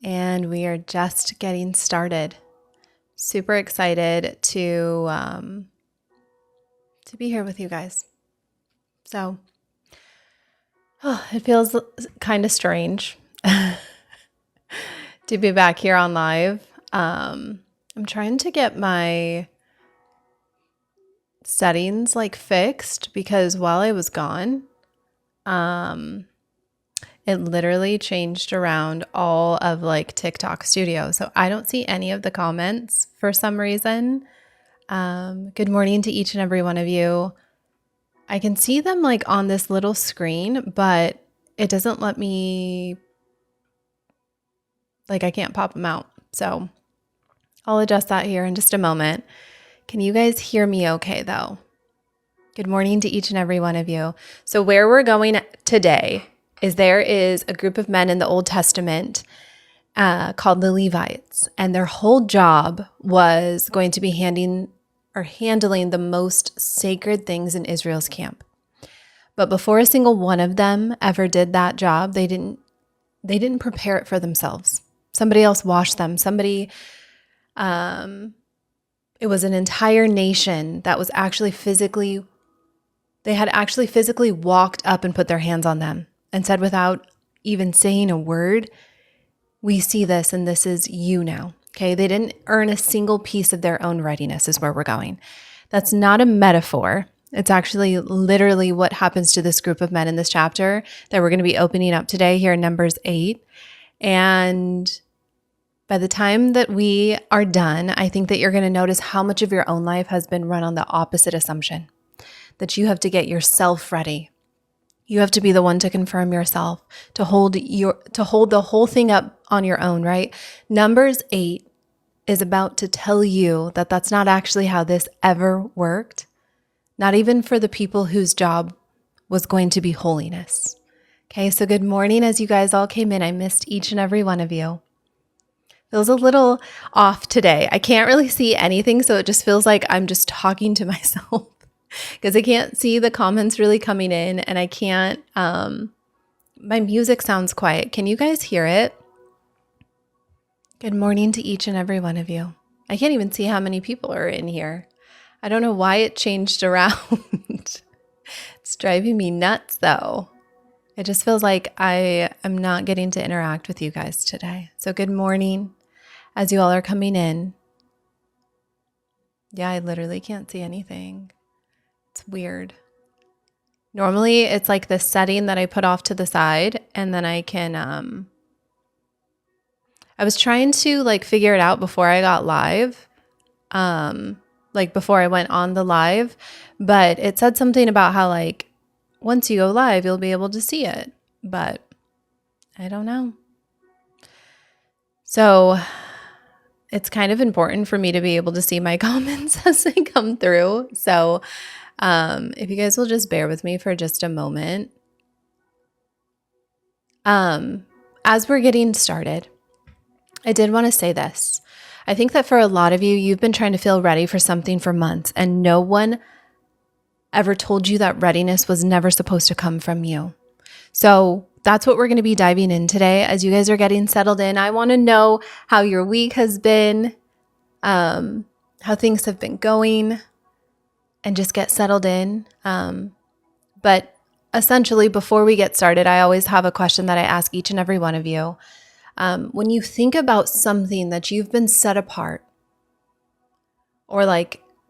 and we are just getting started. Super excited to be here with you guys. So, it feels kind of strange to be back here on live. I'm trying to get my settings fixed because while I was gone, it literally changed around all of TikTok Studio. So I don't see any of the comments for some reason. Good morning to each and every one of you. I can see them on this little screen, but it doesn't let me, I can't pop them out. So I'll adjust that here in just a moment. Can you guys hear me okay though? Good morning to each and every one of you. So where we're going today is there is a group of men in the Old Testament called the Levites, and their whole job was going to be handling the most sacred things in Israel's camp. But before a single one of them ever did that job, they didn't prepare it for themselves. Somebody else washed them. It was an entire nation that was they had actually physically walked up and put their hands on them and said without even saying a word, we see this and this is you now. Okay, they didn't earn a single piece of their own readiness is where we're going. That's not a metaphor. It's actually literally what happens to this group of men in this chapter that we're going to be opening up today here in Numbers 8. And by the time that we are done, I think that you're going to notice how much of your own life has been run on the opposite assumption, that you have to get yourself ready. You have to be the one to confirm yourself, to hold the whole thing up on your own, right? Numbers 8 is about to tell you that that's not actually how this ever worked, not even for the people whose job was going to be holiness. Okay, so good morning as you guys all came in. I missed each and every one of you. Feels a little off today. I can't really see anything, so it just feels like I'm just talking to myself. Because I can't see the comments really coming in, and I can't, my music sounds quiet. Can you guys hear it? Good morning to each and every one of you. I can't even see how many people are in here. I don't know why it changed around. It's driving me nuts though. It just feels like I am not getting to interact with you guys today. So good morning as you all are coming in. Yeah, I literally can't see anything. It's weird. Normally it's like this setting that I put off to the side, and then I can, I was trying to figure it out before I got live, before I went on the live, but it said something about how once you go live, you'll be able to see it, but I don't know. So it's kind of important for me to be able to see my comments as they come through. So if you guys will just bear with me for just a moment. As we're getting started, I did want to say this. I think that for a lot of you, you've been trying to feel ready for something for months, and no one ever told you that readiness was never supposed to come from you. So that's what we're going to be diving in today. As you guys are getting settled in, I want to know how your week has been, how things have been going, and just get settled in. But essentially, before we get started, I always have a question that I ask each and every one of you. When you think about something that you've been set apart or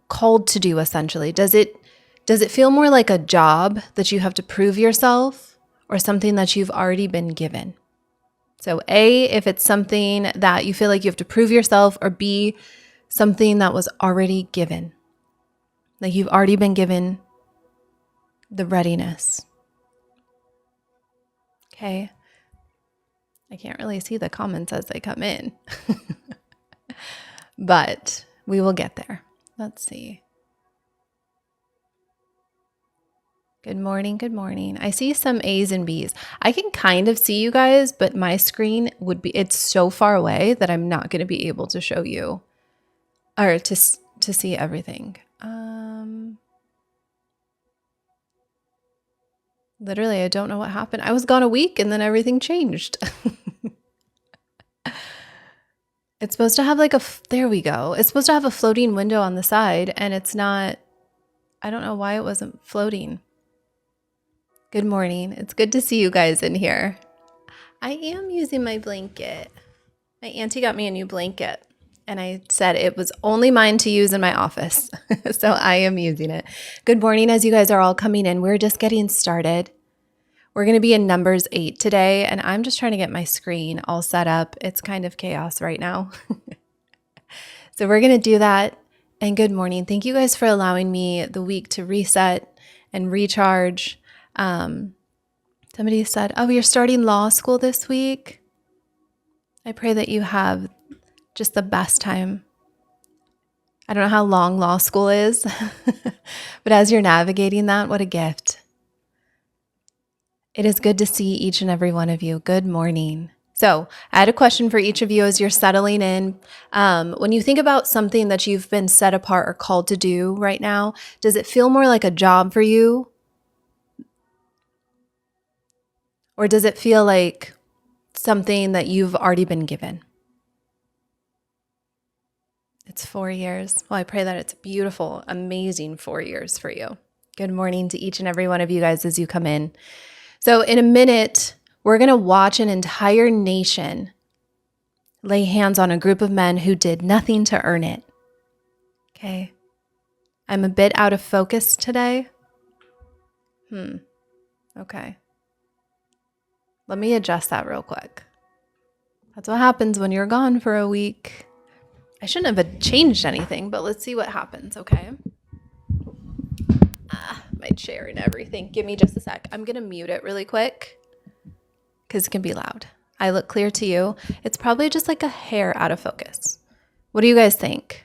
called to do, essentially, does it feel more like a job that you have to prove yourself, or something that you've already been given? So A, if it's something that you feel like you have to prove yourself, or B, something that was already given. Like you've already been given the readiness. Okay. I can't really see the comments as they come in, but we will get there. Let's see. Good morning. Good morning. I see some A's and B's. I can kind of see you guys, but my screen it's so far away that I'm not going to be able to show you or to see everything. Literally, I don't know what happened. I was gone a week and then everything changed. It's supposed to have like there we go. It's supposed to have a floating window on the side, and it's not. I don't know why it wasn't floating. Good morning. It's good to see you guys in here. I am using my blanket. My auntie got me a new blanket, and I said it was only mine to use in my office. So I am using it. Good morning as you guys are all coming in. We're just getting started. We're going to be in Numbers 8 today, and I'm just trying to get my screen all set up. It's kind of chaos right now. So we're going to do that. And good morning. Thank you guys for allowing me the week to reset and recharge. Somebody said, oh, you're starting law school this week. I pray that you have just the best time. I don't know how long law school is, but as you're navigating that, what a gift. It is good to see each and every one of you. Good morning. So I had a question for each of you as you're settling in. When you think about something that you've been set apart or called to do right now, does it feel more like a job for you? Or does it feel like something that you've already been given? It's 4 years. Well, I pray that it's beautiful, amazing 4 years for you. Good morning to each and every one of you guys as you come in. So in a minute, we're going to watch an entire nation lay hands on a group of men who did nothing to earn it. Okay. I'm a bit out of focus today. Okay. Let me adjust that real quick. That's what happens when you're gone for a week. I shouldn't have changed anything, but let's see what happens, okay? My chair and everything. Give me just a sec. I'm going to mute it really quick because it can be loud. I look clear to you. It's probably just like a hair out of focus. What do you guys think?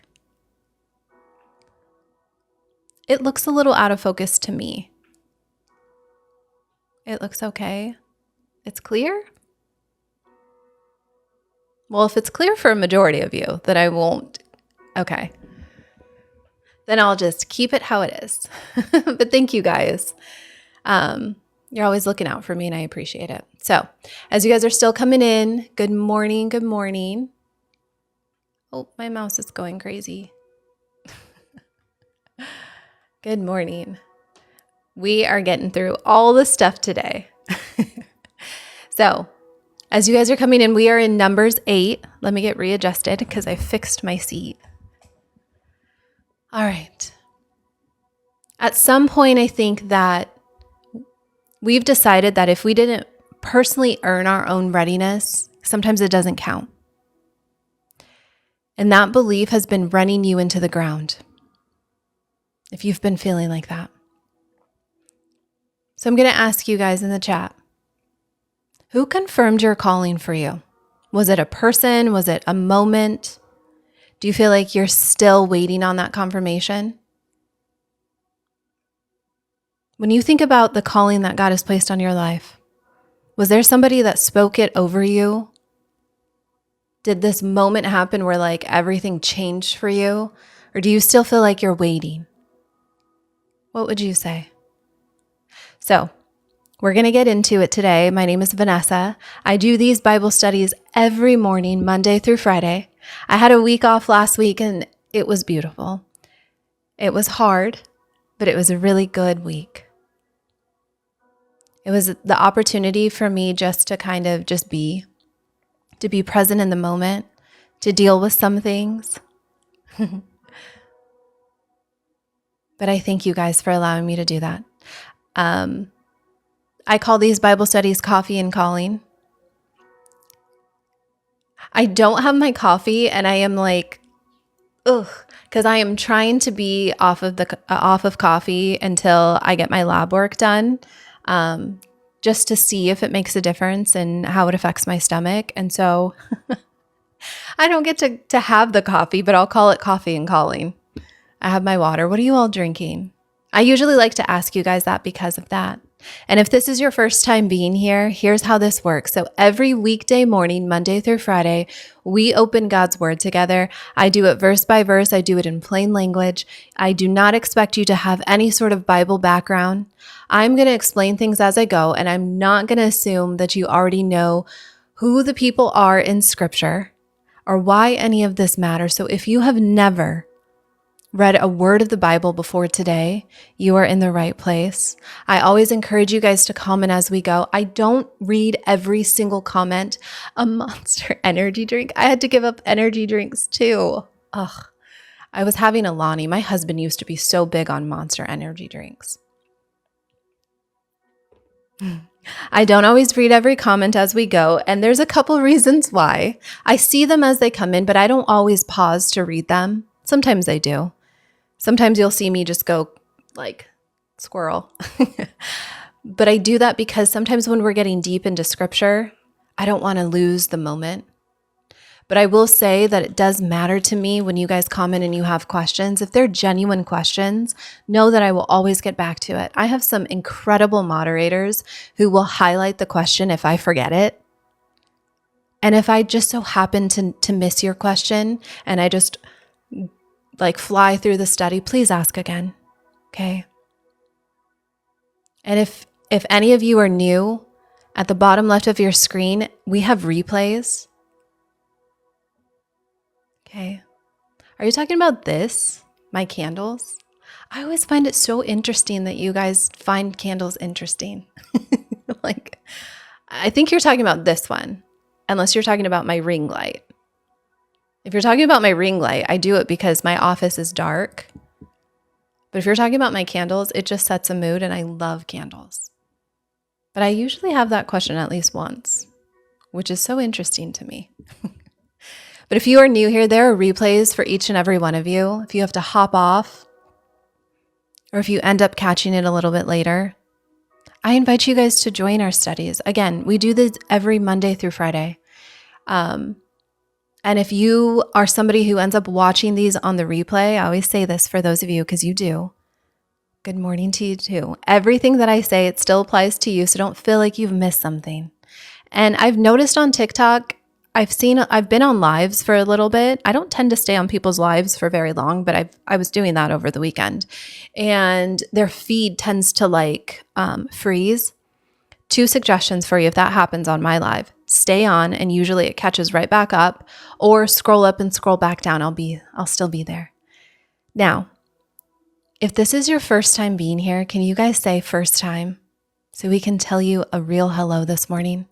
It looks a little out of focus to me. It looks okay. It's clear? Well, if it's clear for a majority of you, then I won't. Okay. Then I'll just keep it how it is. But thank you guys. You're always looking out for me, and I appreciate it. So as you guys are still coming in, good morning, good morning. Oh, my mouse is going crazy. Good morning. We are getting through all the stuff today. So as you guys are coming in, we are in Numbers 8. Let me get readjusted because I fixed my seat. All right. At some point, I think that we've decided that if we didn't personally earn our own readiness, sometimes it doesn't count. And that belief has been running you into the ground, if you've been feeling like that. So I'm going to ask you guys in the chat, who confirmed your calling for you? Was it a person? Was it a moment? Do you feel like you're still waiting on that confirmation? When you think about the calling that God has placed on your life, was there somebody that spoke it over you? Did this moment happen where like everything changed for you? Or do you still feel like you're waiting? What would you say? So, we're going to get into it today. My name is Vanessa. I do these Bible studies every morning, Monday through Friday. I had a week off last week and it was beautiful. It was hard, but it was a really good week. It was the opportunity for me just to kind of just be, to be present in the moment, to deal with some things. But I thank you guys for allowing me to do that. I call these Bible studies coffee and calling. I don't have my coffee and I am like, because I am trying to be off of coffee until I get my lab work done, just to see if it makes a difference and how it affects my stomach. And so I don't get to have the coffee, but I'll call it coffee and calling. I have my water. What are you all drinking? I usually like to ask you guys that because of that. And if this is your first time being here, here's how this works. So every weekday morning, Monday through Friday, we open God's Word together. I do it verse by verse. I do it in plain language. I do not expect you to have any sort of Bible background. I'm going to explain things as I go, and I'm not going to assume that you already know who the people are in Scripture or why any of this matters. So if you have never read a word of the Bible before today, you are in the right place. I always encourage you guys to comment as we go. I don't read every single comment. A Monster energy drink. I had to give up energy drinks too. Ugh. I was having a Lonnie. My husband used to be so big on Monster energy drinks. I don't always read every comment as we go, and there's a couple reasons why. I see them as they come in, but I don't always pause to read them. Sometimes I do. Sometimes you'll see me just go like squirrel. But I do that because sometimes when we're getting deep into scripture, I don't want to lose the moment. But I will say that it does matter to me when you guys comment and you have questions. If they're genuine questions, know that I will always get back to it. I have some incredible moderators who will highlight the question if I forget it. And if I just so happen to miss your question and I just like fly through the study, please ask again, okay? And if any of you are new, at the bottom left of your screen, we have replays. Okay. Are you talking about this? My candles? I always find it so interesting that you guys find candles interesting. Like, I think you're talking about this one, unless you're talking about my ring light. If you're talking about my ring light, I do it because my office is dark. But if you're talking about my candles, it just sets a mood, and I love candles. But I usually have that question at least once, which is so interesting to me. But if you are new here, there are replays for each and every one of you. If you have to hop off, or if you end up catching it a little bit later, I invite you guys to join our studies. Again, we do this every Monday through Friday. And if you are somebody who ends up watching these on the replay, I always say this for those of you, because you do. Good morning to you too. Everything that I say, it still applies to you, so don't feel like you've missed something. And I've noticed on TikTok, I've been on lives for a little bit. I don't tend to stay on people's lives for very long, but I was doing that over the weekend. And their feed tends to freeze. 2 suggestions for you if that happens on my live. Stay on, and usually it catches right back up, or scroll up and scroll back down. I'll still be there. Now, if this is your first time being here, can you guys say first time so we can tell you a real hello this morning?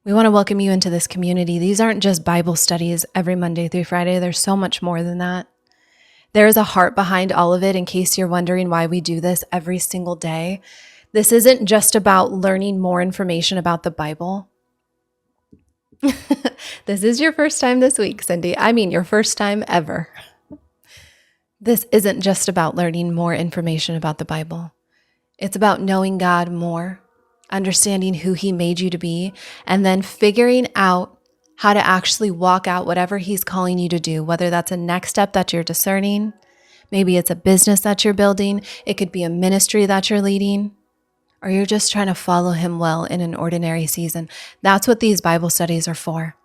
We want to welcome you into this community. These aren't just Bible studies every Monday through Friday. There's so much more than that. There is a heart behind all of it, in case you're wondering why we do this every single day. This isn't just about learning more information about the Bible. This is your first time this week, Cindy. I mean, your first time ever. This isn't just about learning more information about the Bible. It's about knowing God more, understanding who He made you to be, and then figuring out how to actually walk out whatever He's calling you to do, whether that's a next step that you're discerning, maybe it's a business that you're building, it could be a ministry that you're leading, or you're just trying to follow Him well in an ordinary season. That's what these Bible studies are for.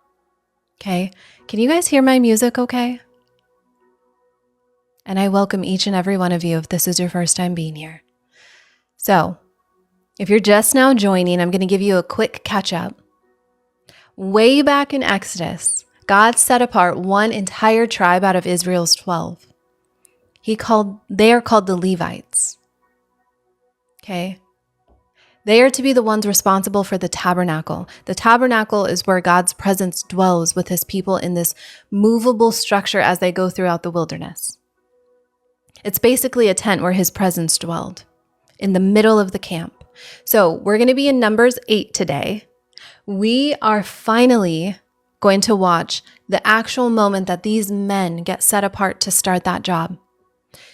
Okay? Can you guys hear my music okay? And I welcome each and every one of you if this is your first time being here. So, if you're just now joining, I'm going to give you a quick catch up. Way back in Exodus, God set apart one entire tribe out of Israel's 12. They are called the Levites. Okay? They are to be the ones responsible for the tabernacle. The tabernacle is where God's presence dwells with His people in this movable structure as they go throughout the wilderness. It's basically a tent where His presence dwelled in the middle of the camp. So we're going to be in Numbers 8 today. We are finally going to watch the actual moment that these men get set apart to start that job.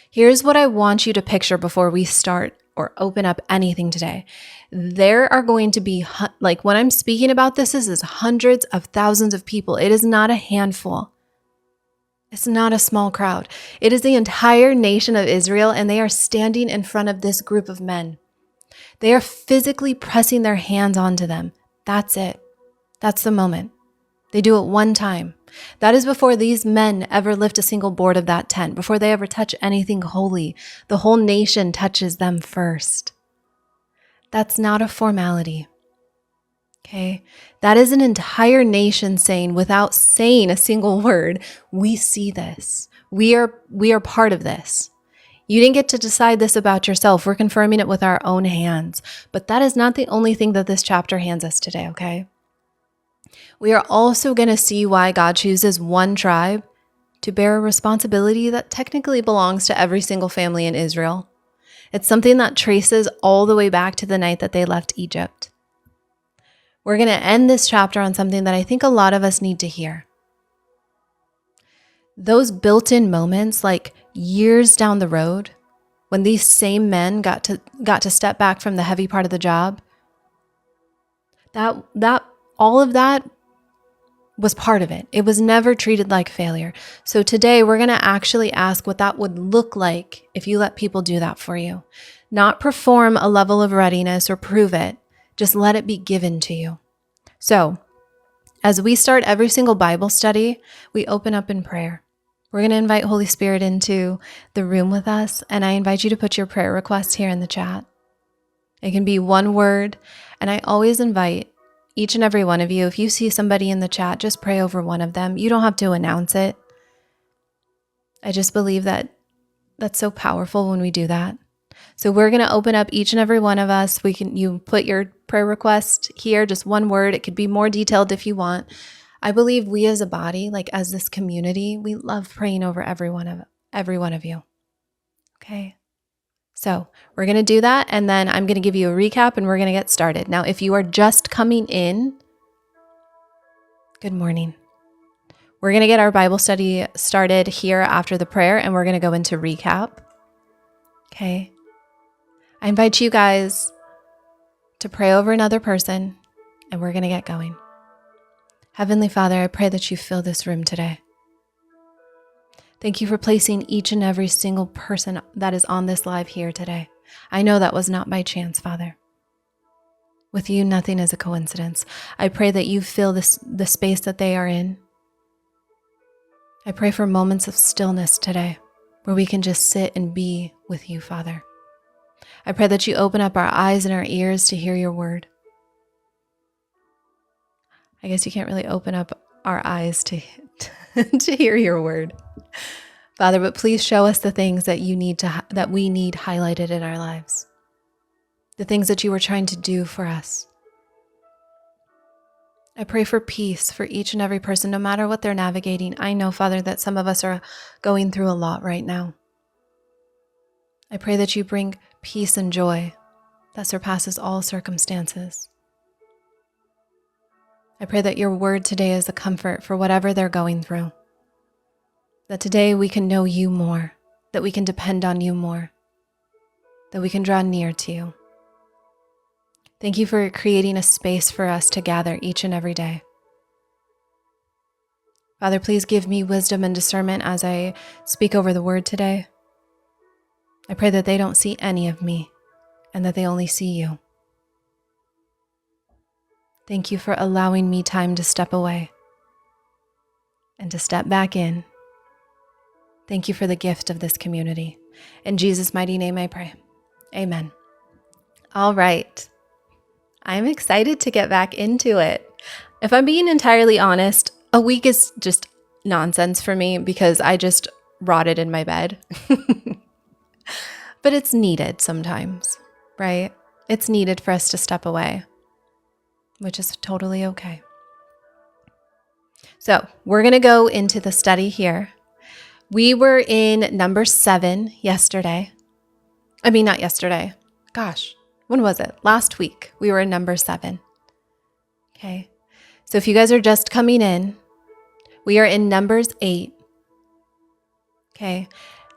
Here's what I want you to picture before we start or open up anything today. There are going to be, when I'm speaking about this is hundreds of thousands of people. It is not a handful. It's not a small crowd. It is the entire nation of Israel, and they are standing in front of this group of men. They are physically pressing their hands onto them. That's it. That's the moment. They do it one time. That is before these men ever lift a single board of that tent, before they ever touch anything holy. The whole nation touches them first. That's not a formality. Okay. That is an entire nation saying, without saying a single word, we see this. We are part of this. You didn't get to decide this about yourself. We're confirming it with our own hands. But that is not the only thing that this chapter hands us today, okay? We are also going to see why God chooses one tribe to bear a responsibility that technically belongs to every single family in Israel. It's something that traces all the way back to the night that they left Egypt. We're going to end this chapter on something that I think a lot of us need to hear. Those built-in moments, like years down the road, when these same men got to step back from the heavy part of the job, that all of that was part of it. It was never treated like failure. So today we're going to actually ask what that would look like if you let people do that for you. Not perform a level of readiness or prove it. Just let it be given to you. So, as we start every single Bible study, we open up in prayer. We're going to invite Holy Spirit into the room with us, and I invite you to put your prayer requests here in the chat. It can be one word, and I always invite each and every one of you, if you see somebody in the chat, just pray over one of them. You don't have to announce it. I just believe that that's so powerful when we do that. So we're going to open up each and every one of us. You put your prayer request here, just one word. It could be more detailed if you want. I believe we as a body, like as this community, we love praying over every one of you. Okay? So we're going to do that, and then I'm going to give you a recap, and we're going to get started. Now, if you are just coming in, good morning. We're going to get our Bible study started here after the prayer, and we're going to go into recap. Okay? I invite you guys to pray over another person, and we're going to get going. Heavenly Father, I pray that you fill this room today. Thank you for placing each and every single person that is on this live here today. I know that was not by chance, Father. With you, nothing is a coincidence. I pray that you fill the space that they are in. I pray for moments of stillness today where we can just sit and be with you, Father. I pray that you open up our eyes and our ears to hear your word. I guess you can't really open up our eyes to hear your word, Father, but please show us the things that that we need highlighted in our lives, the things that you were trying to do for us. I pray for peace for each and every person, no matter what they're navigating. I know, Father, that some of us are going through a lot right now. I pray that you bring peace and joy that surpasses all circumstances. I pray that your word today is a comfort for whatever they're going through. That today we can know you more, that we can depend on you more, that we can draw near to you. Thank you for creating a space for us to gather each and every day. Father, please give me wisdom and discernment as I speak over the word today. I pray that they don't see any of me and that they only see you. Thank you for allowing me time to step away and to step back in. Thank you for the gift of this community. In Jesus' mighty name I pray. Amen. All right. I'm excited to get back into it. If I'm being entirely honest, a week is just nonsense for me because I just rotted in my bed. But it's needed sometimes, right? It's needed for us to step away, which is totally okay. So we're going to go into the study here. We were in number 7 yesterday. Not yesterday. Gosh, when was it? Last week. We were in number 7. Okay. So if you guys are just coming in, we are in Numbers 8. Okay.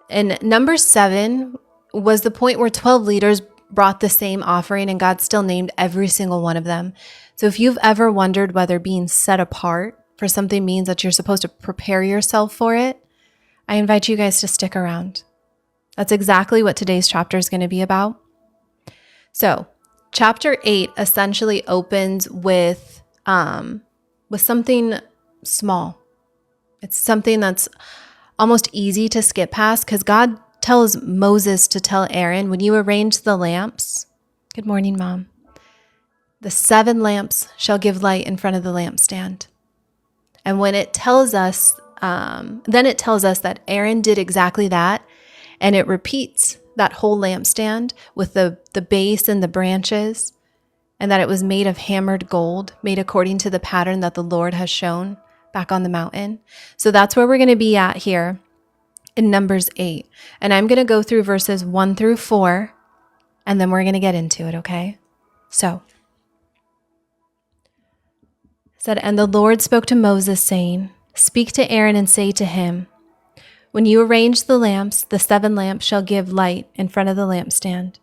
And number 7 was the point where 12 leaders brought the same offering and God still named every single one of them. So if you've ever wondered whether being set apart for something means that you're supposed to prepare yourself for it, I invite you guys to stick around. That's exactly what today's chapter is going to be about. So chapter 8 essentially opens with something small. It's something that's almost easy to skip past because God tells Moses to tell Aaron, when you arrange the lamps, good morning, Mom. The 7 lamps shall give light in front of the lampstand. And when it tells us, then it tells us that Aaron did exactly that. And it repeats that whole lampstand with the base and the branches, and that it was made of hammered gold, made according to the pattern that the Lord has shown back on the mountain. So that's where we're going to be at here in Numbers 8. And I'm going to go through verses 1 through 4, and then we're going to get into it, okay? So, it said, "And the Lord spoke to Moses, saying, Speak to Aaron and say to him, When you arrange the lamps, the 7 lamps shall give light in front of the lampstand.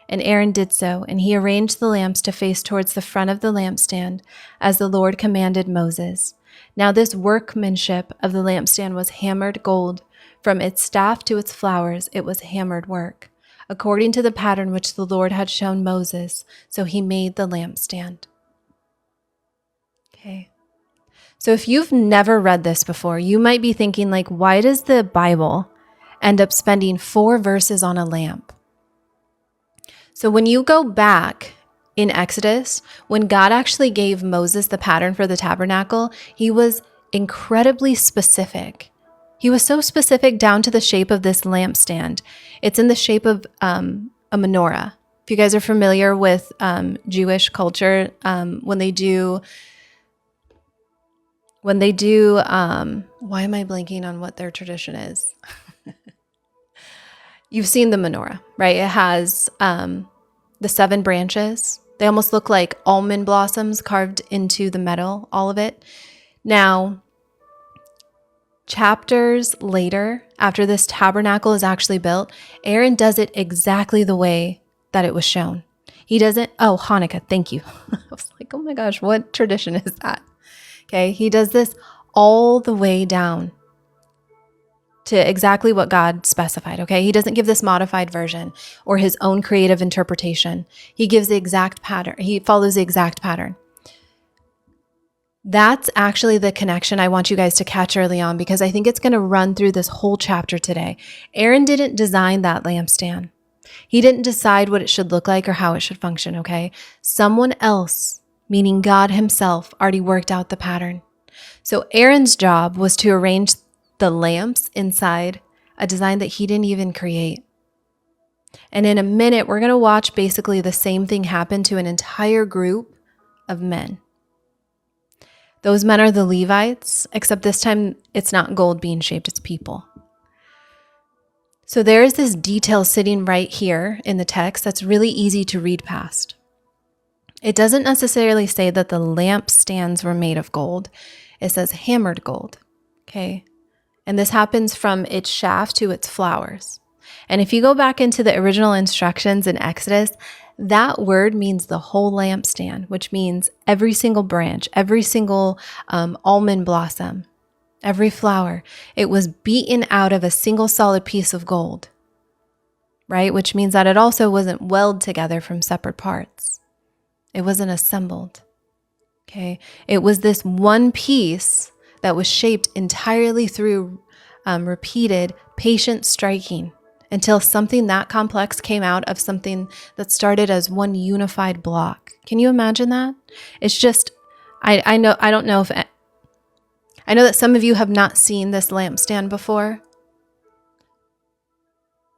And Aaron did so, and he arranged the lamps to face towards the front of the lampstand, as the Lord commanded Moses. Now this workmanship of the lampstand was hammered gold. From its staff to its flowers it was hammered work, according to the pattern which the Lord had shown Moses. So he made the lampstand." Okay. So if you've never read this before, you might be thinking, like, why does the Bible end up spending 4 verses on a lamp? So when you go back in Exodus, when God actually gave Moses the pattern for the tabernacle, he was incredibly specific. He was so specific down to the shape of this lampstand. It's in the shape of a menorah. If you guys are familiar with Jewish culture, when they do, why am I blanking on what their tradition is? You've seen the menorah, right? It has the 7 branches. They almost look like almond blossoms carved into the metal, all of it. Now, chapters later, after this tabernacle is actually built, Aaron does it exactly the way that it was shown. He doesn't, Hanukkah, thank you. I was like, oh my gosh, what tradition is that? Okay, he does this all the way down to exactly what God specified, okay? He doesn't give this modified version or his own creative interpretation. He gives the exact pattern. He follows the exact pattern. That's actually the connection I want you guys to catch early on, because I think it's going to run through this whole chapter today. Aaron didn't design that lampstand. He didn't decide what it should look like or how it should function, okay? Someone else, meaning God himself, already worked out the pattern. So Aaron's job was to arrange the lamps inside a design that he didn't even create. And in a minute, we're going to watch basically the same thing happen to an entire group of men. Those men are the Levites, except this time it's not gold being shaped, it's people. So there is this detail sitting right here in the text that's really easy to read past. It doesn't necessarily say that the lampstands were made of gold. It says hammered gold, okay? And this happens from its shaft to its flowers. And if you go back into the original instructions in Exodus, that word means the whole lampstand, which means every single branch, every single almond blossom, every flower. It was beaten out of a single solid piece of gold, right? Which means that it also wasn't welded together from separate parts. It wasn't assembled, okay? It was this one piece that was shaped entirely through repeated, patient striking until something that complex came out of something that started as one unified block. Can you imagine that? It's just, I know that some of you have not seen this lampstand before.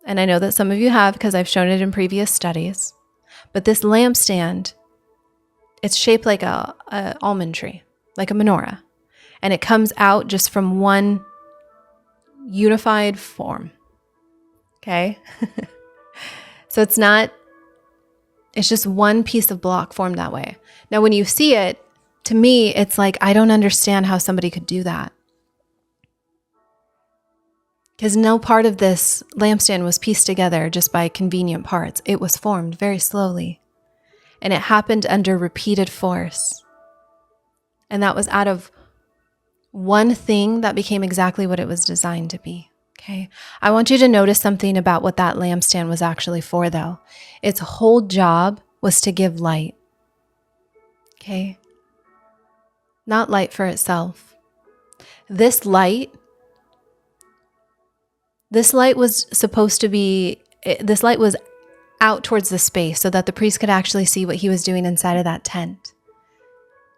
And I know that some of you have, because I've shown it in previous studies. But this lampstand, it's shaped like a almond tree, like a menorah. And it comes out just from one unified form. Okay? So it's just one piece of block formed that way. Now, when you see it, to me, it's like, I don't understand how somebody could do that. Because no part of this lampstand was pieced together just by convenient parts. It was formed very slowly. And it happened under repeated force. And that was out of one thing that became exactly what it was designed to be. Okay. I want you to notice something about what that lampstand was actually for, though. Its whole job was to give light. Okay. Not light for itself. This light was out towards the space so that the priest could actually see what he was doing inside of that tent.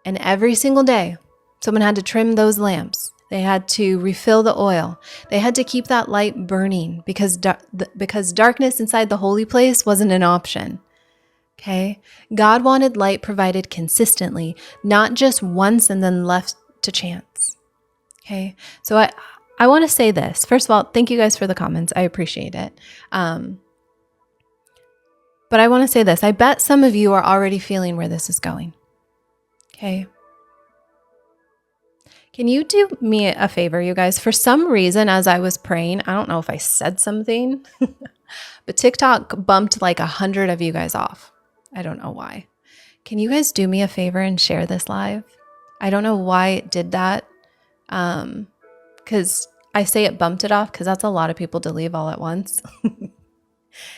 And every single day, someone had to trim those lamps. They had to refill the oil. They had to keep that light burning because darkness inside the holy place wasn't an option. Okay? God wanted light provided consistently, not just once and then left to chance. Okay? So I want to say this. First of all, thank you guys for the comments. I appreciate it. But I want to say this. I bet some of you are already feeling where this is going. Okay? Can you do me a favor, you guys? For some reason, as I was praying, I don't know if I said something, but TikTok bumped like 100 of you guys off. I don't know why. Can you guys do me a favor and share this live? I don't know why it did that. Because I say it bumped it off because that's a lot of people to leave all at once.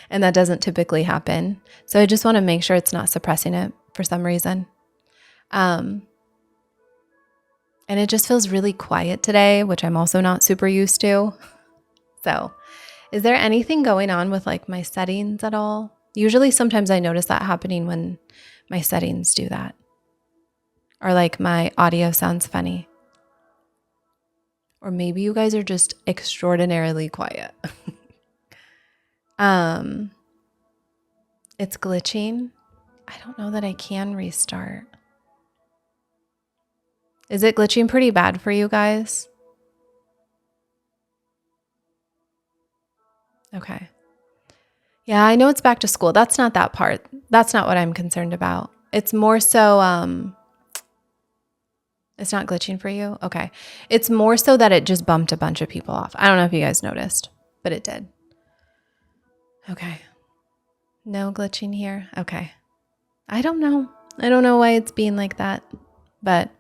And that doesn't typically happen. So I just want to make sure it's not suppressing it for some reason. And it just feels really quiet today, which I'm also not super used to. So is there anything going on with like my settings at all? Usually sometimes I notice that happening when my settings do that. Or like my audio sounds funny. Or maybe you guys are just extraordinarily quiet. It's glitching. I don't know that I can restart. Is it glitching pretty bad for you guys? Okay. Yeah, I know it's back to school. That's not that part. That's not what I'm concerned about. It's more so, it's not glitching for you? Okay. It's more so that it just bumped a bunch of people off. I don't know if you guys noticed, but it did. Okay. No glitching here? Okay. I don't know. I don't know why it's being like that, but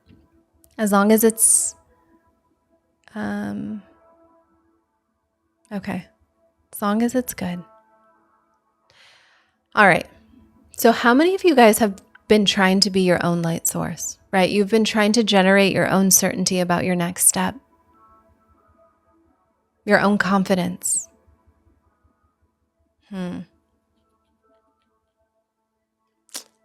as long as it's, okay. As long as it's good. All right. So how many of you guys have been trying to be your own light source, right? You've been trying to generate your own certainty about your next step, your own confidence.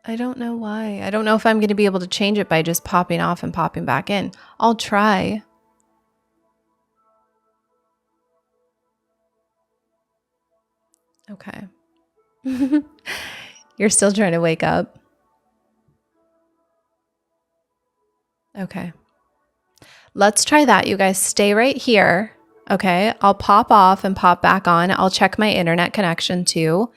I don't know why. I don't know if I'm going to be able to change it by just popping off and popping back in. I'll try. Okay. You're still trying to wake up. Okay. Let's try that. You guys stay right here. Okay. I'll pop off and pop back on. I'll check my internet connection too.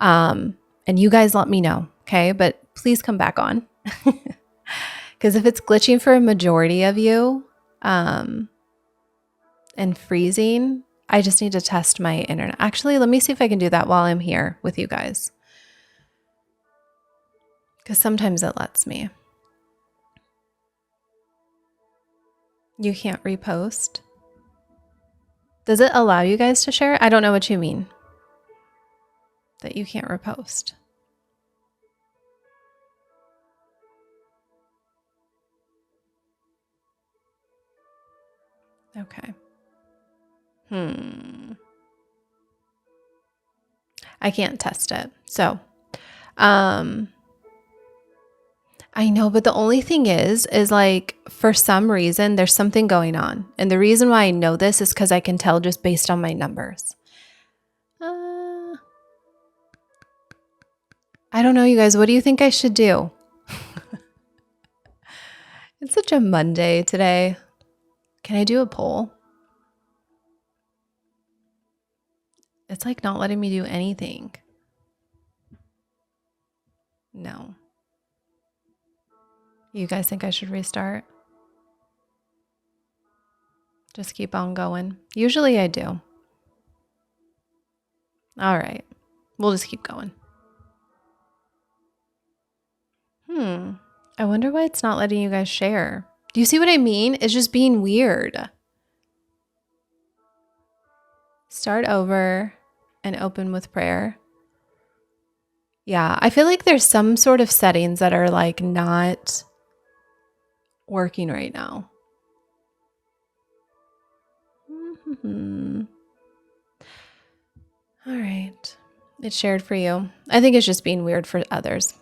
And you guys let me know. Okay. But please come back on. Because if it's glitching for a majority of you and freezing, I just need to test my internet. Actually, let me see if I can do that while I'm here with you guys. Because sometimes it lets me. You can't repost. Does it allow you guys to share? I don't know what you mean. That you can't repost. Okay. I can't test it. So, I know, but the only thing is like, for some reason, there's something going on. And the reason why I know this is because I can tell just based on my numbers. I don't know, you guys. What do you think I should do? It's such a Monday today. Can I do a poll? It's like not letting me do anything. No. You guys think I should restart? Just keep on going. Usually I do. All right. We'll just keep going. I wonder why it's not letting you guys share. Do you see what I mean? It's just being weird. Start over and open with prayer. Yeah, I feel like there's some sort of settings that are like not working right now. All right. It's shared for you. I think it's just being weird for others.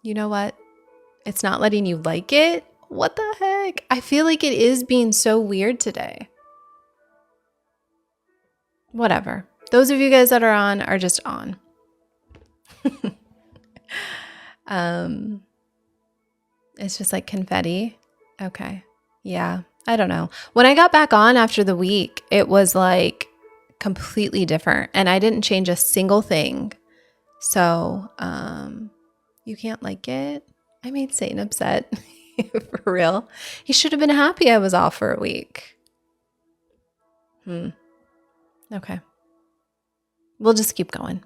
You know what? It's not letting you like it. What the heck? I feel like it is being so weird today. Whatever. Those of you guys that are on are just on. It's just like confetti. Okay. Yeah. I don't know. When I got back on after the week, it was like completely different and I didn't change a single thing. So, you can't like it. I made Satan upset. For real. He should have been happy I was off for a week. Okay. We'll just keep going.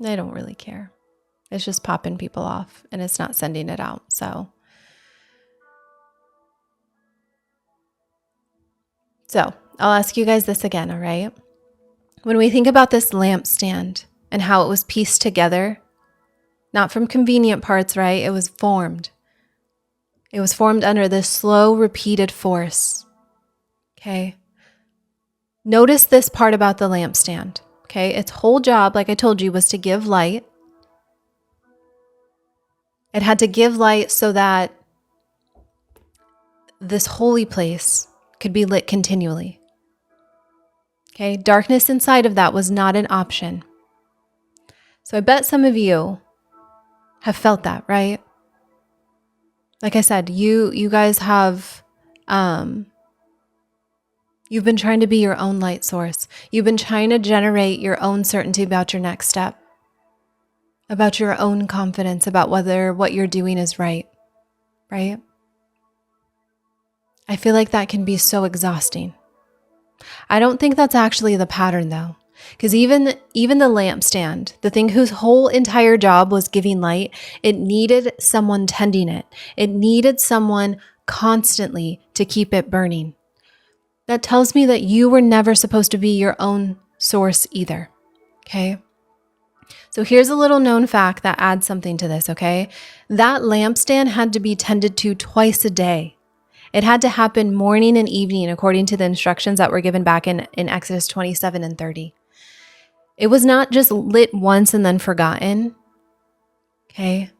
I don't really care. It's just popping people off and it's not sending it out. So I'll ask you guys this again, all right? When we think about this lampstand and how it was pieced together, not from convenient parts, right? It was formed. It was formed under this slow, repeated force. Okay? Notice this part about the lampstand. Okay? Its whole job, like I told you, was to give light. It had to give light so that this holy place could be lit continually. Okay? Darkness inside of that was not an option. So I bet some of you have felt that, right? Like I said, you guys have, you've been trying to be your own light source. You've been trying to generate your own certainty about your next step, about your own confidence, about whether what you're doing is right? I feel like that can be so exhausting. I don't think that's actually the pattern though. Because even the lampstand, the thing whose whole entire job was giving light, it needed someone tending it. It needed someone constantly to keep it burning. That tells me that you were never supposed to be your own source either. Okay? So here's a little known fact that adds something to this, okay? That lampstand had to be tended to twice a day. It had to happen morning and evening according to the instructions that were given back in Exodus 27 and 30. It was not just lit once and then forgotten, okay?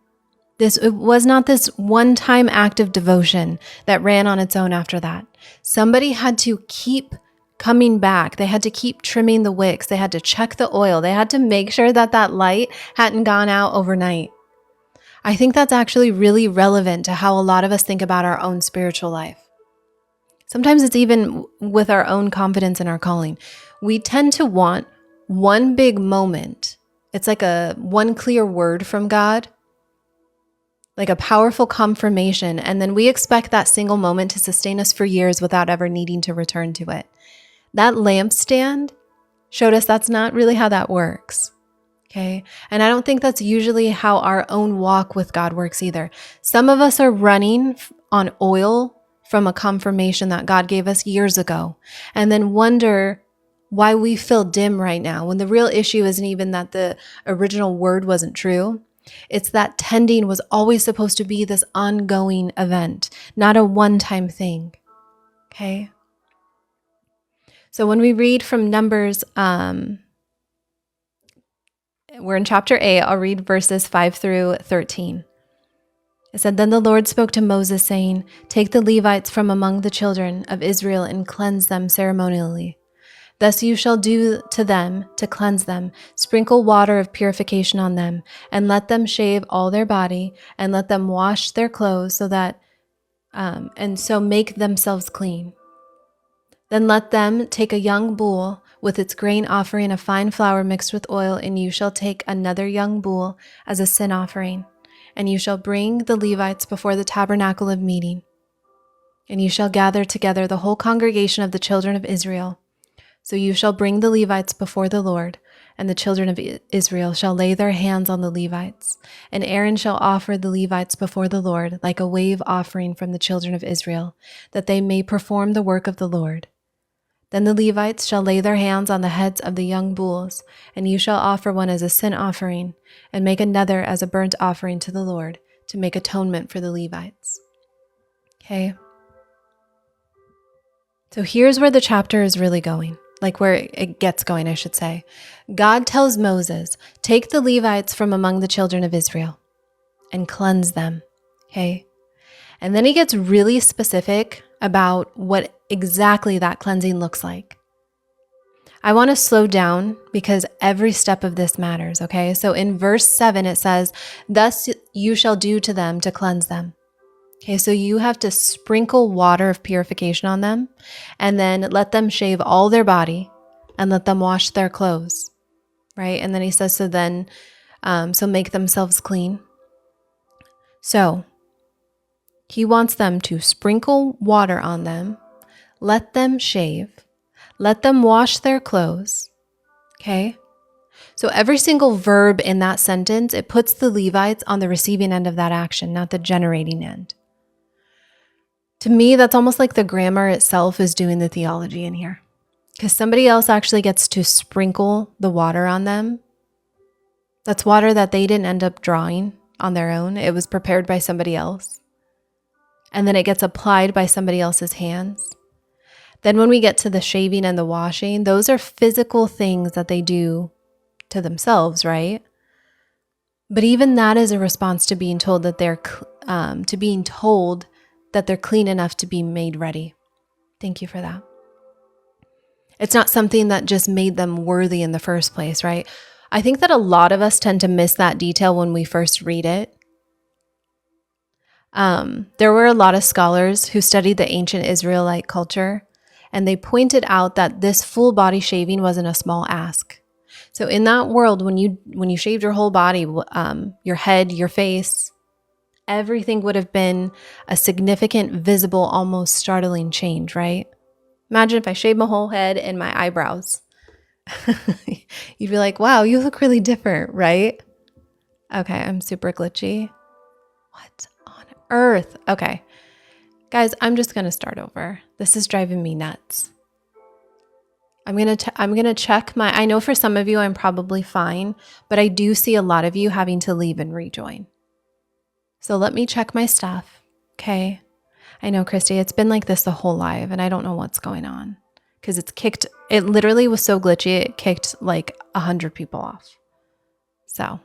It was not this one-time act of devotion that ran on its own after that. Somebody had to keep coming back. They had to keep trimming the wicks. They had to check the oil. They had to make sure that that light hadn't gone out overnight. I think that's actually really relevant to how a lot of us think about our own spiritual life. Sometimes it's even with our own confidence in our calling. We tend to want one big moment. It's like one clear word from God, like a powerful confirmation. And then we expect that single moment to sustain us for years without ever needing to return to it. That lampstand showed us that's not really how that works. Okay. And I don't think that's usually how our own walk with God works either. Some of us are running on oil from a confirmation that God gave us years ago, and then wonder why we feel dim right now when the real issue isn't even that the original word wasn't true. It's that tending was always supposed to be this ongoing event, not a one-time thing. Okay? So when we read from Numbers, we're in chapter 8, I'll read verses 5 through 13. It said, "Then the Lord spoke to Moses, saying, 'Take the Levites from among the children of Israel and cleanse them ceremonially. Thus you shall do to them to cleanse them. Sprinkle water of purification on them, and let them shave all their body, and let them wash their clothes so that, and so make themselves clean. Then let them take a young bull with its grain offering of fine flour mixed with oil, and you shall take another young bull as a sin offering. And you shall bring the Levites before the tabernacle of meeting. And you shall gather together the whole congregation of the children of Israel. So you shall bring the Levites before the Lord, and the children of Israel shall lay their hands on the Levites. And Aaron shall offer the Levites before the Lord like a wave offering from the children of Israel, that they may perform the work of the Lord. Then the Levites shall lay their hands on the heads of the young bulls, and you shall offer one as a sin offering, and make another as a burnt offering to the Lord, to make atonement for the Levites." Okay? So here's where the chapter is really going. like where it gets going, I should say. God tells Moses, take the Levites from among the children of Israel and cleanse them. Okay. And then he gets really specific about what exactly that cleansing looks like. I want to slow down because every step of this matters, okay? So in verse 7, it says, thus you shall do to them to cleanse them. Okay, so you have to sprinkle water of purification on them and then let them shave all their body and let them wash their clothes, right? And then he says, so make themselves clean. So he wants them to sprinkle water on them, let them shave, let them wash their clothes, okay? So every single verb in that sentence, it puts the Levites on the receiving end of that action, not the generating end. To me, that's almost like the grammar itself is doing the theology in here, because somebody else actually gets to sprinkle the water on them. That's water that they didn't end up drawing on their own. It was prepared by somebody else. And then it gets applied by somebody else's hands. Then when we get to the shaving and the washing, those are physical things that they do to themselves, right? But even that is a response to being told that they're clean enough to be made ready. Thank you for that. It's not something that just made them worthy in the first place, right? I think that a lot of us tend to miss that detail when we first read it. There were a lot of scholars who studied the ancient Israelite culture, and they pointed out that this full body shaving wasn't a small ask. So in that world, when you shaved your whole body, your head, your face, everything would have been a significant, visible, almost startling change, right? Imagine if I shaved my whole head and my eyebrows. You'd be like, wow, you look really different, right? Okay, I'm super glitchy. What on earth? Okay. Guys, I'm just going to start over. This is driving me nuts. I'm going to check I know for some of you I'm probably fine, but I do see a lot of you having to leave and rejoin. So let me check my stuff, okay? I know, Christy, it's been like this the whole live, and I don't know what's going on because it literally was so glitchy, it kicked like 100 people off. So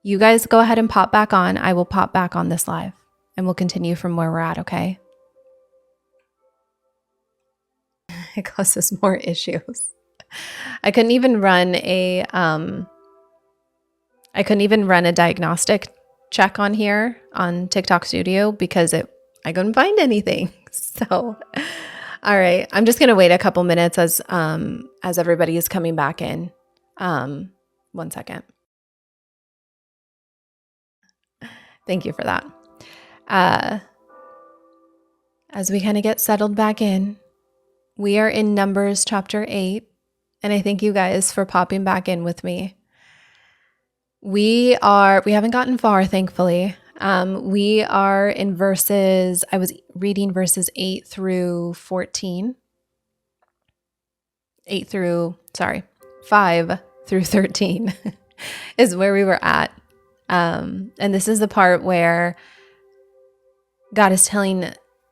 you guys go ahead and pop back on. I will pop back on this live, and we'll continue from where we're at, okay? It causes more issues. I couldn't even run a diagnostic check on here on TikTok Studio because I couldn't find anything. So, all right, I'm just gonna wait a couple minutes as everybody is coming back in. 1 second. Thank you for that. As we kind of get settled back in, we are in Numbers chapter 8, and I thank you guys for popping back in with me. We haven't gotten far, thankfully. We are in I was reading verses 8 through 14. 5 through 13 is where we were at. And this is the part where God is telling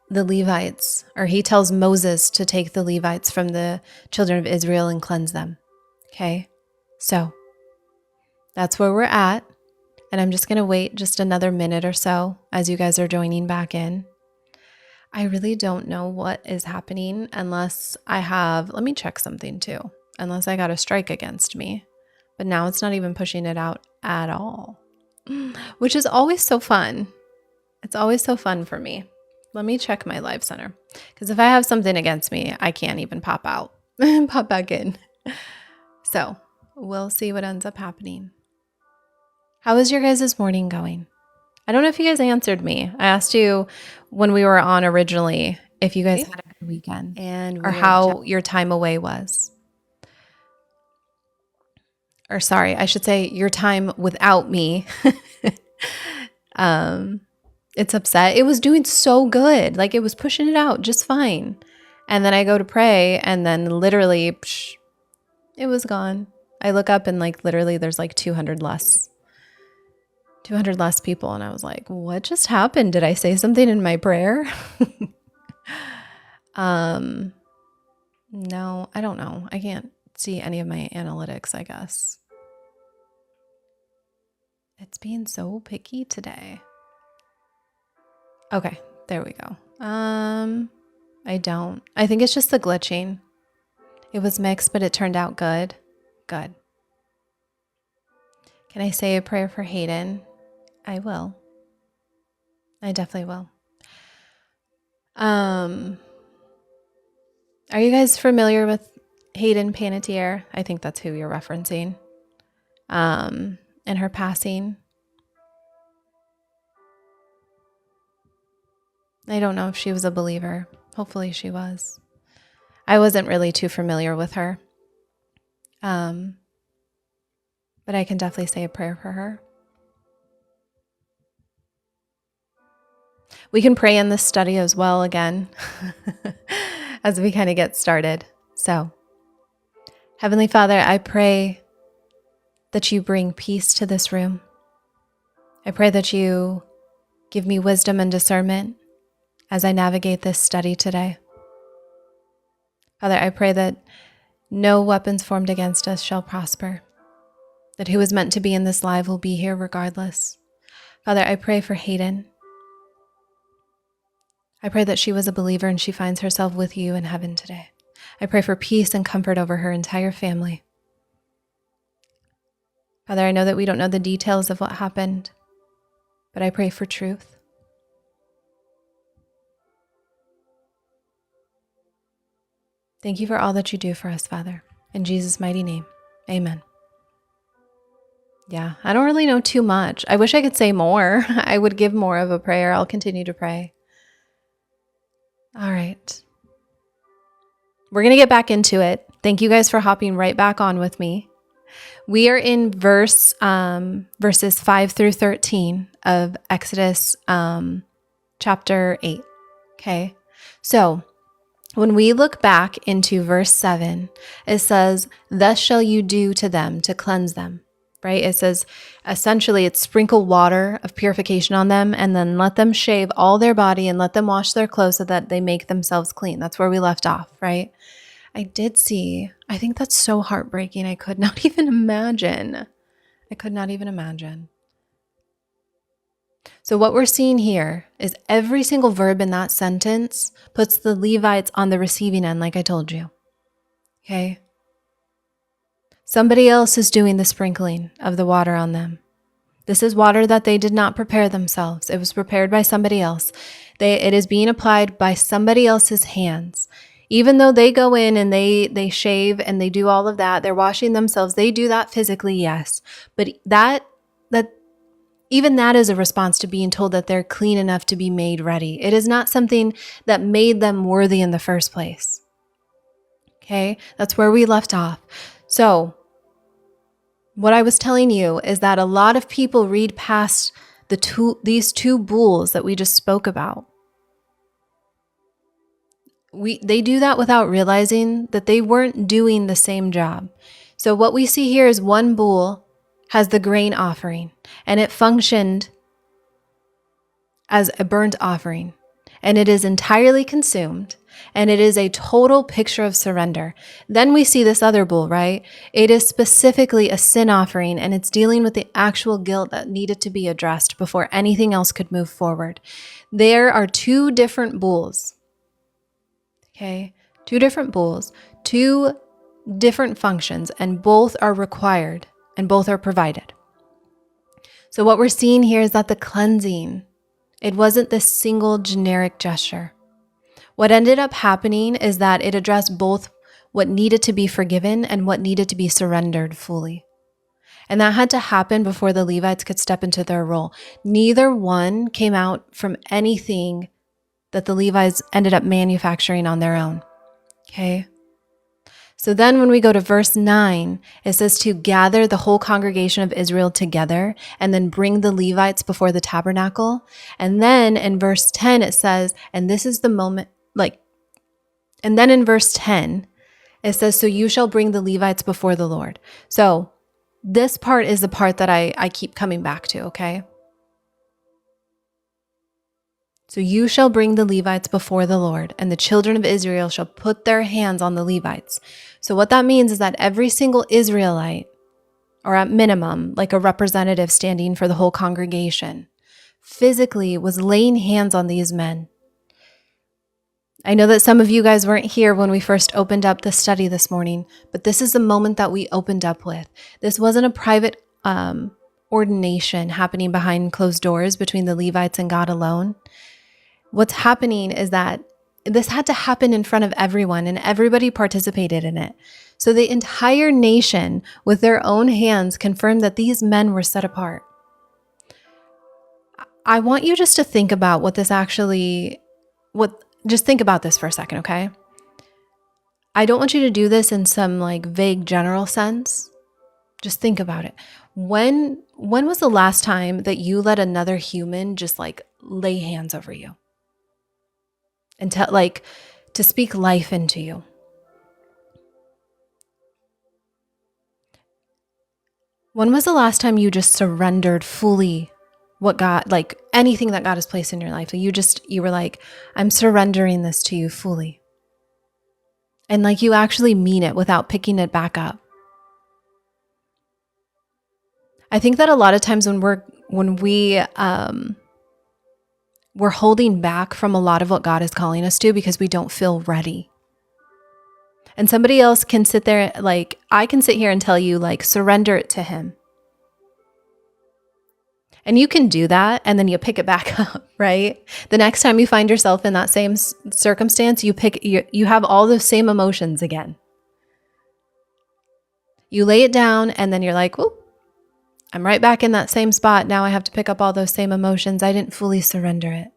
the Levites, or he tells Moses to take the Levites from the children of Israel and cleanse them. Okay, so that's where we're at. And I'm just going to wait just another minute or so as you guys are joining back in. I really don't know what is happening unless let me check something too, unless I got a strike against me. But now it's not even pushing it out at all, which is always so fun. It's always so fun for me. Let me check my live center, because if I have something against me, I can't even pop out and pop back in. So we'll see what ends up happening. How is your guys' morning going? I don't know if you guys answered me. I asked you when we were on originally if you guys had a good weekend or how your time away was. Or sorry, I should say your time without me. It's upset. It was doing so good. Like it was pushing it out just fine. And then I go to pray and then literally, it was gone. I look up and like literally there's like 200 less people. And I was like, what just happened? Did I say something in my prayer? No, I don't know. I can't see any of my analytics, I guess. It's being so picky today. Okay, there we go. I don't. I think it's just the glitching. It was mixed, but it turned out good. Good. Can I say a prayer for Hayden? I will. I definitely will. Are you guys familiar with Hayden Panettiere? I think that's who you're referencing. And her passing. I don't know if she was a believer. Hopefully she was. I wasn't really too familiar with her. But I can definitely say a prayer for her. We can pray in this study as well again as we kind of get started. So, Heavenly Father, I pray that you bring peace to this room. I pray that you give me wisdom and discernment as I navigate this study today. Father, I pray that no weapons formed against us shall prosper, that who is meant to be in this live will be here regardless. Father, I pray for Hayden. I pray that she was a believer and she finds herself with you in heaven today. I pray for peace and comfort over her entire family. Father, I know that we don't know the details of what happened, but I pray for truth. Thank you for all that you do for us, Father. In Jesus' mighty name, amen. Yeah, I don't really know too much. I wish I could say more. I would give more of a prayer. I'll continue to pray. All right. We're going to get back into it. Thank you guys for hopping right back on with me. We are in verses 5 through 13 of Exodus chapter 8. Okay. So when we look back into verse 7, it says, "Thus shall you do to them to cleanse them." Right? It says, essentially, it's sprinkle water of purification on them and then let them shave all their body and let them wash their clothes so that they make themselves clean. That's where we left off, right? I think that's so heartbreaking. I could not even imagine. So what we're seeing here is every single verb in that sentence puts the Levites on the receiving end, like I told you. Okay? Somebody else is doing the sprinkling of the water on them. This is water that they did not prepare themselves. It was prepared by somebody else. It is being applied by somebody else's hands. Even though they go in and they shave and they do all of that, they're washing themselves. They do that physically, yes. But even that is a response to being told that they're clean enough to be made ready. It is not something that made them worthy in the first place. Okay? That's where we left off. So, what I was telling you is that a lot of people read past these two bulls that we just spoke about. They do that without realizing that they weren't doing the same job. So what we see here is one bull has the grain offering, and it functioned as a burnt offering, and it is entirely consumed, and it is a total picture of surrender. Then we see this other bull, right? It is specifically a sin offering, and it's dealing with the actual guilt that needed to be addressed before anything else could move forward. There are two different bulls. Okay, two different bulls, two different functions, and both are required and both are provided. So what we're seeing here is that the cleansing, it wasn't this single generic gesture. What ended up happening is that it addressed both what needed to be forgiven and what needed to be surrendered fully. And that had to happen before the Levites could step into their role. Neither one came out from anything that the Levites ended up manufacturing on their own. Okay? So then when we go to verse 9, it says to gather the whole congregation of Israel together and then bring the Levites before the tabernacle. And then in verse 10, it says, and this is the moment, and then in verse 10, it says, so you shall bring the Levites before the Lord. So this part is the part that I keep coming back to, okay? So you shall bring the Levites before the Lord, and the children of Israel shall put their hands on the Levites. So what that means is that every single Israelite, or at minimum, like a representative standing for the whole congregation, physically was laying hands on these men. I know that some of you guys weren't here when we first opened up the study this morning, but this is the moment that we opened up with. This wasn't a private ordination happening behind closed doors between the Levites and God alone. What's happening is that this had to happen in front of everyone, and everybody participated in it. So the entire nation, with their own hands, confirmed that these men were set apart. I want you just to think about just think about this for a second, okay? I don't want you to do this in some like vague general sense. Just think about it. When was the last time that you let another human just like lay hands over you? And to speak life into you? When was the last time you just surrendered fully what God, like anything that God has placed in your life? You were like, I'm surrendering this to you fully. And like you actually mean it without picking it back up. I think that a lot of times when we're holding back from a lot of what God is calling us to because we don't feel ready. And somebody else can sit there, like I can sit here and tell you, like, surrender it to Him. And you can do that, and then you pick it back up, right? The next time you find yourself in that same circumstance, you have all those same emotions again. You lay it down, and then you're like, whoop, I'm right back in that same spot. Now I have to pick up all those same emotions. I didn't fully surrender it.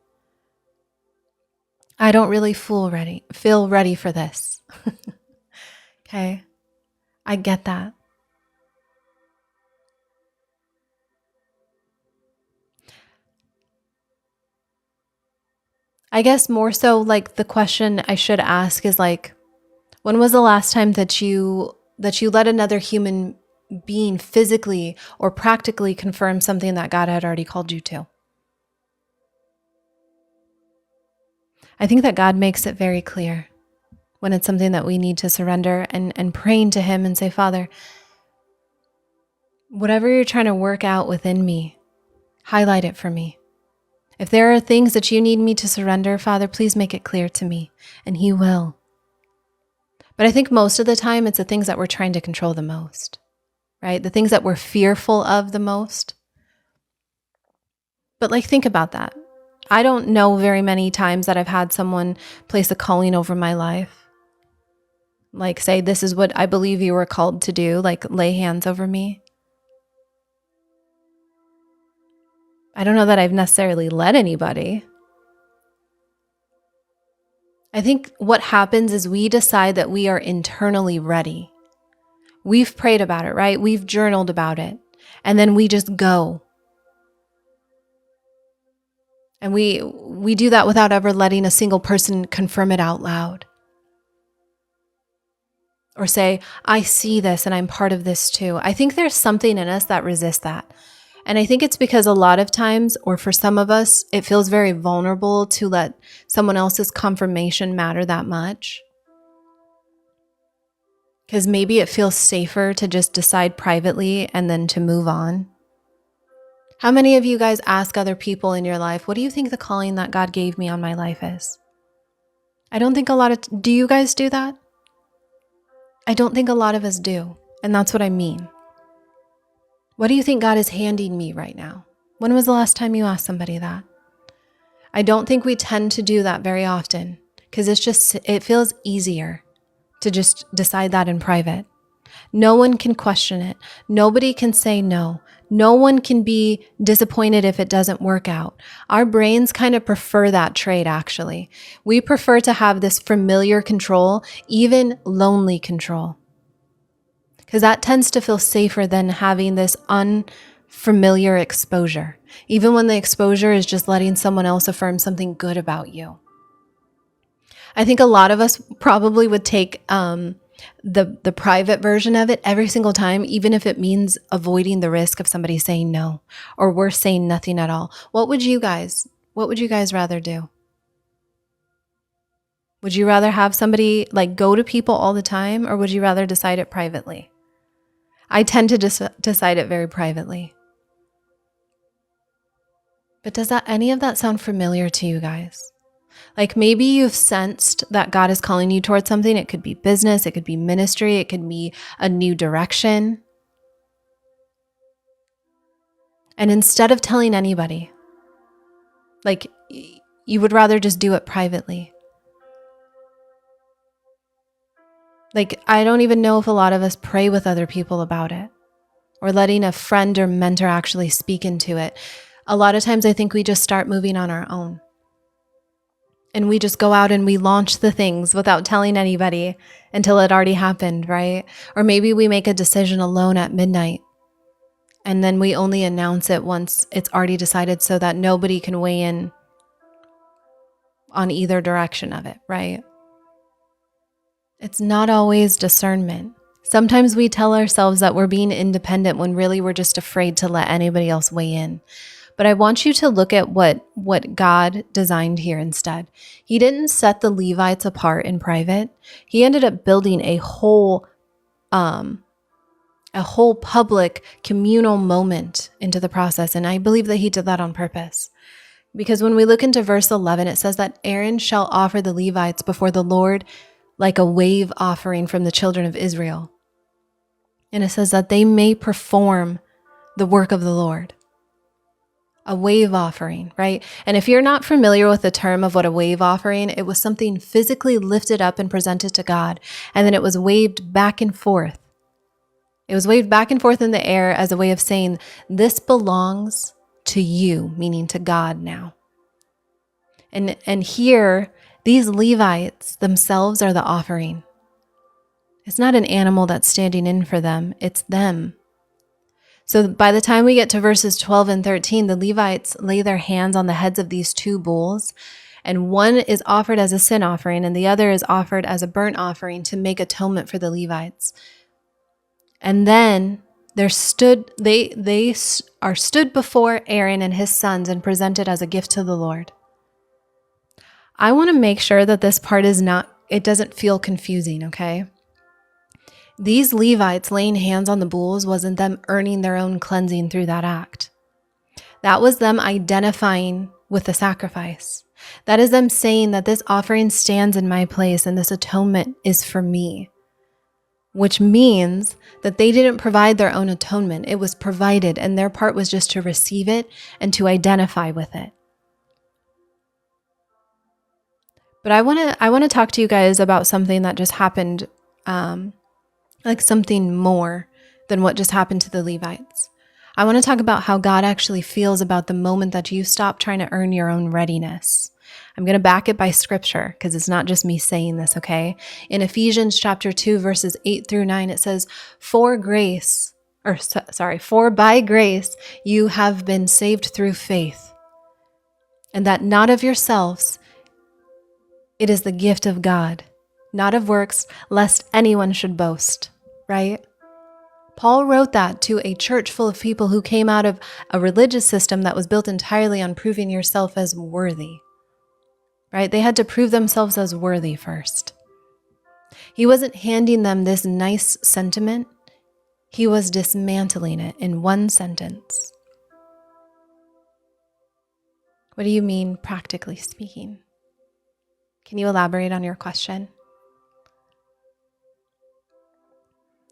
I don't really feel ready for this. Okay? I get that. I guess more so like the question I should ask is like, when was the last time that you let another human being physically or practically confirm something that God had already called you to? I think that God makes it very clear when it's something that we need to surrender and praying to Him and say, Father, whatever you're trying to work out within me, highlight it for me. If there are things that you need me to surrender, Father, please make it clear to me, and He will. But I think most of the time it's the things that we're trying to control the most, right? The things that we're fearful of the most. But like, think about that. I don't know very many times that I've had someone place a calling over my life. Like say, this is what I believe you were called to do, like lay hands over me. I don't know that I've necessarily led anybody. I think what happens is we decide that we are internally ready. We've prayed about it, right? We've journaled about it. And then we just go. And we do that without ever letting a single person confirm it out loud. Or say, I see this and I'm part of this too. I think there's something in us that resists that. And I think it's because a lot of times, or for some of us, it feels very vulnerable to let someone else's confirmation matter that much. Because maybe it feels safer to just decide privately and then to move on. How many of you guys ask other people in your life, what do you think the calling that God gave me on my life is? I don't think do you guys do that? I don't think a lot of us do. And that's what I mean. What do you think God is handing me right now? When was the last time you asked somebody that? I don't think we tend to do that very often because it feels easier to just decide that in private. No one can question it. Nobody can say no. No one can be disappointed if it doesn't work out. Our brains kind of prefer that trait, actually. We prefer to have this familiar control, even lonely control. Because that tends to feel safer than having this unfamiliar exposure, even when the exposure is just letting someone else affirm something good about you. I think a lot of us probably would take the private version of it every single time, even if it means avoiding the risk of somebody saying no, or worse, saying nothing at all. What would you guys What would you guys rather do? Would you rather have somebody like go to people all the time, or would you rather decide it privately? I tend to decide it very privately. But does any of that sound familiar to you guys? Like maybe you've sensed that God is calling you towards something. It could be business, it could be ministry, it could be a new direction. And instead of telling anybody, like you would rather just do it privately. Like I don't even know if a lot of us pray with other people about it, or letting a friend or mentor actually speak into it. A lot of times I think we just start moving on our own. And we just go out and we launch the things without telling anybody until it already happened, right? Or maybe we make a decision alone at midnight and then we only announce it once it's already decided so that nobody can weigh in on either direction of it, right? It's not always discernment. Sometimes we tell ourselves that we're being independent when really we're just afraid to let anybody else weigh in. But I want you to look at what God designed here instead. He didn't set the Levites apart in private. He ended up building a whole public communal moment into the process. And I believe that he did that on purpose. Because when we look into verse 11, it says that Aaron shall offer the Levites before the Lord like a wave offering from the children of Israel. And it says that they may perform the work of the Lord. A wave offering, right? And if you're not familiar with the term of what a wave offering, it was something physically lifted up and presented to God, and then it was waved back and forth. It was waved back and forth in the air as a way of saying, this belongs to you, meaning to God now. And here, these Levites themselves are the offering. It's not an animal that's standing in for them, it's them. So by the time we get to verses 12 and 13, the Levites lay their hands on the heads of these two bulls, and one is offered as a sin offering and the other is offered as a burnt offering to make atonement for the Levites. And then they are stood before Aaron and his sons and presented as a gift to the Lord. I want to make sure that this part it doesn't feel confusing, okay? These Levites laying hands on the bulls wasn't them earning their own cleansing through that act. That was them identifying with the sacrifice. That is them saying that this offering stands in my place and this atonement is for me. Which means that they didn't provide their own atonement. It was provided, and their part was just to receive it and to identify with it. But I want to talk to you guys about something that just happened, like something more than what just happened to the Levites. I want to talk about how God actually feels about the moment that you stop trying to earn your own readiness. I'm going to back it by scripture because it's not just me saying this, okay? In Ephesians chapter 2, verses 8 through 9, it says, For by grace you have been saved through faith, and that not of yourselves, it is the gift of God, not of works, lest anyone should boast, right? Paul wrote that to a church full of people who came out of a religious system that was built entirely on proving yourself as worthy, right? They had to prove themselves as worthy first. He wasn't handing them this nice sentiment. He was dismantling it in one sentence. What do you mean, practically speaking? Can you elaborate on your question?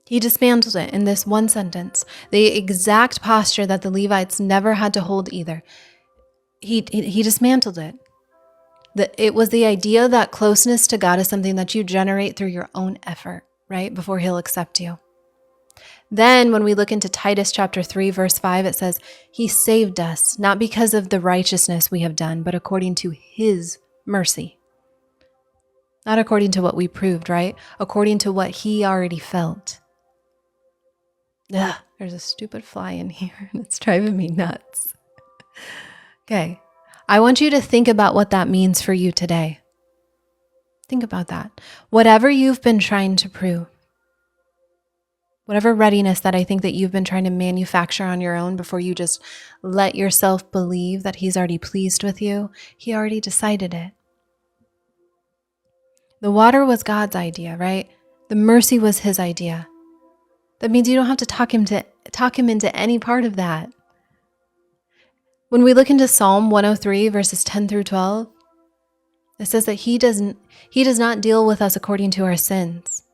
He dismantled it in this one sentence, the exact posture that the Levites never had to hold either. He dismantled it. It was the idea that closeness to God is something that you generate through your own effort, right? Before he'll accept you. Then when we look into Titus chapter 3, verse 5, it says, He saved us, not because of the righteousness we have done, but according to his mercy. Not according to what we proved, right? According to what he already felt. Ugh, there's a stupid fly in here and it's driving me nuts. Okay, I want you to think about what that means for you today. Think about that. Whatever you've been trying to prove, Whatever readiness that I think that you've been trying to manufacture on your own before you just let yourself believe that he's already pleased with you, he already decided it. The water was God's idea, right? The mercy was his idea. That means you don't have to talk him into any part of that. When we look into Psalm 103, verses 10 through 12, it says that he does not deal with us according to our sins.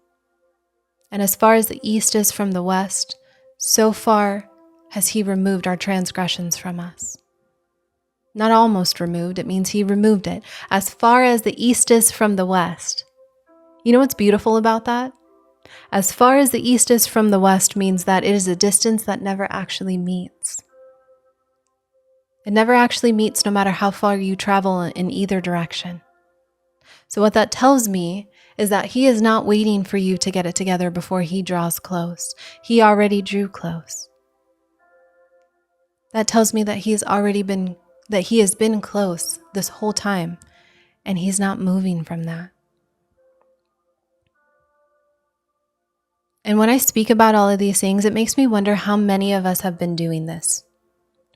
And as far as the east is from the west, so far has he removed our transgressions from us. Not almost removed, it means he removed it. As far as the east is from the west. You know what's beautiful about that? As far as the east is from the west means that it is a distance that never actually meets. It never actually meets no matter how far you travel in either direction. So what that tells me is that he is not waiting for you to get it together before he draws close. He already drew close. That tells me that he has been close this whole time, and he's not moving from that. And when I speak about all of these things, it makes me wonder how many of us have been doing this,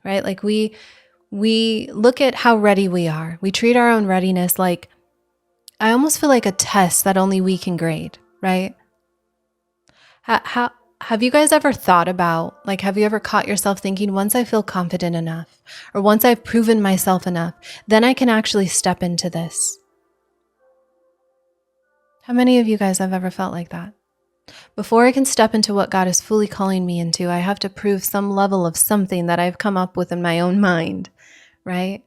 right? Like we look at how ready we are. We treat our own readiness like, I almost feel like a test that only we can grade, right? How have you guys ever thought about, like, have you ever caught yourself thinking, once I feel confident enough, or once I've proven myself enough, then I can actually step into this? How many of you guys have ever felt like that? Before I can step into what God is fully calling me into, I have to prove some level of something that I've come up with in my own mind, right?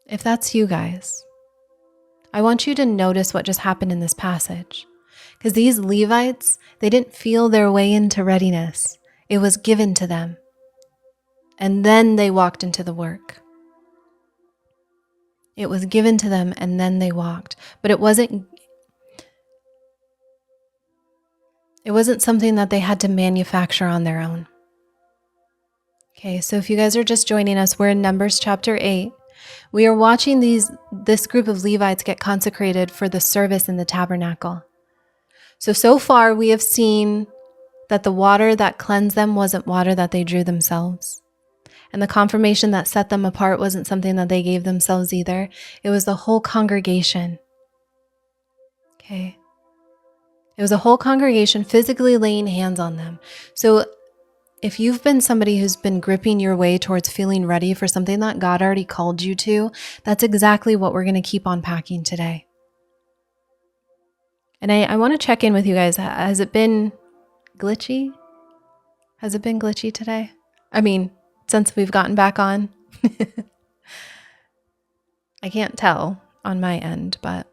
If that's you guys, I want you to notice what just happened in this passage. Because these Levites, they didn't feel their way into readiness. It was given to them. And then they walked into the work. It was given to them and then they walked. But it wasn't something that they had to manufacture on their own. Okay, so if you guys are just joining us, we're in Numbers chapter 8. We are watching this group of Levites get consecrated for the service in the tabernacle. So far we have seen that the water that cleansed them wasn't water that they drew themselves. And the confirmation that set them apart wasn't something that they gave themselves either. It was the whole congregation. Okay. It was a whole congregation physically laying hands on them. So if you've been somebody who's been gripping your way towards feeling ready for something that God already called you to, that's exactly what we're going to keep unpacking today. And I want to check in with you guys. Has it been glitchy? Has it been glitchy today? I mean, since we've gotten back on? I can't tell on my end, but...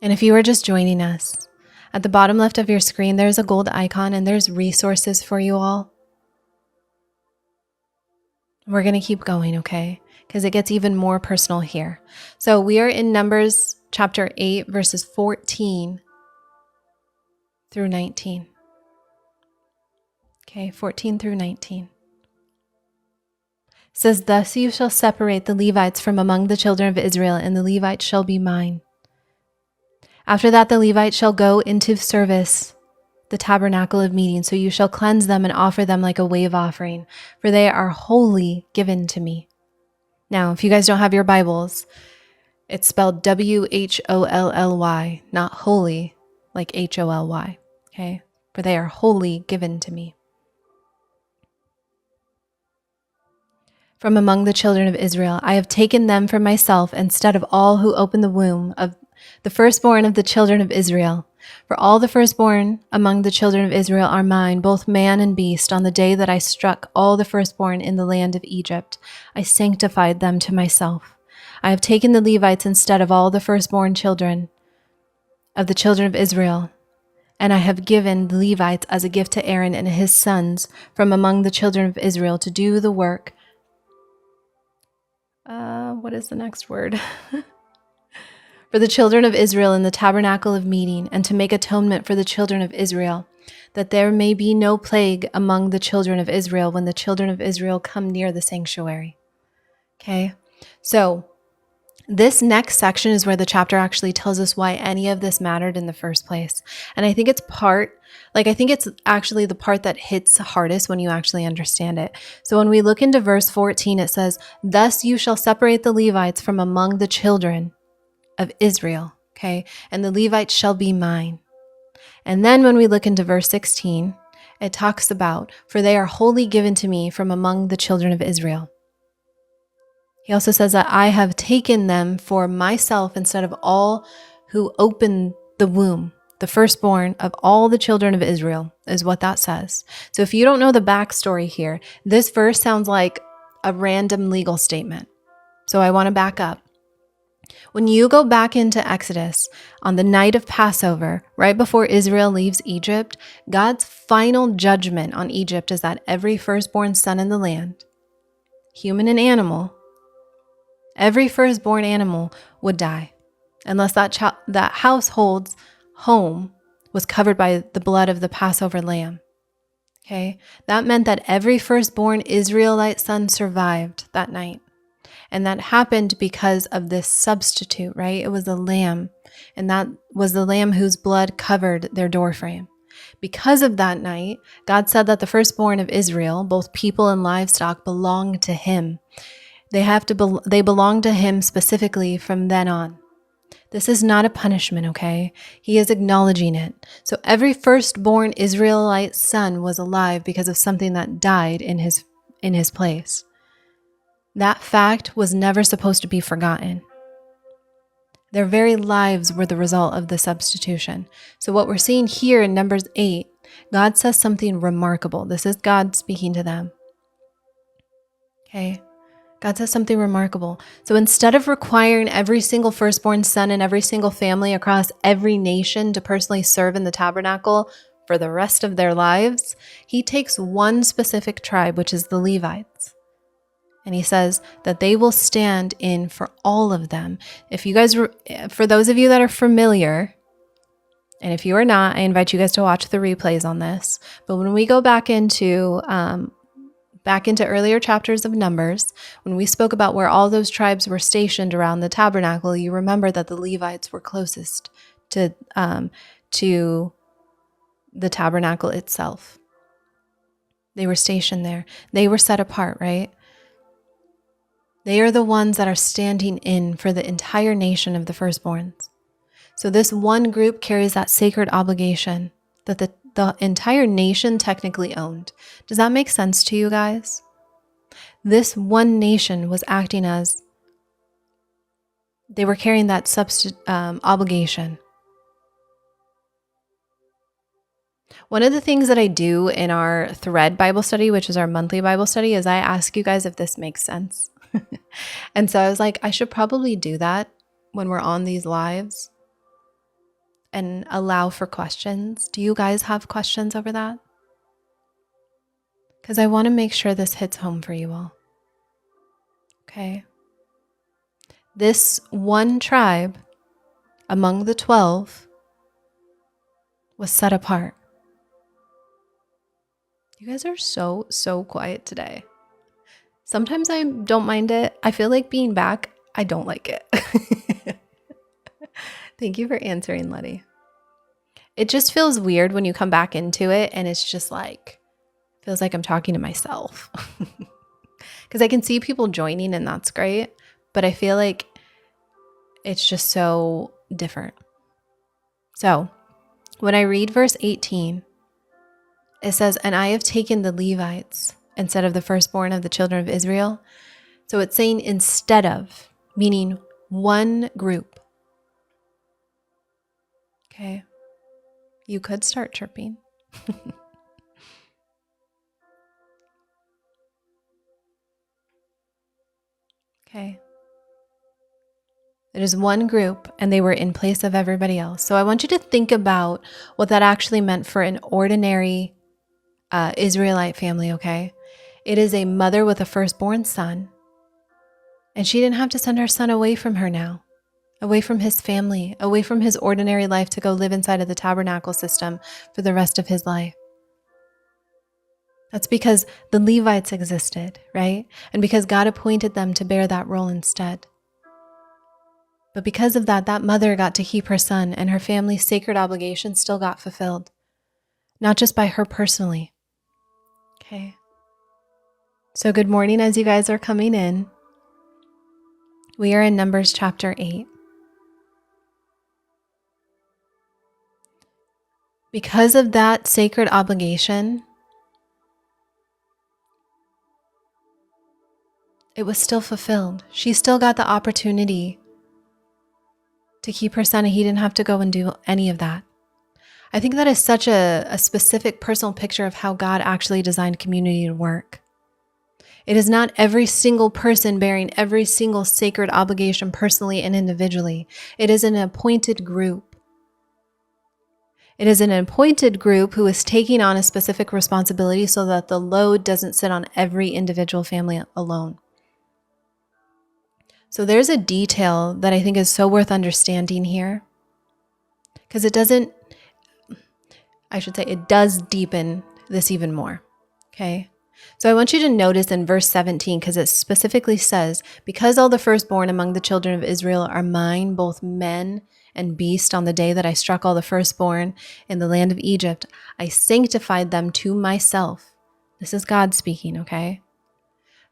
And if you are just joining us, at the bottom left of your screen, there's a gold icon and there's resources for you all. We're going to keep going, okay? Because it gets even more personal here. So we are in Numbers chapter 8, verses 14 through 19. Okay, 14 through 19. It says, "Thus you shall separate the Levites from among the children of Israel, and the Levites shall be mine. After that the Levites shall go into service the tabernacle of meeting, so you shall cleanse them and offer them like a wave offering, for they are wholly given to me." Now, if you guys don't have your Bibles, it's spelled W-H-O-L-L-Y, not holy, like H-O-L-Y, okay? For they are wholly given to me. "From among the children of Israel, I have taken them for myself instead of all who open the womb of the firstborn of the children of Israel. For all the firstborn among the children of Israel are mine, both man and beast. On the day that I struck all the firstborn in the land of Egypt, I sanctified them to myself. I have taken the Levites instead of all the firstborn children of the children of Israel, and I have given the Levites as a gift to Aaron and his sons from among the children of Israel to do the work." What is the next word? "For the children of Israel in the tabernacle of meeting, and to make atonement for the children of Israel, that there may be no plague among the children of Israel when the children of Israel come near the sanctuary." Okay, so This next section is where the chapter actually tells us why any of this mattered in the first place. And I think it's actually the part that hits hardest when you actually understand it. So when we look into verse 14, it says, "Thus you shall separate the Levites from among the children of Israel." Okay. And the Levites shall be mine. And then when we look into verse 16, it talks about, "For they are wholly given to me from among the children of Israel." He also says that I have taken them for myself instead of all who open the womb. The firstborn of all the children of Israel is what that says. So if you don't know the backstory here, this verse sounds like a random legal statement. So I want to back up. When you go back into Exodus on the night of Passover, right before Israel leaves Egypt, God's final judgment on Egypt is that every firstborn son in the land, human and animal, every firstborn animal would die unless that household's home was covered by the blood of the Passover lamb. Okay? That meant that every firstborn Israelite son survived that night. And that happened because of this substitute, right? It was a lamb, and that was the lamb whose blood covered their doorframe. Because of that night, God said that the firstborn of Israel, both people and livestock, belonged to him. They belong to him specifically from then on. This is not a punishment, okay? He is acknowledging it. So every firstborn Israelite son was alive because of something that died in his place. That fact was never supposed to be forgotten. Their very lives were the result of the substitution. So what we're seeing here in Numbers 8, God says something remarkable. This is God speaking to them. Okay? God says something remarkable. So instead of requiring every single firstborn son in every single family across every nation to personally serve in the tabernacle for the rest of their lives, he takes one specific tribe, which is the Levites. And he says that they will stand in for all of them. For those of you that are familiar, and if you are not, I invite you guys to watch the replays on this. But when we go back into earlier chapters of Numbers, when we spoke about where all those tribes were stationed around the tabernacle, you remember that the Levites were closest to the tabernacle itself. They were stationed there. They were set apart, right? They are the ones that are standing in for the entire nation of the firstborns. So this one group carries that sacred obligation that the entire nation technically owned. Does that make sense to you guys? This one nation was acting as, they were carrying that obligation. One of the things that I do in our Thread Bible study, which is our monthly Bible study, is I ask you guys if this makes sense. And so I was like, I should probably do that when we're on these lives and allow for questions. Do you guys have questions over that? Because I want to make sure this hits home for you all. Okay. This one tribe among the 12 was set apart. You guys are so quiet today. Sometimes I don't mind it. I feel like being back, I don't like it. Thank you for answering, Letty. It just feels weird when you come back into it and it's just like, feels like I'm talking to myself. Because I can see people joining and that's great, but I feel like it's just so different. So when I read verse 18, it says, "And I have taken the Levites instead of the firstborn of the children of Israel." So it's saying instead of, meaning one group. Okay. You could start chirping. Okay. It is one group and they were in place of everybody else. So I want you to think about what that actually meant for an ordinary Israelite family, okay? It is a mother with a firstborn son, and she didn't have to send her son away from her now, away from his family, away from his ordinary life to go live inside of the tabernacle system for the rest of his life. That's because the Levites existed, right? And because God appointed them to bear that role instead. But because of that, that mother got to keep her son, and her family's sacred obligation still got fulfilled. Not just by her personally. Okay. So good morning as you guys are coming in. We are in Numbers chapter 8. Because of that sacred obligation, it was still fulfilled. She still got the opportunity to keep her son, and he didn't have to go and do any of that. I think that is such a specific personal picture of how God actually designed community to work. It is not every single person bearing every single sacred obligation personally and individually. It is an appointed group. It is an appointed group who is taking on a specific responsibility so that the load doesn't sit on every individual family alone. So there's a detail that I think is so worth understanding here, because it does deepen this even more. Okay. So I want you to notice in verse 17, because it specifically says, because all the firstborn among the children of Israel are mine, both men and beast, on the day that I struck all the firstborn in the land of Egypt, I sanctified them to myself. This is God speaking, okay?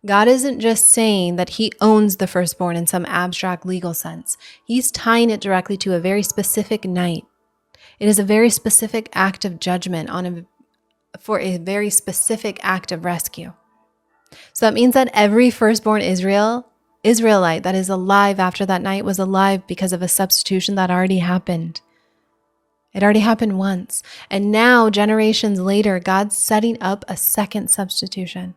God isn't just saying that he owns the firstborn in some abstract legal sense. He's tying it directly to a very specific night. It is a very specific act of judgment for a very specific act of rescue. So that means that every firstborn Israelite that is alive after that night was alive because of a substitution that already happened. It already happened once. And now, generations later, God's setting up a second substitution.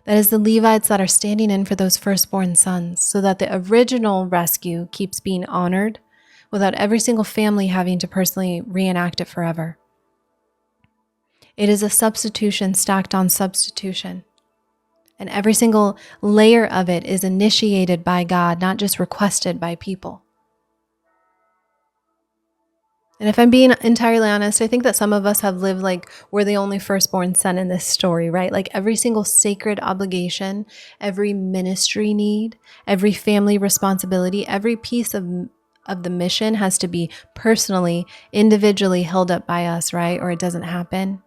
That is the Levites that are standing in for those firstborn sons, so that the original rescue keeps being honored without every single family having to personally reenact it forever. It is a substitution stacked on substitution. And every single layer of it is initiated by God, not just requested by people. And if I'm being entirely honest, I think that some of us have lived like we're the only firstborn son in this story, right? Like every single sacred obligation, every ministry need, every family responsibility, every piece of the mission has to be personally, individually held up by us, right? Or it doesn't happen.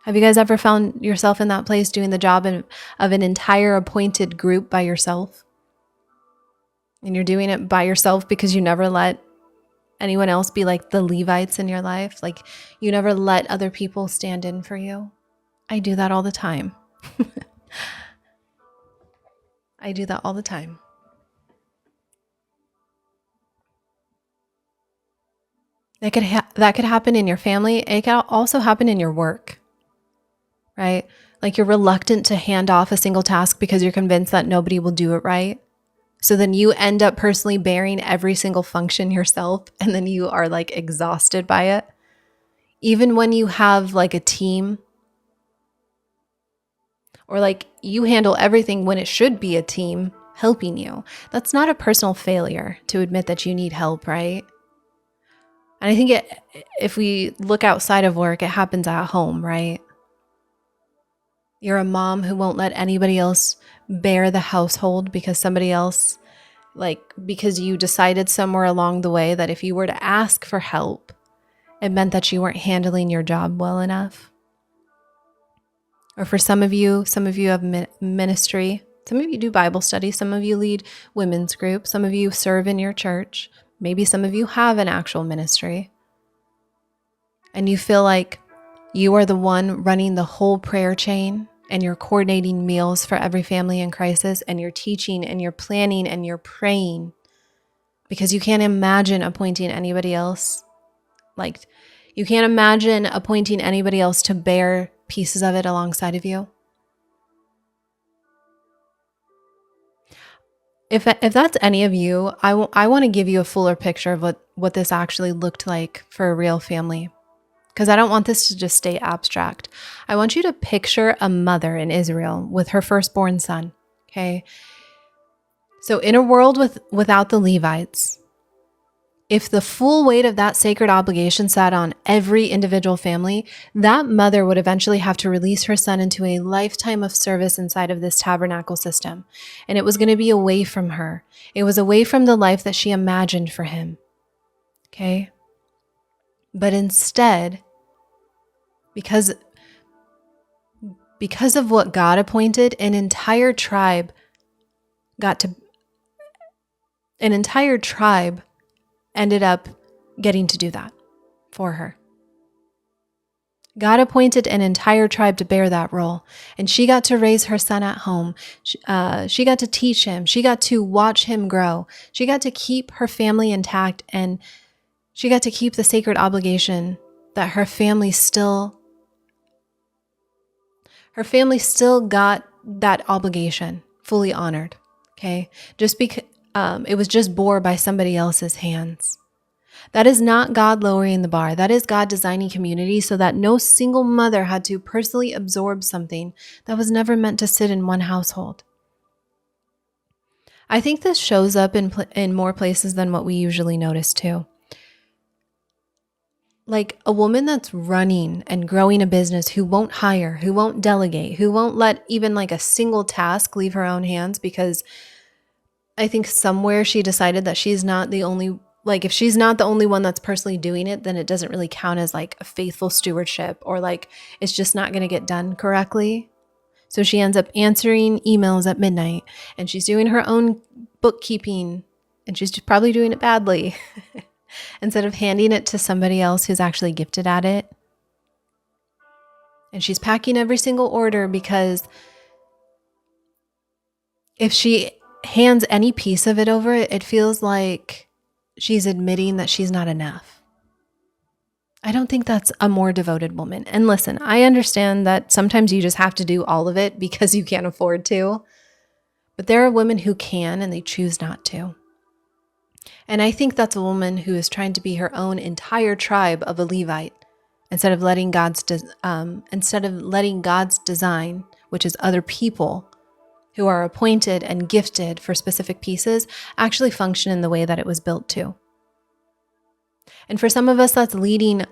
Have you guys ever found yourself in that place doing the job of an entire appointed group by yourself? And you're doing it by yourself because you never let anyone else be like the Levites in your life? Like you never let other people stand in for you? I do that all the time. I do that all the time. That could happen in your family. It can also happen in your work. Right? Like you're reluctant to hand off a single task because you're convinced that nobody will do it right. So then you end up personally bearing every single function yourself, and then you are like exhausted by it. Even when you have like a team, or like you handle everything when it should be a team helping you. That's not a personal failure to admit that you need help, right? And I think if we look outside of work, it happens at home, right? You're a mom who won't let anybody else bear the household because somebody else, because you decided somewhere along the way that if you were to ask for help, it meant that you weren't handling your job well enough. Or for some of you have ministry. Some of you do Bible study. Some of you lead women's groups. Some of you serve in your church. Maybe some of you have an actual ministry. And you feel like you are the one running the whole prayer chain, and you're coordinating meals for every family in crisis, and you're teaching and you're planning and you're praying because you can't imagine appointing anybody else. You can't imagine appointing anybody else to bear pieces of it alongside of you. If that's any of you, I want to give you a fuller picture of what this actually looked like for a real family. Because I don't want this to just stay abstract. I want you to picture a mother in Israel with her firstborn son, okay? So in a world without the Levites, if the full weight of that sacred obligation sat on every individual family, that mother would eventually have to release her son into a lifetime of service inside of this tabernacle system. And it was going to be away from her. It was away from the life that she imagined for him. Okay? But instead, because of what God appointed, an entire tribe ended up getting to do that for her. God appointed an entire tribe to bear that role, and she got to raise her son at home. She got to teach him. She got to watch him grow. She got to keep her family intact, and she got to keep the sacred obligation that her family still got that obligation fully honored. Okay, just because it was just bore by somebody else's hands. That is not God lowering the bar. That is God designing community so that no single mother had to personally absorb something that was never meant to sit in one household. I think this shows up in more places than what we usually notice too. Like a woman that's running and growing a business who won't hire, who won't delegate, who won't let even like a single task leave her own hands, because I think somewhere she decided that she's not the only, like if she's not the only one that's personally doing it, then it doesn't really count as like a faithful stewardship, or like it's just not going to get done correctly. So she ends up answering emails at midnight, and she's doing her own bookkeeping, and she's just probably doing it badly instead of handing it to somebody else who's actually gifted at it. And she's packing every single order, because if she hands any piece of it over, it feels like she's admitting that she's not enough. I don't think that's a more devoted woman. And listen, I understand that sometimes you just have to do all of it because you can't afford to. But there are women who can, and they choose not to. And I think that's a woman who is trying to be her own entire tribe of a Levite, instead of letting God's design, which is other people who are appointed and gifted for specific pieces, actually function in the way that it was built to. And for some of us, that's leading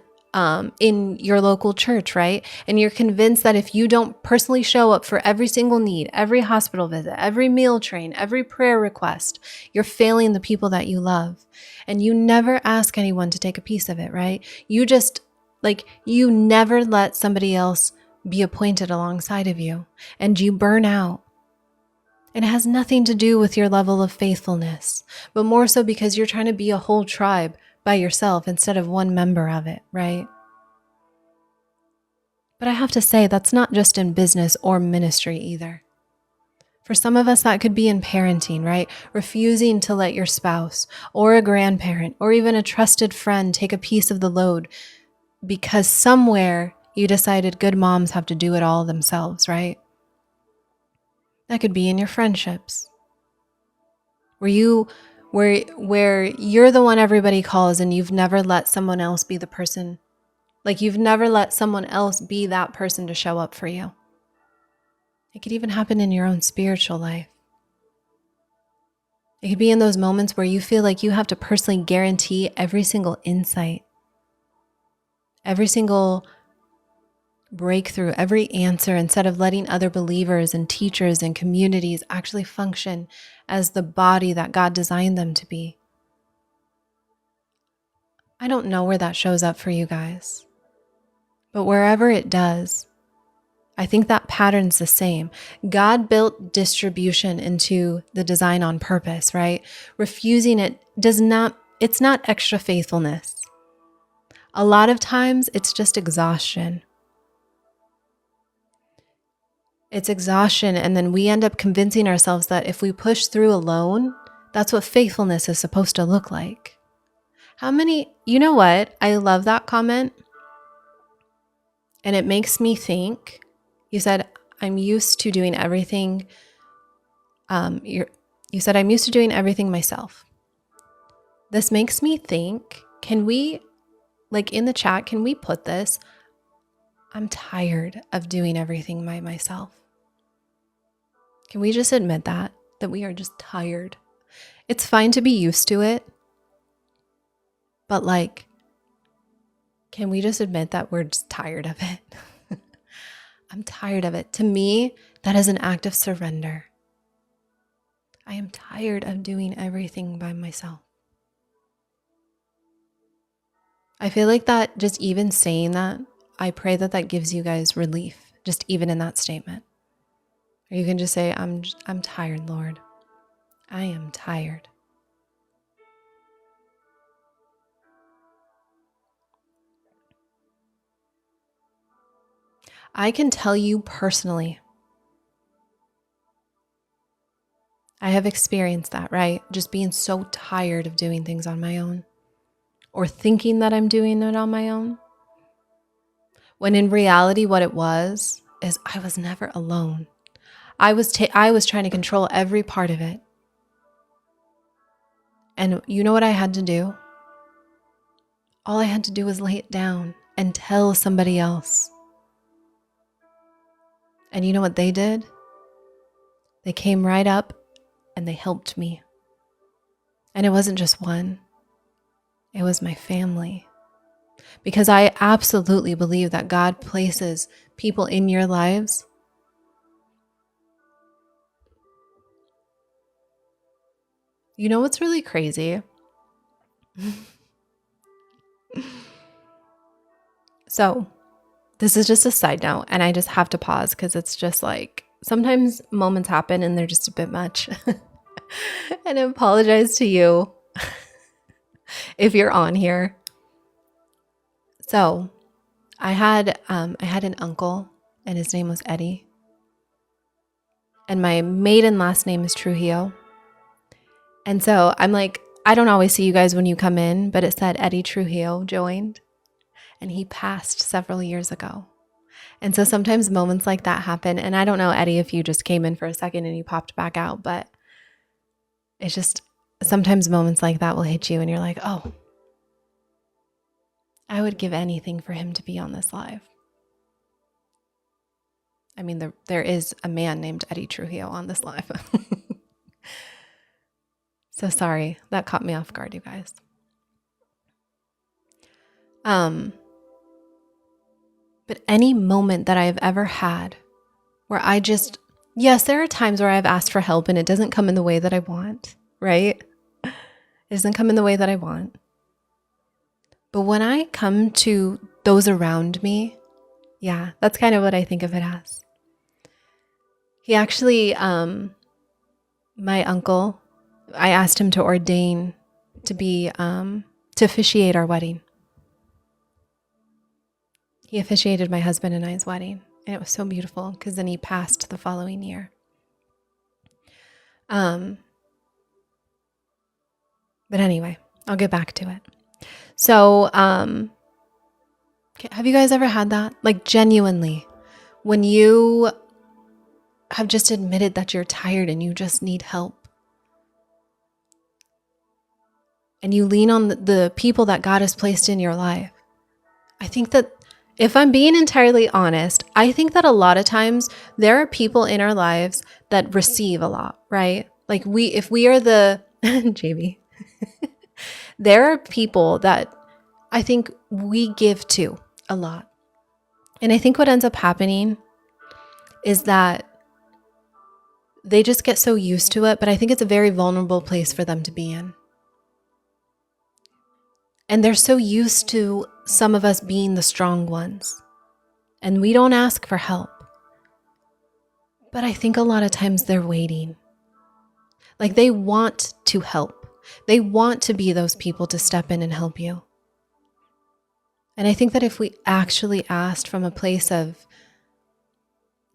in your local church, right? And you're convinced that if you don't personally show up for every single need, every hospital visit, every meal train, every prayer request, you're failing the people that you love. And you never ask anyone to take a piece of it, right? You just, you never let somebody else be appointed alongside of you, and you burn out. And it has nothing to do with your level of faithfulness, but more so because you're trying to be a whole tribe by yourself instead of one member of it, right? But I have to say, that's not just in business or ministry either. For some of us, that could be in parenting, right? Refusing to let your spouse or a grandparent or even a trusted friend take a piece of the load because somewhere you decided good moms have to do it all themselves, right? That could be in your friendships, where you're the one everybody calls, and you've never let someone else be the person. You've never let someone else be that person to show up for you. It could even happen in your own spiritual life. It could be in those moments where you feel like you have to personally guarantee every single insight, every single breakthrough, every answer, instead of letting other believers and teachers and communities actually function as the body that God designed them to be. I don't know where that shows up for you guys, but wherever it does, I think that pattern's the same. God built distribution into the design on purpose, right? Refusing it it's not extra faithfulness. A lot of times it's just exhaustion. It's exhaustion, and then we end up convincing ourselves that if we push through alone, that's what faithfulness is supposed to look like. You know what? I love that comment. And it makes me think, you said, I'm used to doing everything. You said, I'm used to doing everything myself. This makes me think, can we, in the chat, can we put this? I'm tired of doing everything by myself. Can we just admit that we are just tired? It's fine to be used to it. But like, can we just admit that we're just tired of it? I'm tired of it. To me, that is an act of surrender. I am tired of doing everything by myself. I feel like that, just even saying that, I pray that that gives you guys relief, just even in that statement. Or you can just say, I'm tired, Lord. I am tired. I can tell you personally, I have experienced that, right? Just being so tired of doing things on my own or thinking that I'm doing it on my own. When in reality, what it was is I was never alone. I was trying to control every part of it. And you know what I had to do? All I had to do was lay it down and tell somebody else. And you know what they did? They came right up and they helped me. And it wasn't just one, it was my family. Because I absolutely believe that God places people in your lives You know what's really crazy? So, this is just a side note, and I just have to pause because it's just like sometimes moments happen and they're just a bit much. And I apologize to you if you're on here. So, I had an uncle, and his name was Eddie, and my maiden last name is Trujillo. And so I'm like, I don't always see you guys when you come in, but it said Eddie Trujillo joined, and he passed several years ago. And so sometimes moments like that happen. And I don't know, Eddie, if you just came in for a second and you popped back out, but it's just sometimes moments like that will hit you and you're like, oh, I would give anything for him to be on this live. I mean, there is a man named Eddie Trujillo on this live. So sorry, that caught me off guard, you guys. But any moment that I've ever had where yes, there are times where I've asked for help and it doesn't come in the way that I want, right? It doesn't come in the way that I want. But when I come to those around me, yeah, that's kind of what I think of it as. He actually, my uncle, I asked him to ordain to be, to officiate our wedding. He officiated my husband and I's wedding, and it was so beautiful because then he passed the following year. But anyway, I'll get back to it. So, have you guys ever had that? Like genuinely, when you have just admitted that you're tired and you just need help. And you lean on the people that God has placed in your life. I think that if I'm being entirely honest, I think that a lot of times there are people in our lives that receive a lot, right? Like if we are the, JB, there are people that I think we give to a lot. And I think what ends up happening is that they just get so used to it, but I think it's a very vulnerable place for them to be in. And they're so used to some of us being the strong ones. And we don't ask for help. But I think a lot of times they're waiting. Like they want to help. They want to be those people to step in and help you. And I think that if we actually asked from a place of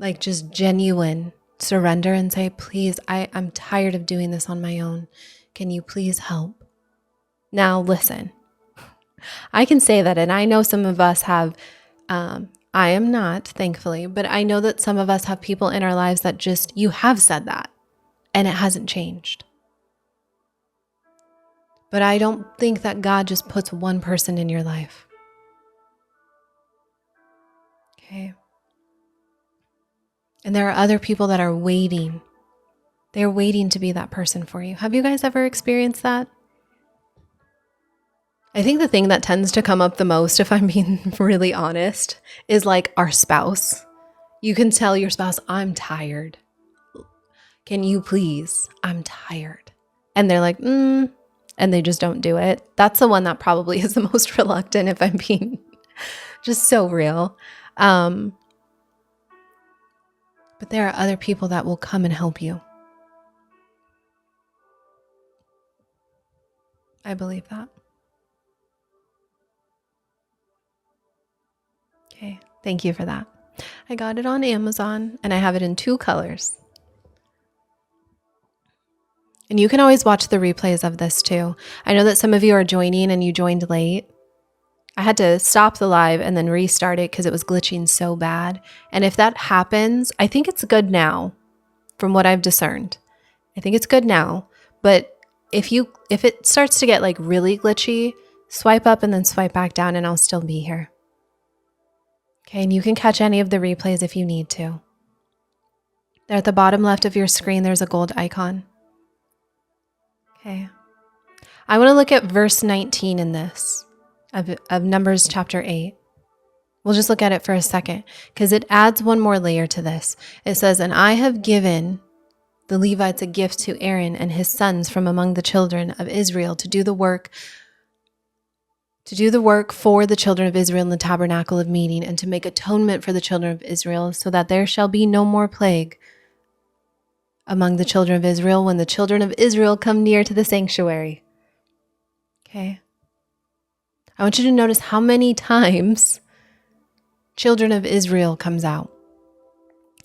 like just genuine surrender and say, please, I'm tired of doing this on my own. Can you please help? Now listen, I can say that, and I know some of us have, I am not, thankfully, but I know that some of us have people in our lives that just, you have said that, and it hasn't changed. But I don't think that God just puts one person in your life. Okay. And there are other people that are waiting. They're waiting to be that person for you. Have you guys ever experienced that? I think the thing that tends to come up the most, if I'm being really honest, is like our spouse. You can tell your spouse, I'm tired. Can you please? I'm tired. And they're like, and they just don't do it. That's the one that probably is the most reluctant, if I'm being just so real. But there are other people that will come and help you. I believe that. Okay, thank you for that. I got it on Amazon and I have it in 2 colors. And you can always watch the replays of this too. I know that some of you are joining and you joined late. I had to stop the live and then restart it because it was glitching so bad. And if that happens, I think it's good now from what I've discerned. I think it's good now. But if it starts to get like really glitchy, swipe up and then swipe back down and I'll still be here. Okay, and you can catch any of the replays if you need to. There at the bottom left of your screen, there's a gold icon. Okay. I want to look at verse 19 in this of Numbers chapter 8. We'll just look at it for a second because it adds one more layer to this. It says, and I have given the Levites a gift to Aaron and his sons from among the children of Israel to do the work for the children of Israel in the tabernacle of meeting and to make atonement for the children of Israel so that there shall be no more plague among the children of Israel when the children of Israel come near to the sanctuary. Okay. I want you to notice how many times children of Israel comes out.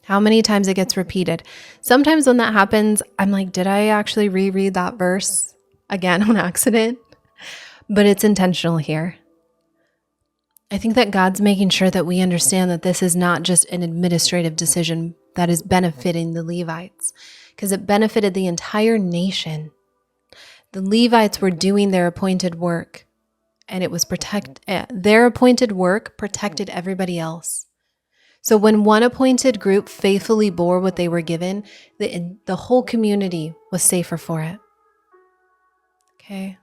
How many times it gets repeated. Sometimes when that happens, I'm like, did I actually reread that verse again on accident? But it's intentional here. I think that God's making sure that we understand that this is not just an administrative decision that is benefiting the Levites, because it benefited the entire nation. The Levites were doing their appointed work, and it was their appointed work protected everybody else. So when one appointed group faithfully bore what they were given, the whole community was safer for it. Okay.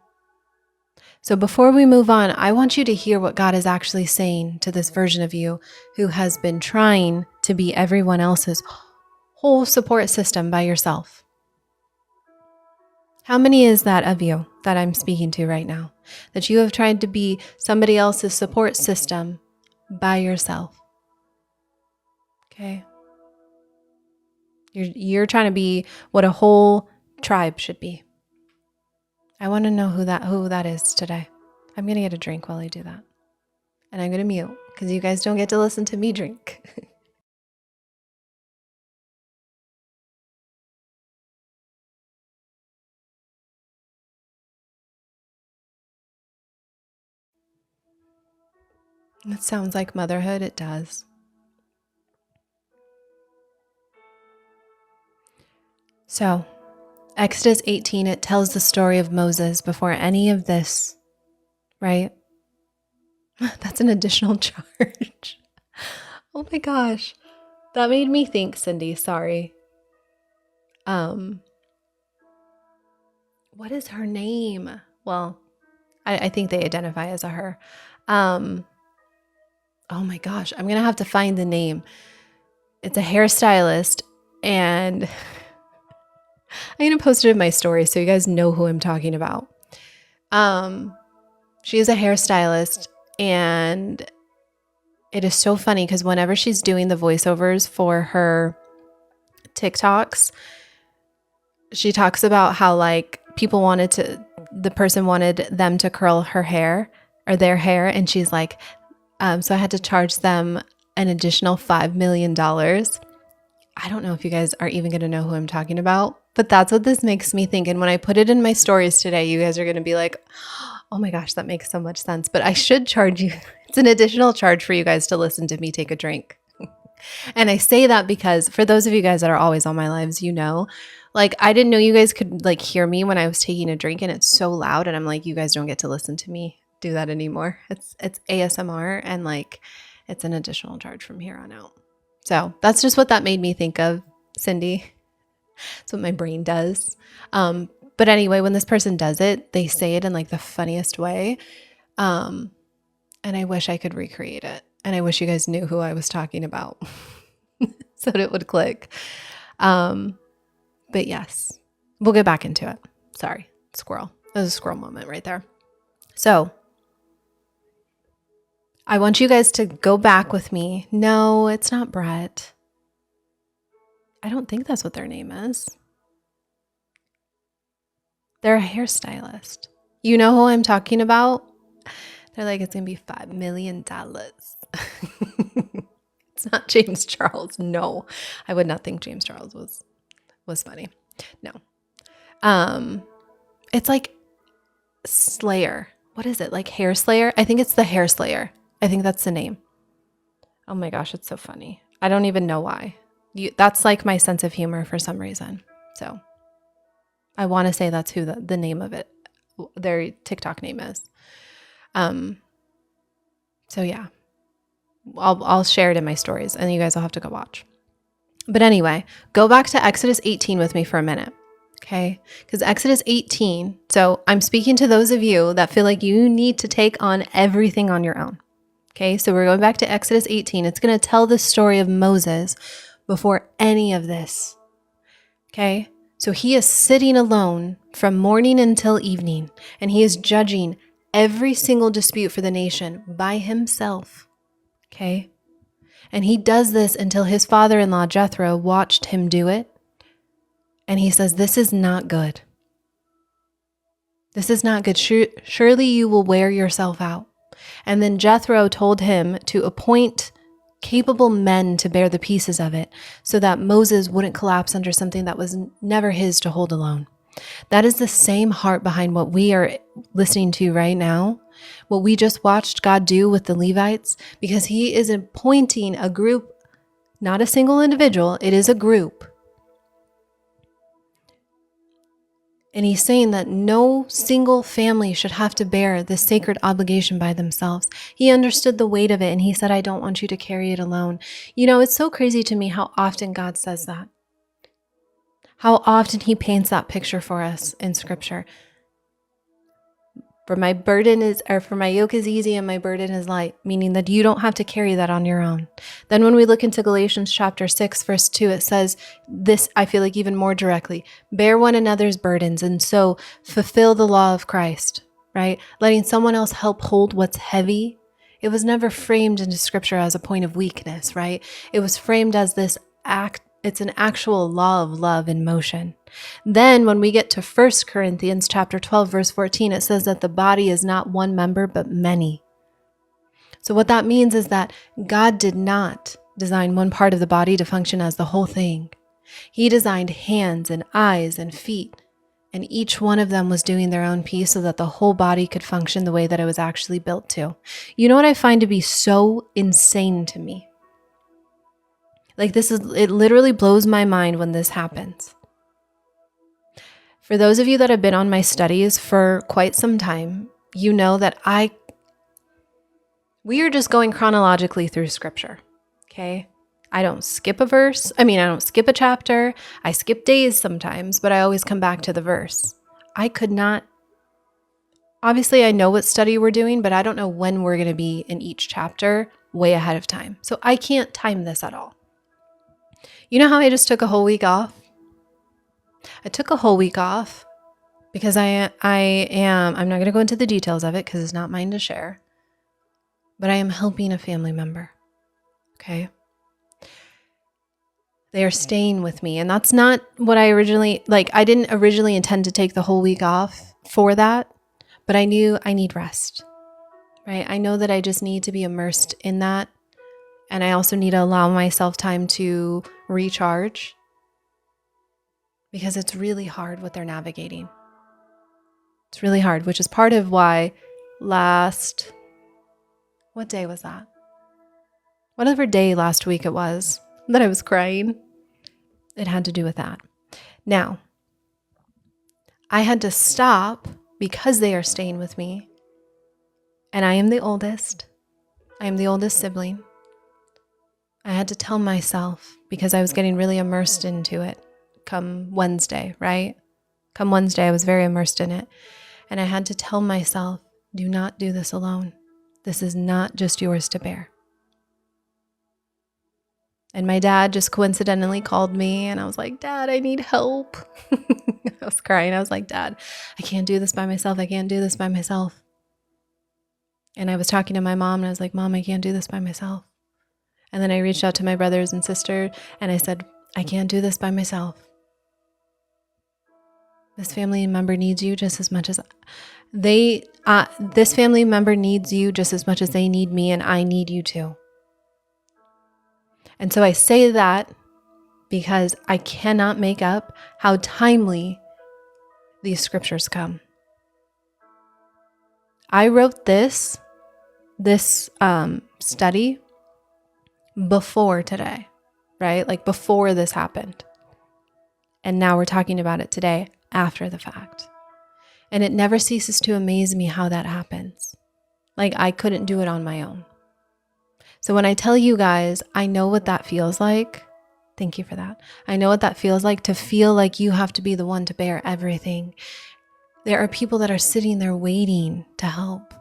So before we move on, I want you to hear what God is actually saying to this version of you who has been trying to be everyone else's whole support system by yourself. How many is that of you that I'm speaking to right now? That you have tried to be somebody else's support system by yourself? Okay. You're trying to be what a whole tribe should be. I want to know who that is today. I'm going to get a drink while I do that. And I'm going to mute because you guys don't get to listen to me drink. It sounds like motherhood. It does. So, Exodus 18, it tells the story of Moses before any of this, right? That's an additional charge. Oh my gosh. That made me think, Cindy. Sorry. What is her name? Well, I think they identify as a her. Oh my gosh. I'm going to have to find the name. It's a hairstylist, and I'm going to post it in my story so you guys know who I'm talking about. She is a hairstylist, and it is so funny because whenever she's doing the voiceovers for her TikToks, she talks about how like the person wanted them to curl her hair or their hair. And she's like, so I had to charge them an additional $5 million. I don't know if you guys are even going to know who I'm talking about, but that's what this makes me think. And when I put it in my stories today, you guys are going to be like, oh my gosh, that makes so much sense. But I should charge you. It's an additional charge for you guys to listen to me take a drink. And I say that because for those of you guys that are always on my lives, you know, like I didn't know you guys could like hear me when I was taking a drink, and it's so loud. And I'm like, you guys don't get to listen to me do that anymore. It's ASMR, and like it's an additional charge from here on out. So that's just what that made me think of, Cindy. That's what my brain does. But anyway, when this person does it, they say it in like the funniest way. And I wish I could recreate it. And I wish you guys knew who I was talking about so that it would click. But yes, we'll get back into it. Sorry, squirrel. That was a squirrel moment right there. So I want you guys to go back with me. No, it's not Brett. I don't think that's what their name is. They're a hairstylist. You know who I'm talking about? They're like, it's going to be $5 million. It's not James Charles. No, I would not think James Charles was funny. No. It's like Slayer. What is it? Like Hair Slayer? I think it's the Hair Slayer. I think that's the name. Oh my gosh, it's so funny. I don't even know why. That's like my sense of humor for some reason. So I want to say that's who the name of it, their TikTok name is. So yeah, I'll share it in my stories and you guys will have to go watch. But anyway, go back to Exodus 18 with me for a minute. Okay. Because Exodus 18. So I'm speaking to those of you that feel like you need to take on everything on your own. Okay. So we're going back to Exodus 18. It's going to tell the story of Moses before any of this. Okay. So he is sitting alone from morning until evening, and he is judging every single dispute for the nation by himself. Okay. And he does this until his father-in-law, Jethro, watched him do it. And he says, this is not good. This is not good. Surely you will wear yourself out. And then Jethro told him to appoint capable men to bear the pieces of it so that Moses wouldn't collapse under something that was never his to hold alone. That is the same heart behind what we are listening to right now, what we just watched God do with the Levites, because he is appointing a group, not a single individual, it is a group. And he's saying that no single family should have to bear this sacred obligation by themselves. He understood the weight of it, and he said, I don't want you to carry it alone. You know, it's so crazy to me how often God says that. How often he paints that picture for us in scripture. For my yoke is easy and my burden is light, meaning that you don't have to carry that on your own. Then when we look into Galatians chapter 6, verse 2, it says this, I feel like even more directly, bear one another's burdens and so fulfill the law of Christ, right? Letting someone else help hold what's heavy. It was never framed into scripture as a point of weakness, right? It was framed as this act. It's an actual law of love in motion. Then when we get to 1 Corinthians chapter 12, verse 14, it says that the body is not one member, but many. So what that means is that God did not design one part of the body to function as the whole thing. He designed hands and eyes and feet, and each one of them was doing their own piece so that the whole body could function the way that it was actually built to. You know what I find to be so insane to me? Like it literally blows my mind when this happens. For those of you that have been on my studies for quite some time, you know that we are just going chronologically through scripture, okay? I don't skip a verse. I don't skip a chapter. I skip days sometimes, but I always come back to the verse. Obviously I know what study we're doing, but I don't know when we're going to be in each chapter way ahead of time. So I can't time this at all. You know how I just took a whole week off? I took a whole week off because I'm not going to go into the details of it because it's not mine to share, but I am helping a family member. Okay. They are staying with me, and that's not what I didn't originally intend to take the whole week off for that, but I knew I need rest, right? I know that I just need to be immersed in that. And I also need to allow myself time to recharge because it's really hard what they're navigating. It's really hard, which is part of why what day was that? Whatever day last week it was that I was crying, it had to do with that. Now, I had to stop because they are staying with me. And I am the oldest. I am the oldest sibling. I had to tell myself because I was getting really immersed into it come Wednesday, right? Come Wednesday, I was very immersed in it. And I had to tell myself, Do not do this alone. This is not just yours to bear. And my dad just coincidentally called me and I was like, Dad, I need help. I was crying. I was like, Dad, I can't do this by myself. I can't do this by myself. And I was talking to my mom and I was like, Mom, I can't do this by myself. And then I reached out to my brothers and sister and I said, I can't do this by myself. This family member needs you just as much as this family member needs you just as much as they need me, and I need you too. And so I say that because I cannot make up how timely these scriptures come. I wrote this study before today, right? Like before this happened. And now we're talking about it today after the fact. And it never ceases to amaze me how that happens. Like I couldn't do it on my own. So when I tell you guys, I know what that feels like. Thank you for that. I know what that feels like, to feel like you have to be the one to bear everything. There are people that are sitting there waiting to help.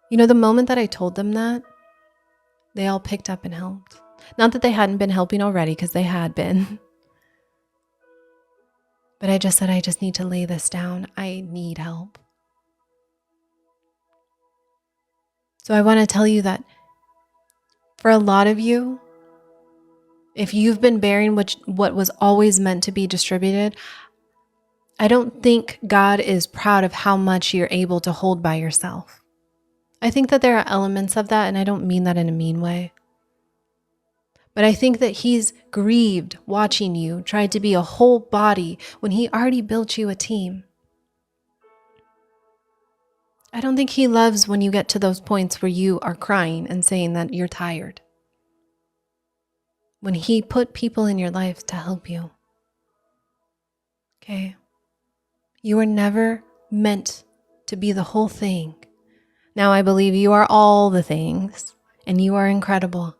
You know, the moment that I told them that, they all picked up and helped. Not that they hadn't been helping already, because they had been. But I just said, I just need to lay this down. I need help. So I want to tell you that for a lot of you, if you've been bearing what was always meant to be distributed, I don't think God is proud of how much you're able to hold by yourself. I think that there are elements of that, and I don't mean that in a mean way. But I think that he's grieved watching you try to be a whole body when he already built you a team. I don't think he loves when you get to those points where you are crying and saying that you're tired. When he put people in your life to help you. Okay? You were never meant to be the whole thing. Now I believe you are all the things, and you are incredible.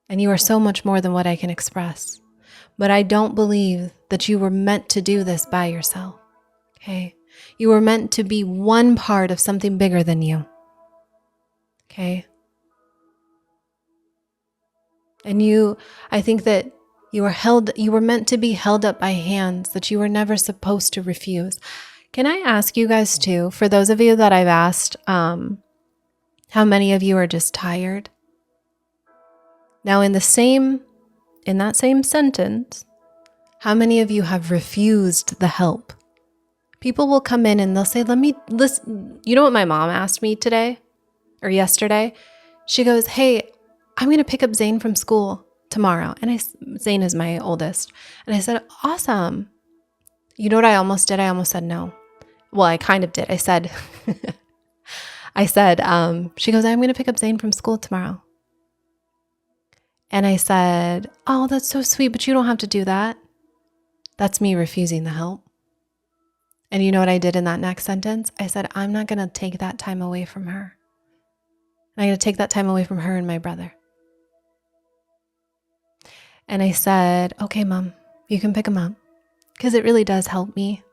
And you are so much more than what I can express. But I don't believe that you were meant to do this by yourself. Okay? You were meant to be one part of something bigger than you. Okay? And I think that you were meant to be held up by hands that you were never supposed to refuse. Can I ask you guys too, for those of you that I've asked, how many of you are just tired? Now in that same sentence, how many of you have refused the help? People will come in and they'll say, let me listen. You know what my mom asked me today or yesterday? She goes, hey, I'm going to pick up Zane from school tomorrow. And Zane is my oldest. And I said, awesome. You know what I almost did? I almost said no. Well, I kind of did. I said, she goes, I'm going to pick up Zane from school tomorrow. And I said, oh, that's so sweet, but you don't have to do that. That's me refusing the help. And you know what I did in that next sentence? I said, I'm not going to take that time away from her. I'm going to take that time away from her and my brother. And I said, okay, Mom, you can pick him up because it really does help me.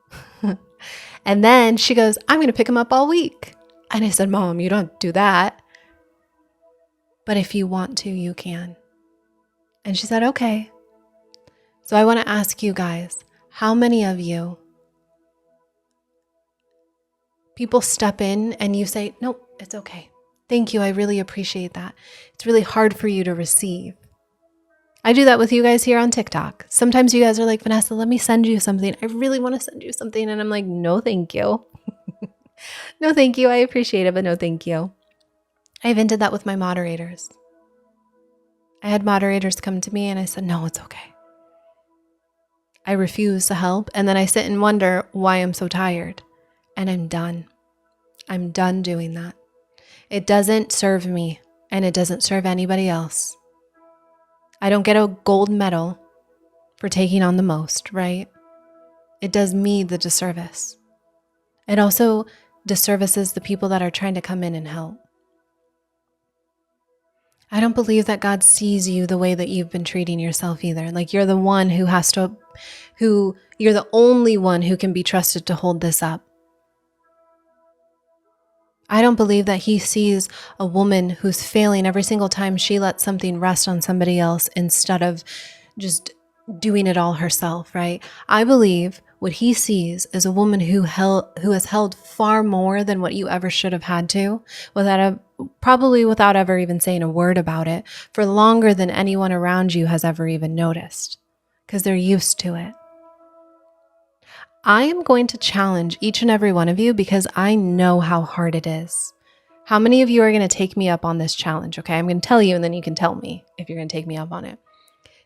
And then she goes, I'm going to pick him up all week. And I said, Mom, you don't do that. But if you want to, you can. And she said, okay. So I want to ask you guys, how many of you, people step in and you say, nope, it's okay. Thank you. I really appreciate that. It's really hard for you to receive. I do that with you guys here on TikTok. Sometimes you guys are like, Vanessa, let me send you something. I really want to send you something. And I'm like, no, thank you. No, thank you. I appreciate it, but no, thank you. I even did that with my moderators. I had moderators come to me and I said, no, it's okay. I refuse to help. And then I sit and wonder why I'm so tired. And I'm done. I'm done doing that. It doesn't serve me and it doesn't serve anybody else. I don't get a gold medal for taking on the most, right? It does me the disservice. It also disservices the people that are trying to come in and help. I don't believe that God sees you the way that you've been treating yourself either. Like you're the one you're the only one who can be trusted to hold this up. I don't believe that he sees a woman who's failing every single time she lets something rest on somebody else instead of just doing it all herself, right? I believe what he sees is a woman who has held far more than what you ever should have had to, probably without ever even saying a word about it, for longer than anyone around you has ever even noticed, because they're used to it. I am going to challenge each and every one of you because I know how hard it is. How many of you are going to take me up on this challenge? Okay, I'm going to tell you and then you can tell me if you're going to take me up on it.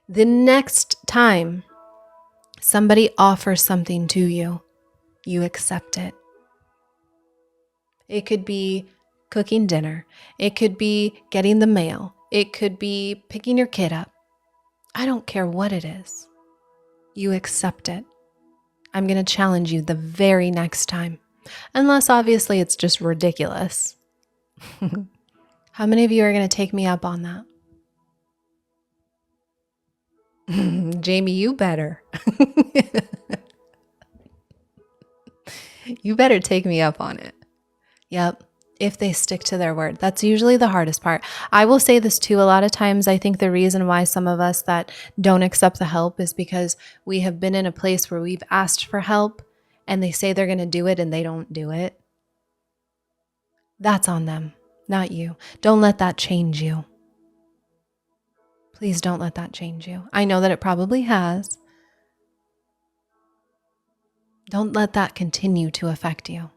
The next time somebody offers something to you, you accept it. It could be cooking dinner. It could be getting the mail. It could be picking your kid up. I don't care what it is. You accept it. I'm going to challenge you the very next time. Unless obviously it's just ridiculous. How many of you are going to take me up on that? Jamie, you better. You better take me up on it. Yep. If they stick to their word. That's usually the hardest part. I will say this too. A lot of times I think the reason why some of us that don't accept the help is because we have been in a place where we've asked for help and they say they're going to do it and they don't do it. That's on them, not you. Don't let that change you. Please don't let that change you. I know that it probably has. Don't let that continue to affect you.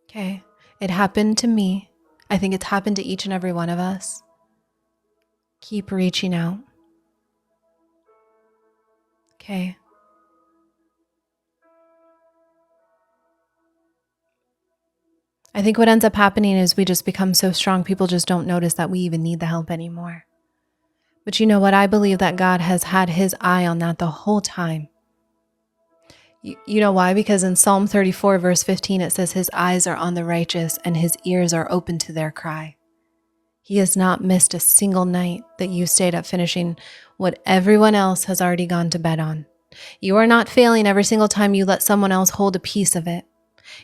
Okay, it happened to me. I think it's happened to each and every one of us. Keep reaching out. Okay. I think what ends up happening is we just become so strong, people just don't notice that we even need the help anymore. But you know what? I believe that God has had his eye on that the whole time. You know why? Because in Psalm 34, verse 15, it says his eyes are on the righteous and his ears are open to their cry. He has not missed a single night that you stayed up finishing what everyone else has already gone to bed on. You are not failing every single time you let someone else hold a piece of it.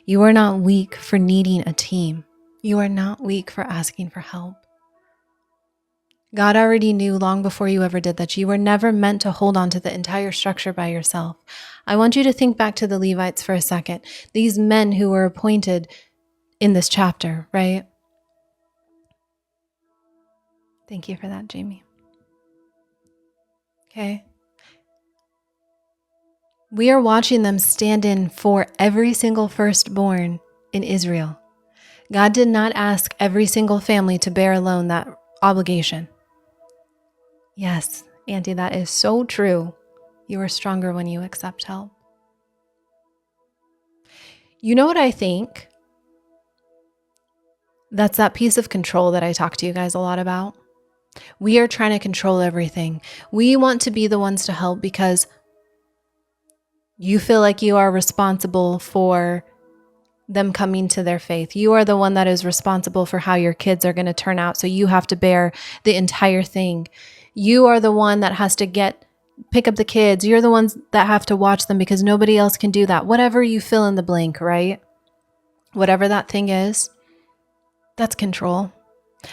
You are not weak for needing a team. You are not weak for asking for help. God already knew long before you ever did that you were never meant to hold on to the entire structure by yourself. I want you to think back to the Levites for a second. These men who were appointed in this chapter, right? Thank you for that, Jamie. Okay. We are watching them stand in for every single firstborn in Israel. God did not ask every single family to bear alone that obligation. Yes, Auntie, that is so true. You are stronger when you accept help. You know what I think? That's that piece of control that I talk to you guys a lot about. We are trying to control everything. We want to be the ones to help because you feel like you are responsible for them coming to their faith. You are the one that is responsible for how your kids are going to turn out. So you have to bear the entire thing. You are the one that has to pick up the kids. You're the ones that have to watch them because nobody else can do that. Whatever you fill in the blank, right? Whatever that thing is, that's control.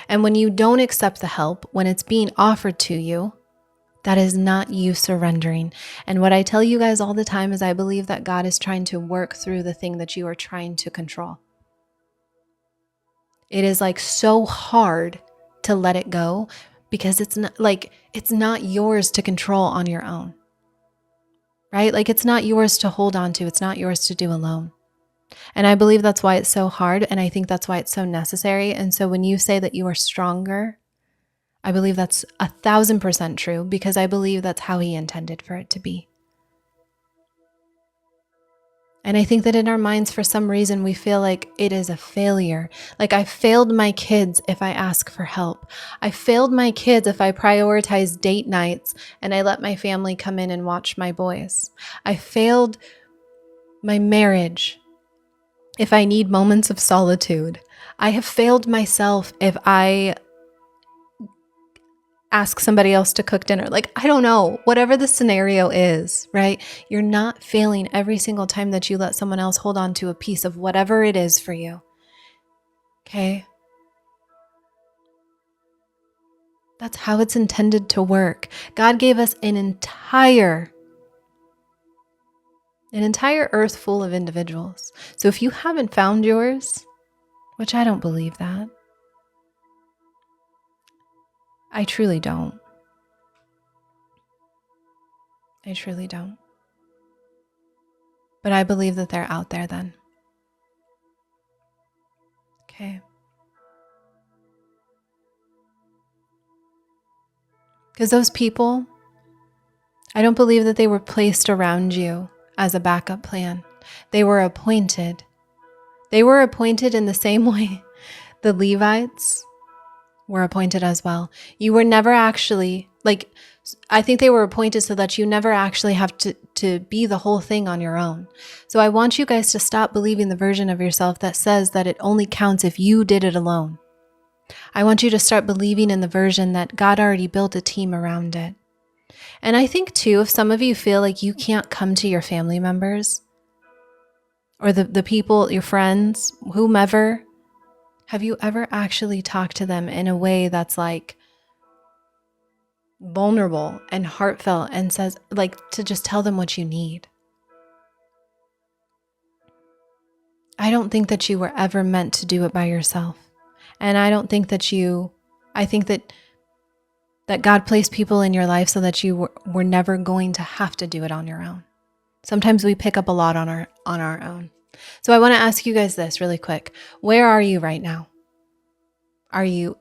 And when you don't accept the help, when it's being offered to you, that is not you surrendering. And what I tell you guys all the time is I believe that God is trying to work through the thing that you are trying to control. It is like so hard to let it go because it's not yours to control on your own, right? Like it's not yours to hold on to. It's not yours to do alone. And I believe that's why it's so hard. And I think that's why it's so necessary. And so when you say that you are stronger, I believe that's 1,000% true because I believe that's how he intended for it to be. And I think that in our minds, for some reason, we feel like it is a failure. Like I failed my kids if I ask for help. I failed my kids if I prioritize date nights and I let my family come in and watch my boys. I failed my marriage if I need moments of solitude. I have failed myself if I ask somebody else to cook dinner. Like, I don't know, whatever the scenario is, right? You're not failing every single time that you let someone else hold on to a piece of whatever it is for you. Okay? That's how it's intended to work. God gave us an entire earth full of individuals. So if you haven't found yours, which I don't believe that, I truly don't. I truly don't. But I believe that they're out there then. Okay. Because those people, I don't believe that they were placed around you as a backup plan. They were appointed. They were appointed in the same way the Levites were appointed as well. You were never actually, I think they were appointed so that you never actually have to be the whole thing on your own. So I want you guys to stop believing the version of yourself that says that it only counts if you did it alone. I want you to start believing in the version that God already built a team around it. And I think too, if some of you feel like you can't come to your family members or the people, your friends, whomever, have you ever actually talked to them in a way that's like vulnerable and heartfelt and says, like, to just tell them what you need? I don't think that you were ever meant to do it by yourself. And I don't think that I think that God placed people in your life so that you were never going to have to do it on your own. Sometimes we pick up a lot on our own. So I want to ask you guys this really quick. Where are you right now? Are you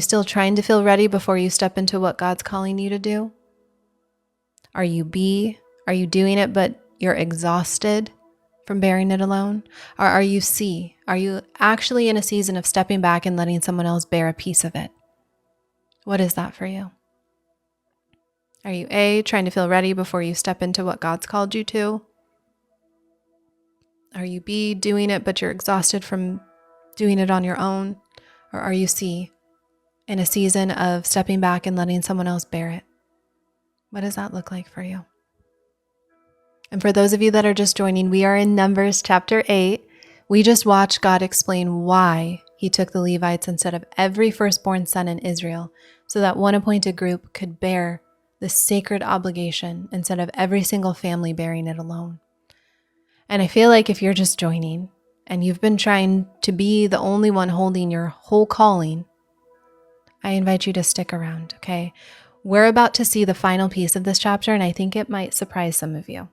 still trying to feel ready before you step into what God's calling you to do? Are you B? Are you doing it but you're exhausted from bearing it alone? Or are you C? Are you actually in a season of stepping back and letting someone else bear a piece of it? What is that for you? Are you A, trying to feel ready before you step into what God's called you to? Are you B, doing it but you're exhausted from doing it on your own? Or are you C, in a season of stepping back and letting someone else bear it? What does that look like for you? And for those of you that are just joining, we are in Numbers chapter 8. We just watched God explain why he took the Levites instead of every firstborn son in Israel, so that one appointed group could bear the sacred obligation instead of every single family bearing it alone. And I feel like if you're just joining and you've been trying to be the only one holding your whole calling, I invite you to stick around, okay? We're about to see the final piece of this chapter, and I think it might surprise some of you.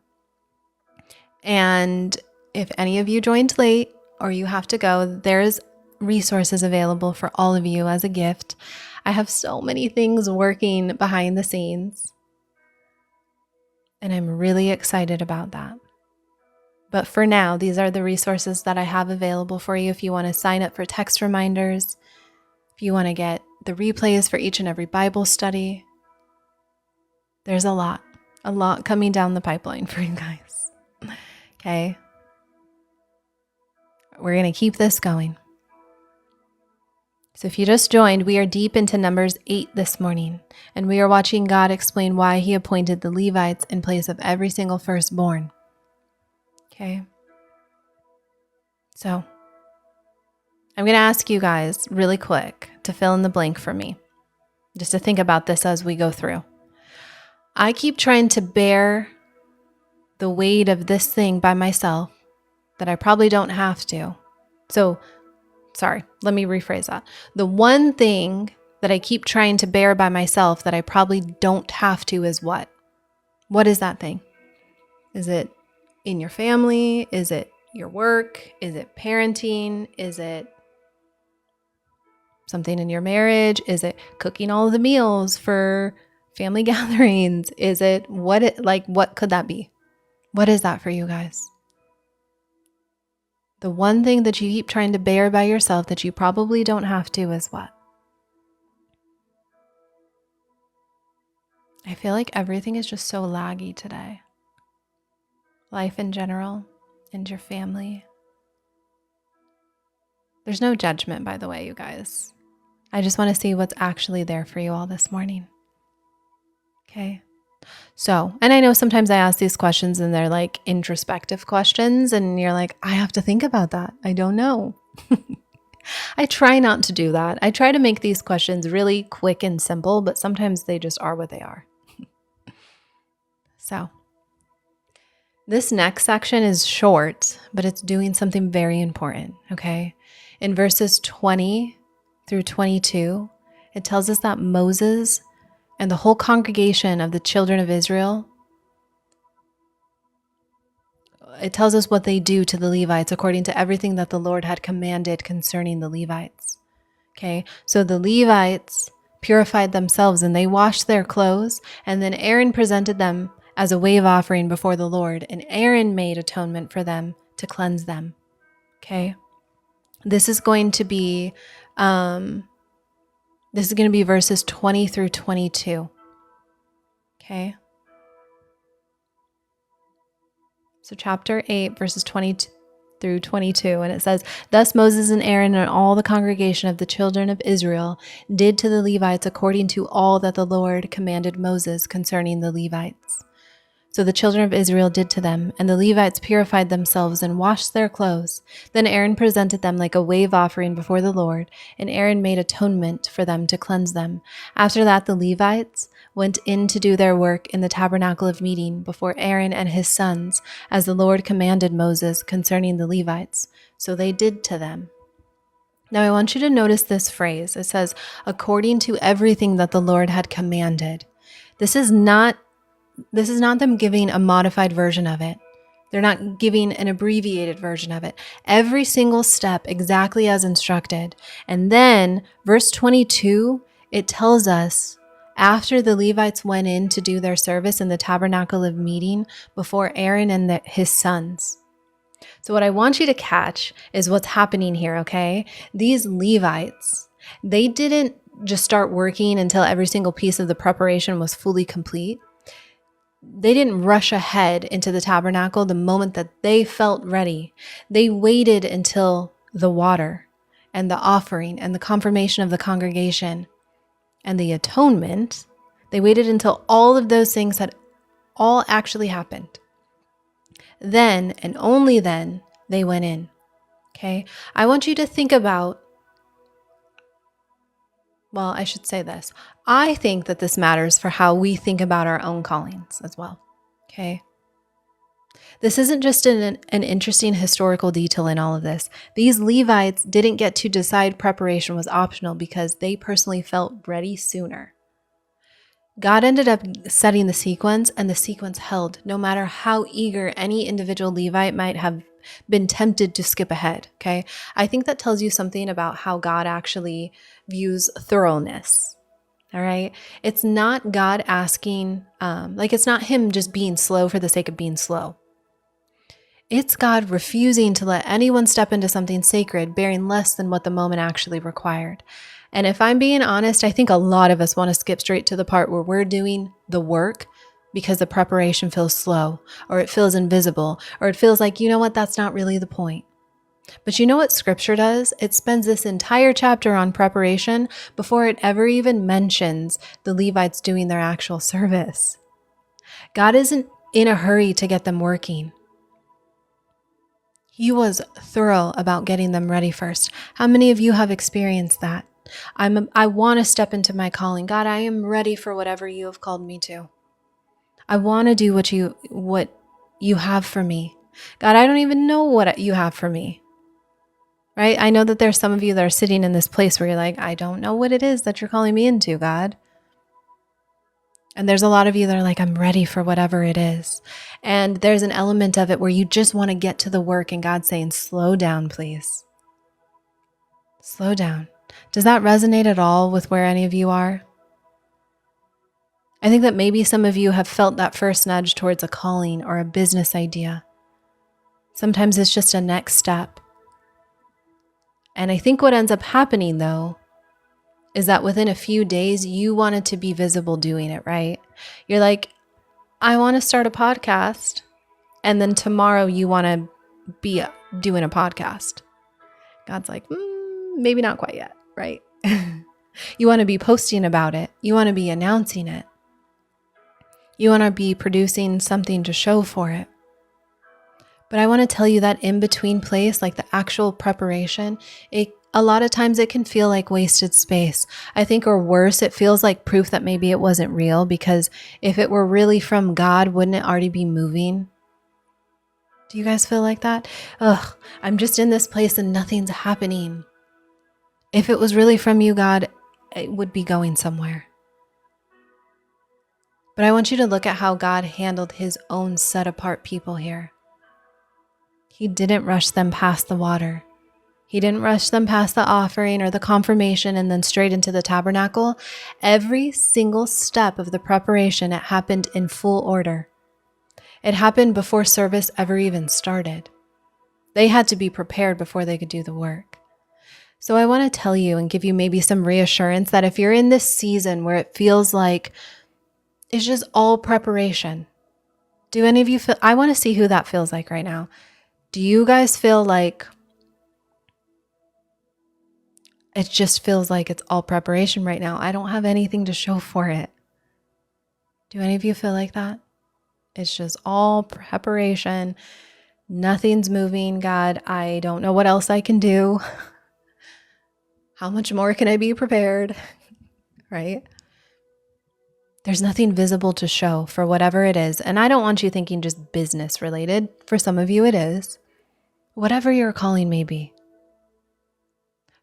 And if any of you joined late or you have to go, there's resources available for all of you as a gift. I have so many things working behind the scenes, and I'm really excited about that. But for now, these are the resources that I have available for you if you want to sign up for text reminders, if you want to get the replays for each and every Bible study. There's a lot coming down the pipeline for you guys. Okay? We're going to keep this going. So if you just joined, we are deep into Numbers 8 this morning, and we are watching God explain why he appointed the Levites in place of every single firstborn. Okay? So I'm going to ask you guys really quick to fill in the blank for me, just to think about this as we go through. I keep trying to bear the weight of this thing by myself that I probably don't have to. So, sorry, let me rephrase that. The one thing that I keep trying to bear by myself that I probably don't have to is what? What is that thing? Is it in your family? Is it your work? Is it parenting? Is it something in your marriage? Is it cooking all of the meals for family gatherings? Is it what could that be? What is that for you guys? The one thing that you keep trying to bear by yourself that you probably don't have to is what? I feel like everything is just so laggy today. Life in general, and your family. There's no judgment, by the way, you guys. I just want to see what's actually there for you all this morning. Okay. So, and I know sometimes I ask these questions and they're like introspective questions, and you're like, I have to think about that. I don't know. I try not to do that. I try to make these questions really quick and simple, but sometimes they just are what they are. So, this next section is short, but it's doing something very important, okay? In verses 20 through 22, it tells us that Moses and the whole congregation of the children of Israel, it tells us what they do to the Levites according to everything that the Lord had commanded concerning the Levites. Okay, so the Levites purified themselves and they washed their clothes, and then Aaron presented them as a wave offering before the Lord, and Aaron made atonement for them to cleanse them. Okay, this is going to be verses 20 through 22. Okay. So chapter 8, verses 20 through 22, and it says, Thus Moses and Aaron and all the congregation of the children of Israel did to the Levites according to all that the Lord commanded Moses concerning the Levites. So the children of Israel did to them, and the Levites purified themselves and washed their clothes. Then Aaron presented them like a wave offering before the Lord, and Aaron made atonement for them to cleanse them. After that, the Levites went in to do their work in the tabernacle of meeting before Aaron and his sons, as the Lord commanded Moses concerning the Levites. So they did to them. Now I want you to notice this phrase. It says, according to everything that the Lord had commanded. This is not them giving a modified version of it. They're not giving an abbreviated version of it. Every single step exactly as instructed. And then verse 22, it tells us after the Levites went in to do their service in the tabernacle of meeting before Aaron and his sons. So what I want you to catch is what's happening here, okay? These Levites, they didn't just start working until every single piece of the preparation was fully complete. They didn't rush ahead into the tabernacle the moment that they felt ready. They waited until the water and the offering and the confirmation of the congregation and the atonement. They waited until all of those things had all actually happened. Then and only then they went in. Okay? I want you to think about, well, I should say this. I think that this matters for how we think about our own callings as well. Okay? This isn't just an interesting historical detail in all of this. These Levites didn't get to decide preparation was optional because they personally felt ready sooner. God ended up setting the sequence, and the sequence held, no matter how eager any individual Levite might have been tempted to skip ahead, okay? I think that tells you something about how God actually views thoroughness, all right? It's not God asking, it's not him just being slow for the sake of being slow. It's God refusing to let anyone step into something sacred bearing less than what the moment actually required. And if I'm being honest, I think a lot of us want to skip straight to the part where we're doing the work because the preparation feels slow, or it feels invisible, or it feels like, you know what, that's not really the point. But you know what Scripture does? It spends this entire chapter on preparation before it ever even mentions the Levites doing their actual service. God isn't in a hurry to get them working. He was thorough about getting them ready first. How many of you have experienced that? I want to step into my calling. God, I am ready for whatever you have called me to. I want to do what you have for me. God, I don't even know what you have for me. Right? I know that there's some of you that are sitting in this place where you're like, I don't know what it is that you're calling me into, God. And there's a lot of you that are like, I'm ready for whatever it is. And there's an element of it where you just want to get to the work, and God's saying, slow down, please. Slow down. Does that resonate at all with where any of you are? I think that maybe some of you have felt that first nudge towards a calling or a business idea. Sometimes it's just a next step. And I think what ends up happening, though, is that within a few days, you wanted to be visible doing it, right? You're like, I want to start a podcast. And then tomorrow you want to be doing a podcast. God's like, maybe not quite yet, right? You want to be posting about it. You want to be announcing it. You want to be producing something to show for it. But I want to tell you that in between place, like the actual preparation, a lot of times it can feel like wasted space. I think, or worse, it feels like proof that maybe it wasn't real, because if it were really from God, wouldn't it already be moving? Do you guys feel like that? Ugh, I'm just in this place and nothing's happening. If it was really from you, God, it would be going somewhere. But I want you to look at how God handled his own set apart people here. He didn't rush them past the water. He didn't rush them past the offering or the confirmation and then straight into the tabernacle. Every single step of the preparation, it happened in full order. It happened before service ever even started. They had to be prepared before they could do the work. So I want to tell you and give you maybe some reassurance that if you're in this season where it feels like it's just all preparation, do any of you feel, I want to see who that feels like right now. Do you guys feel like it just feels like it's all preparation right now? I don't have anything to show for it. Do any of you feel like that? It's just all preparation. Nothing's moving. God, I don't know what else I can do. How much more can I be prepared? Right? There's nothing visible to show for whatever it is. And I don't want you thinking just business related. For some of you it is. Whatever your calling may be.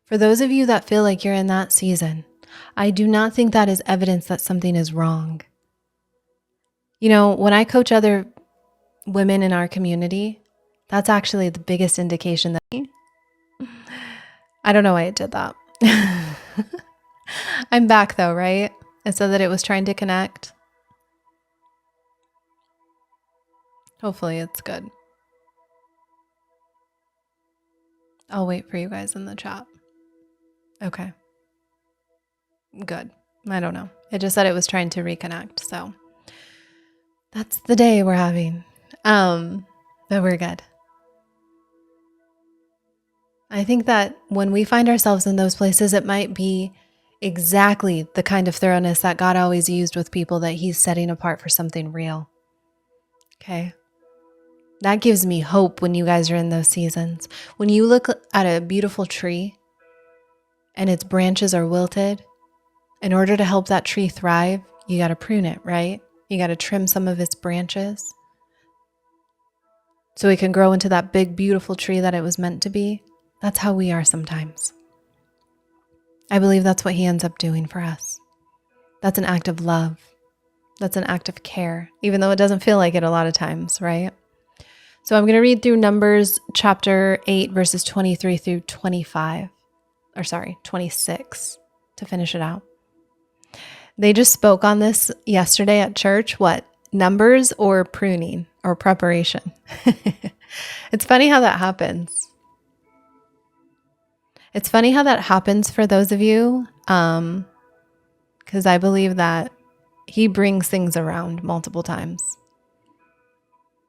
For those of you that feel like you're in that season, I do not think that is evidence that something is wrong. You know, when I coach other women in our community, that's actually the biggest indication that I don't know why it did that. I'm back though, right? It said that it was trying to connect. Hopefully it's good. I'll wait for you guys in the chat. Okay. Good. I don't know. It just said it was trying to reconnect. So that's the day we're having. But we're good. I think that when we find ourselves in those places, it might be exactly the kind of thoroughness that God always used with people that he's setting apart for something real. Okay. That gives me hope when you guys are in those seasons. When you look at a beautiful tree and its branches are wilted, in order to help that tree thrive, you got to prune it, right? You got to trim some of its branches so it can grow into that big, beautiful tree that it was meant to be. That's how we are sometimes. I believe that's what he ends up doing for us. That's an act of love. That's an act of care, even though it doesn't feel like it a lot of times, right? So I'm going to read through Numbers chapter 8, verses 23 through 26 to finish it out. They just spoke on this yesterday at church. What? Numbers or pruning or preparation? It's funny how that happens. It's funny how that happens for those of you, because I believe that he brings things around multiple times.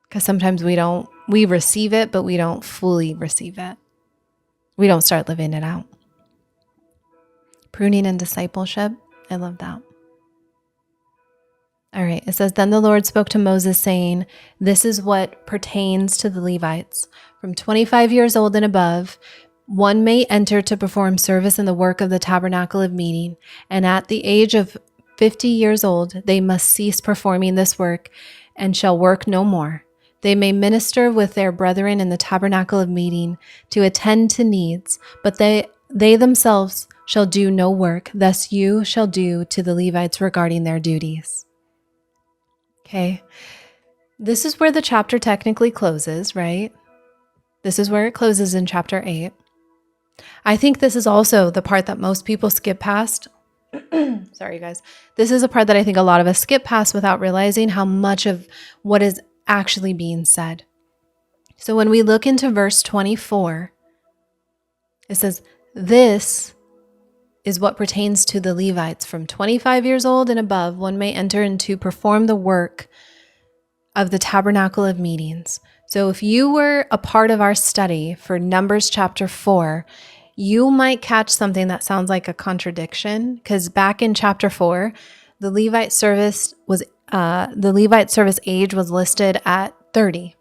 Because sometimes we receive it, but we don't fully receive it. We don't start living it out. Pruning and discipleship, I love that. All right, it says, Then the Lord spoke to Moses saying, This is what pertains to the Levites. From 25 years old and above, one may enter to perform service in the work of the tabernacle of meeting, and at the age of 50 years old, they must cease performing this work and shall work no more. They may minister with their brethren in the tabernacle of meeting to attend to needs, but they themselves shall do no work. Thus you shall do to the Levites regarding their duties. Okay. This is where the chapter technically closes, right? This is where it closes in chapter 8. I think this is also the part that most people skip past. Sorry, guys. This is a part that I think a lot of us skip past without realizing how much of what is actually being said. So when we look into verse 24, it says, This is what pertains to the Levites. From 25 years old and above, one may enter into perform the work of the tabernacle of meetings. So if you were a part of our study for Numbers chapter 4, you might catch something that sounds like a contradiction, because back in chapter 4, the Levite service age was listed at 30,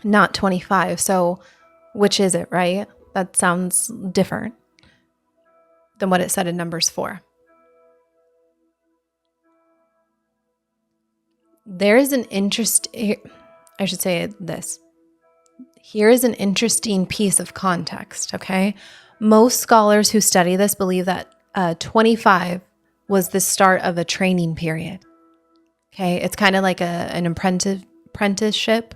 not 25. So which is it, right? That sounds different than what it said in Numbers 4. There is an I should say this. Here is an interesting piece of context, okay? Most scholars who study this believe that 25 was the start of a training period, okay? It's kind of like an apprenticeship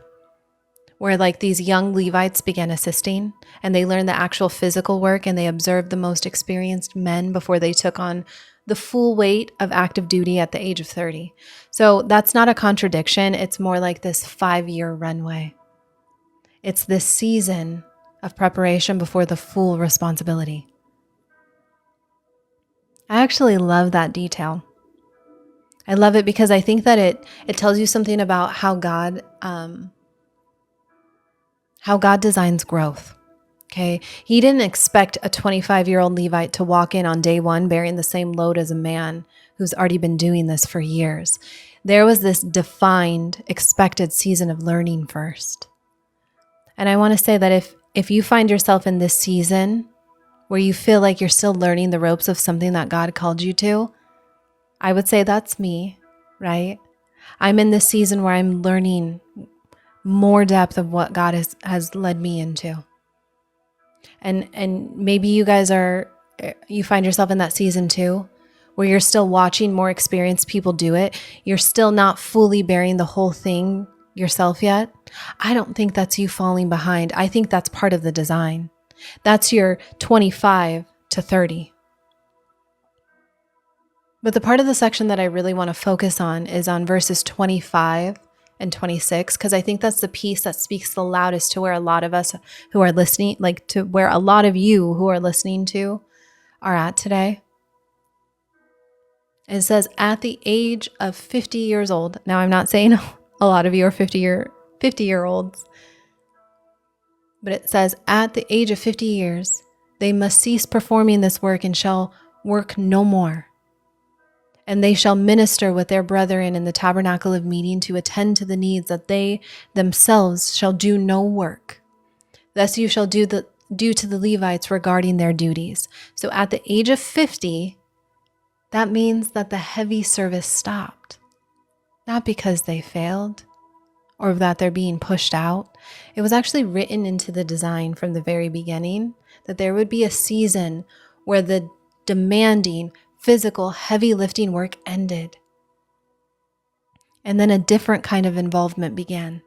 where like these young Levites began assisting and they learned the actual physical work and they observed the most experienced men before they took on the full weight of active duty at the age of 30. So that's not a contradiction. It's more like this 5-year runway. It's this season of preparation before the full responsibility. I actually love that detail. I love it because I think that it tells you something about how God designs growth. Okay. He didn't expect a 25-year-old Levite to walk in on day 1 bearing the same load as a man who's already been doing this for years. There was this defined, expected season of learning first. And I want to say that if you find yourself in this season where you feel like you're still learning the ropes of something that God called you to, I would say that's me, right? I'm in this season where I'm learning more depth of what God has led me into. And maybe you find yourself in that season too, where you're still watching more experienced people do it. You're still not fully bearing the whole thing yourself yet. I don't think that's you falling behind. I think that's part of the design. That's your 25 to 30. But the part of the section that I really want to focus on is on verses 25 and 26, because I think that's the piece that speaks the loudest to where a lot of us who are listening, like to where a lot of you who are listening to are at today. It says, at the age of 50 years old. Now, I'm not saying a lot of you are 50-year-olds, but it says, at the age of 50 years, they must cease performing this work and shall work no more. And they shall minister with their brethren in the tabernacle of meeting to attend to the needs, that they themselves shall do no work. Thus you shall do to the Levites regarding their duties. So at the age of 50, that means that the heavy service stopped. Not because they failed or that they're being pushed out. It was actually written into the design from the very beginning that there would be a season where the demanding, physical, heavy lifting work ended. And then a different kind of involvement began.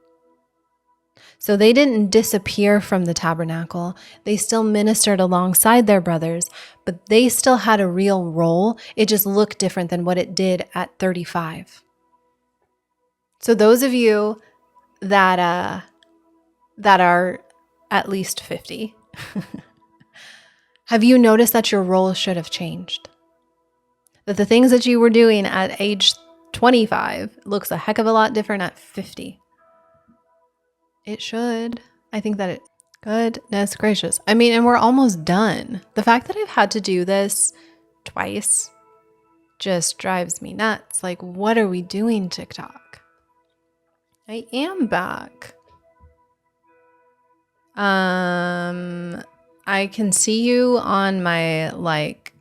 So they didn't disappear from the tabernacle. They still ministered alongside their brothers, but they still had a real role. It just looked different than what it did at 35. So those of you that are at least 50, have you noticed that your role should have changed? That the things that you were doing at age 25 looks a heck of a lot different at 50. It should. I think that goodness gracious. I mean, and we're almost done. The fact that I've had to do this twice just drives me nuts. Like, what are we doing, TikTok? I am back. I can see you on my like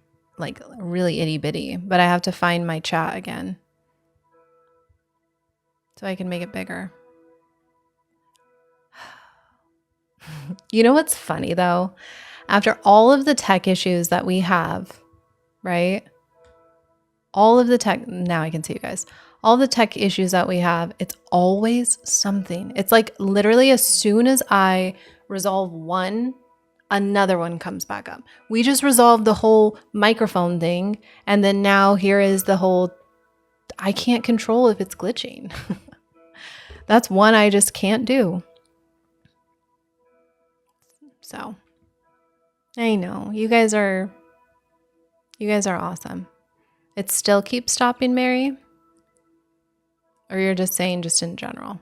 really itty bitty, but I have to find my chat again so I can make it bigger. You know what's funny though? After all of the tech issues that we have, right? Now I can see you guys. All the tech issues that we have, it's always something. It's like literally as soon as I resolve one, another one comes back up. We just resolved the whole microphone thing, and then now here is the whole, I can't control if it's glitching. That's one I just can't do. So, I know, you guys are awesome. It still keeps stopping, Mary? Or you're just saying just in general?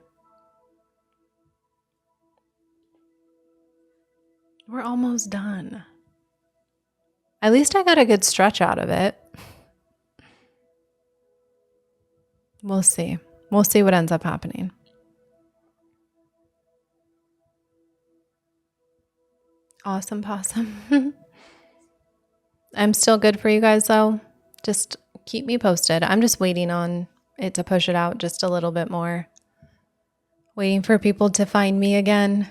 We're almost done. At least I got a good stretch out of it. We'll see. We'll see what ends up happening. Awesome possum. I'm still good for you guys though. Just keep me posted. I'm just waiting on it to push it out just a little bit more. Waiting for people to find me again.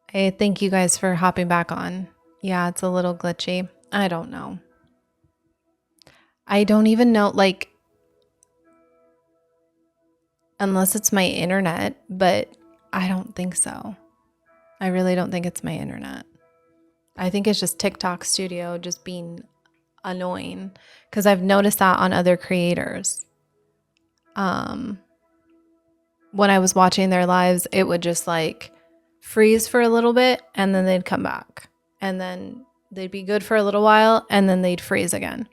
Hey, thank you guys for hopping back on. Yeah, it's a little glitchy. I don't know. I don't even know, like, unless it's my internet, but I don't think so. I really don't think it's my internet. I think it's just TikTok Studio just being annoying because I've noticed that on other creators. When I was watching their lives, it would just like freeze for a little bit and then they'd come back. And then they'd be good for a little while and then they'd freeze again.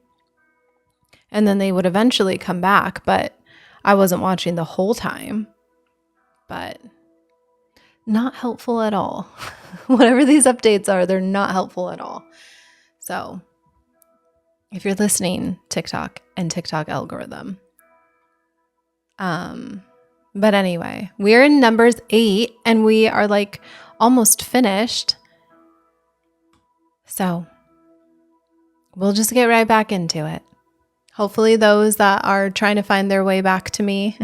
And then they would eventually come back, but I wasn't watching the whole time. But not helpful at all. Whatever these updates are, they're not helpful at all. So if you're listening, TikTok and TikTok algorithm. But anyway, we're in Numbers 8 and we are like almost finished. So we'll just get right back into it. Hopefully those that are trying to find their way back to me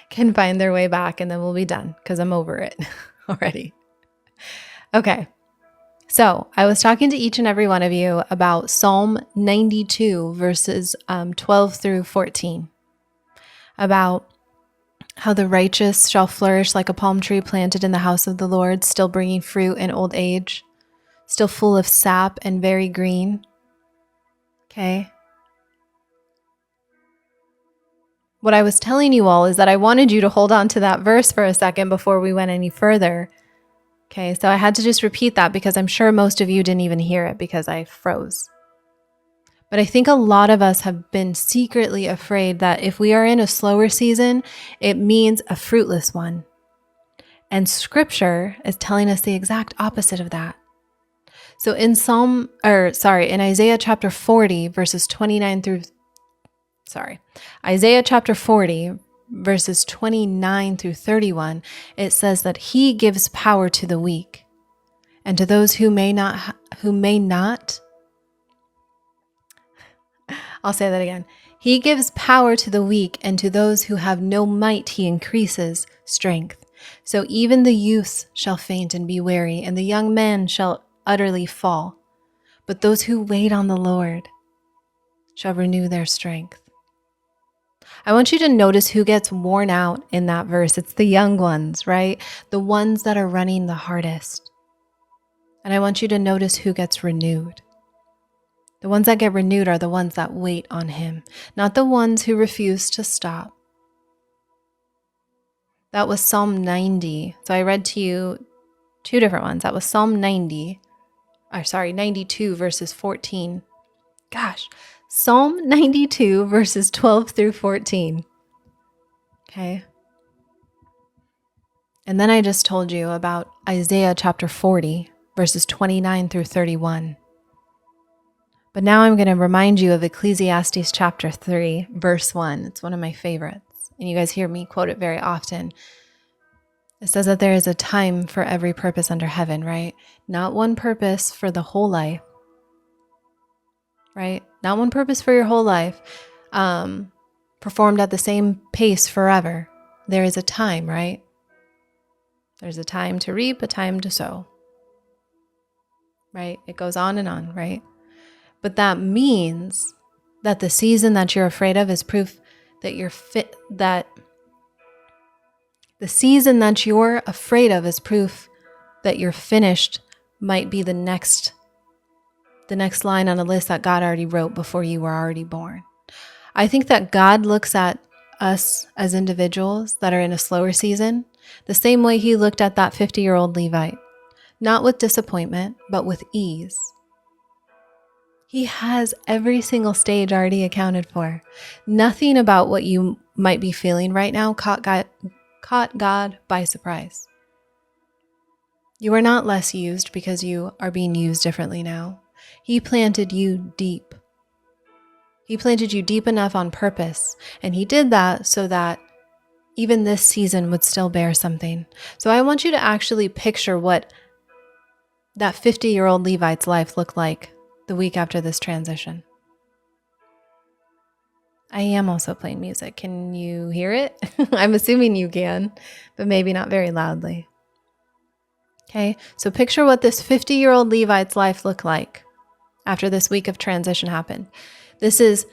can find their way back and then we'll be done because I'm over it already. Okay. So I was talking to each and every one of you about Psalm 92 verses 12 through 14. About how the righteous shall flourish like a palm tree planted in the house of the Lord, still bringing fruit in old age, still full of sap and very green. Okay. What I was telling you all is that I wanted you to hold on to that verse for a second before we went any further. Okay, so I had to just repeat that because I'm sure most of you didn't even hear it because I froze. But I think a lot of us have been secretly afraid that if we are in a slower season, it means a fruitless one. And scripture is telling us the exact opposite of that. So in Isaiah chapter 40, verses 29 through Isaiah chapter 40, verses 29 through 31, it says that he gives power to the weak and to those who may not, I'll say that again. He gives power to the weak and to those who have no might, he increases strength. So even the youths shall faint and be weary, and the young men shall utterly fall. But those who wait on the Lord shall renew their strength. I want you to notice who gets worn out in that verse. It's the young ones, right? The ones that are running the hardest. And I want you to notice who gets renewed. The ones that get renewed are the ones that wait on him, not the ones who refuse to stop. That was Psalm 90. So I read to you two different ones. That was Psalm 92 verses 14. Gosh, Psalm 92 verses 12 through 14. Okay. And then I just told you about Isaiah chapter 40 verses 29 through 31. But now I'm going to remind you of Ecclesiastes chapter 3 verse 1. It's one of my favorites. And you guys hear me quote it very often. It says that there is a time for every purpose under heaven, right? Not one purpose for the whole life, right? Not one purpose for your whole life, performed at the same pace forever. There is a time, right? There's a time to reap, a time to sow, right? It goes on and on, right? But that means that the season that you're afraid of is proof that you're fit, that the season that you're afraid of is proof that you're finished might be the next line on a list that God already wrote before you were already born. I think that God looks at us as individuals that are in a slower season the same way he looked at that 50-year-old Levite, not with disappointment, but with ease. He has every single stage already accounted for. Nothing about what you might be feeling right now caught God by surprise. You are not less used because you are being used differently now. He planted you deep. He planted you deep enough on purpose, and he did that so that even this season would still bear something. So I want you to actually picture what that 50-year-old Levite's life looked like the week after this transition. I am also playing music. Can you hear it? I'm assuming you can, but maybe not very loudly. Okay, so picture what this 50-year-old Levite's life looked like after this week of transition happened. This is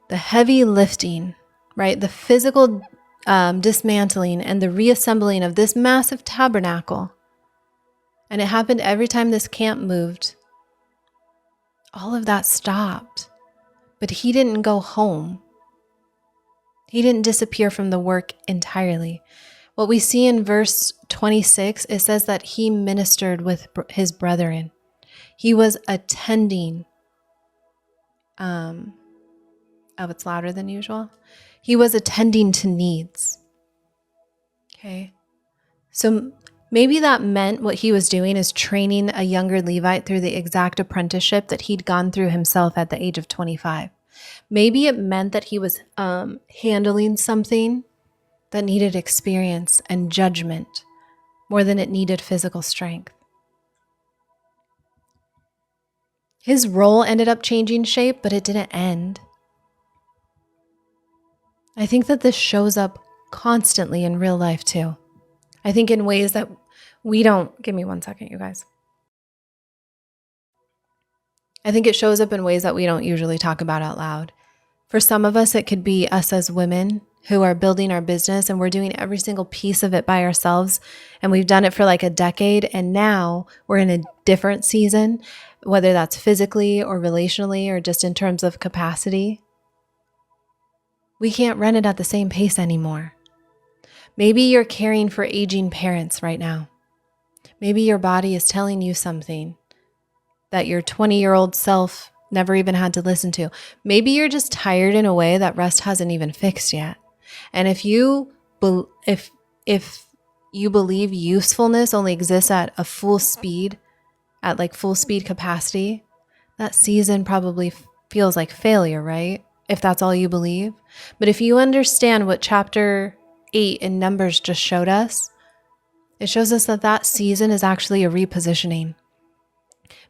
the heavy lifting, right? The physical dismantling and the reassembling of this massive tabernacle. And it happened every time this camp moved. All of that stopped. But he didn't go home. He didn't disappear from the work entirely. What we see in verse 26, it says that he ministered with his brethren. He was attending. It's louder than usual. He was attending to needs. Okay. So maybe that meant what he was doing is training a younger Levite through the exact apprenticeship that he'd gone through himself at the age of 25. Maybe it meant that he was handling something that needed experience and judgment more than it needed physical strength. His role ended up changing shape, but it didn't end. I think that this shows up constantly in real life too. I think in ways that we don't, give me 1 second, you guys. I think it shows up in ways that we don't usually talk about out loud. For some of us, it could be us as women who are building our business and we're doing every single piece of it by ourselves. And we've done it for like a decade. And now we're in a different season, whether that's physically or relationally or just in terms of capacity. We can't run it at the same pace anymore. Maybe you're caring for aging parents right now. Maybe your body is telling you something that your 20-year-old self never even had to listen to. Maybe you're just tired in a way that rest hasn't even fixed yet. And if you believe usefulness only exists at a full speed, at like full speed capacity, that season probably feels like failure, right? If that's all you believe. But if you understand what chapter 8 in Numbers just showed us, it shows us that that season is actually a repositioning.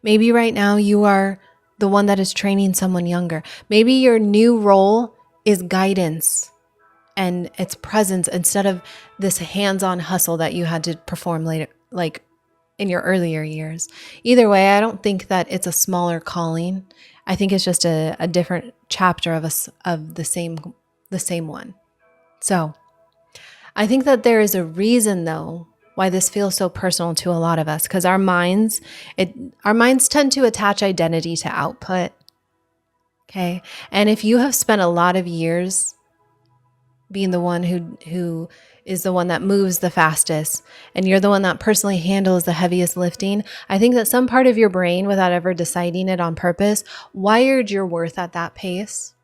Maybe right now you are the one that is training someone younger. Maybe your new role is guidance and its presence instead of this hands-on hustle that you had to perform later, like in your earlier years. Either way, I don't think that it's a smaller calling. I think it's just a different chapter of the same one. So I think that there is a reason though why this feels so personal to a lot of us, because our minds tend to attach identity to output. Okay. And if you have spent a lot of years being the one who is the one that moves the fastest, and you're the one that personally handles the heaviest lifting, I think that some part of your brain, without ever deciding it on purpose, wired your worth at that pace.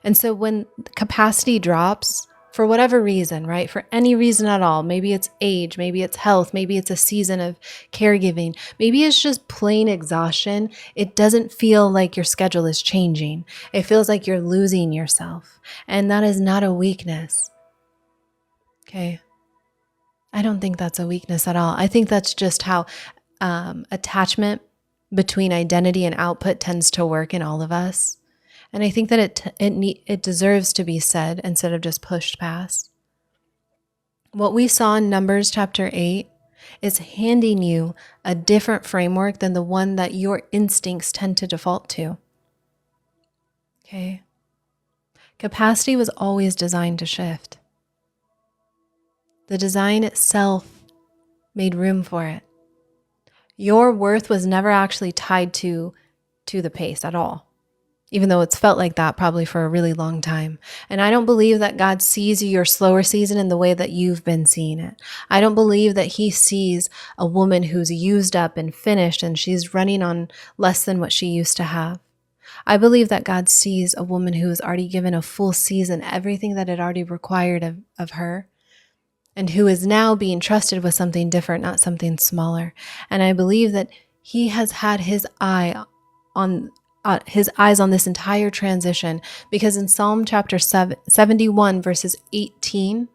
And so when capacity drops, for whatever reason, right? For any reason at all, maybe it's age, maybe it's health, maybe it's a season of caregiving, maybe it's just plain exhaustion. It doesn't feel like your schedule is changing. It feels like you're losing yourself. And that is not a weakness. Okay. I don't think that's a weakness at all. I think that's just how attachment between identity and output tends to work in all of us. And I think that it deserves to be said instead of just pushed past. What we saw in Numbers chapter 8 is handing you a different framework than the one that your instincts tend to default to. Okay? Capacity was always designed to shift. The design itself made room for it. Your worth was never actually tied to the pace at all, even though it's felt like that probably for a really long time. And I don't believe that God sees your slower season in the way that you've been seeing it. I don't believe that he sees a woman who's used up and finished and she's running on less than what she used to have. I believe that God sees a woman who has already given a full season, everything that it already required of her. and who is now being trusted with something different, not something smaller. And I believe that he has had his eyes on this entire transition, because in Psalm chapter 71, verses 18,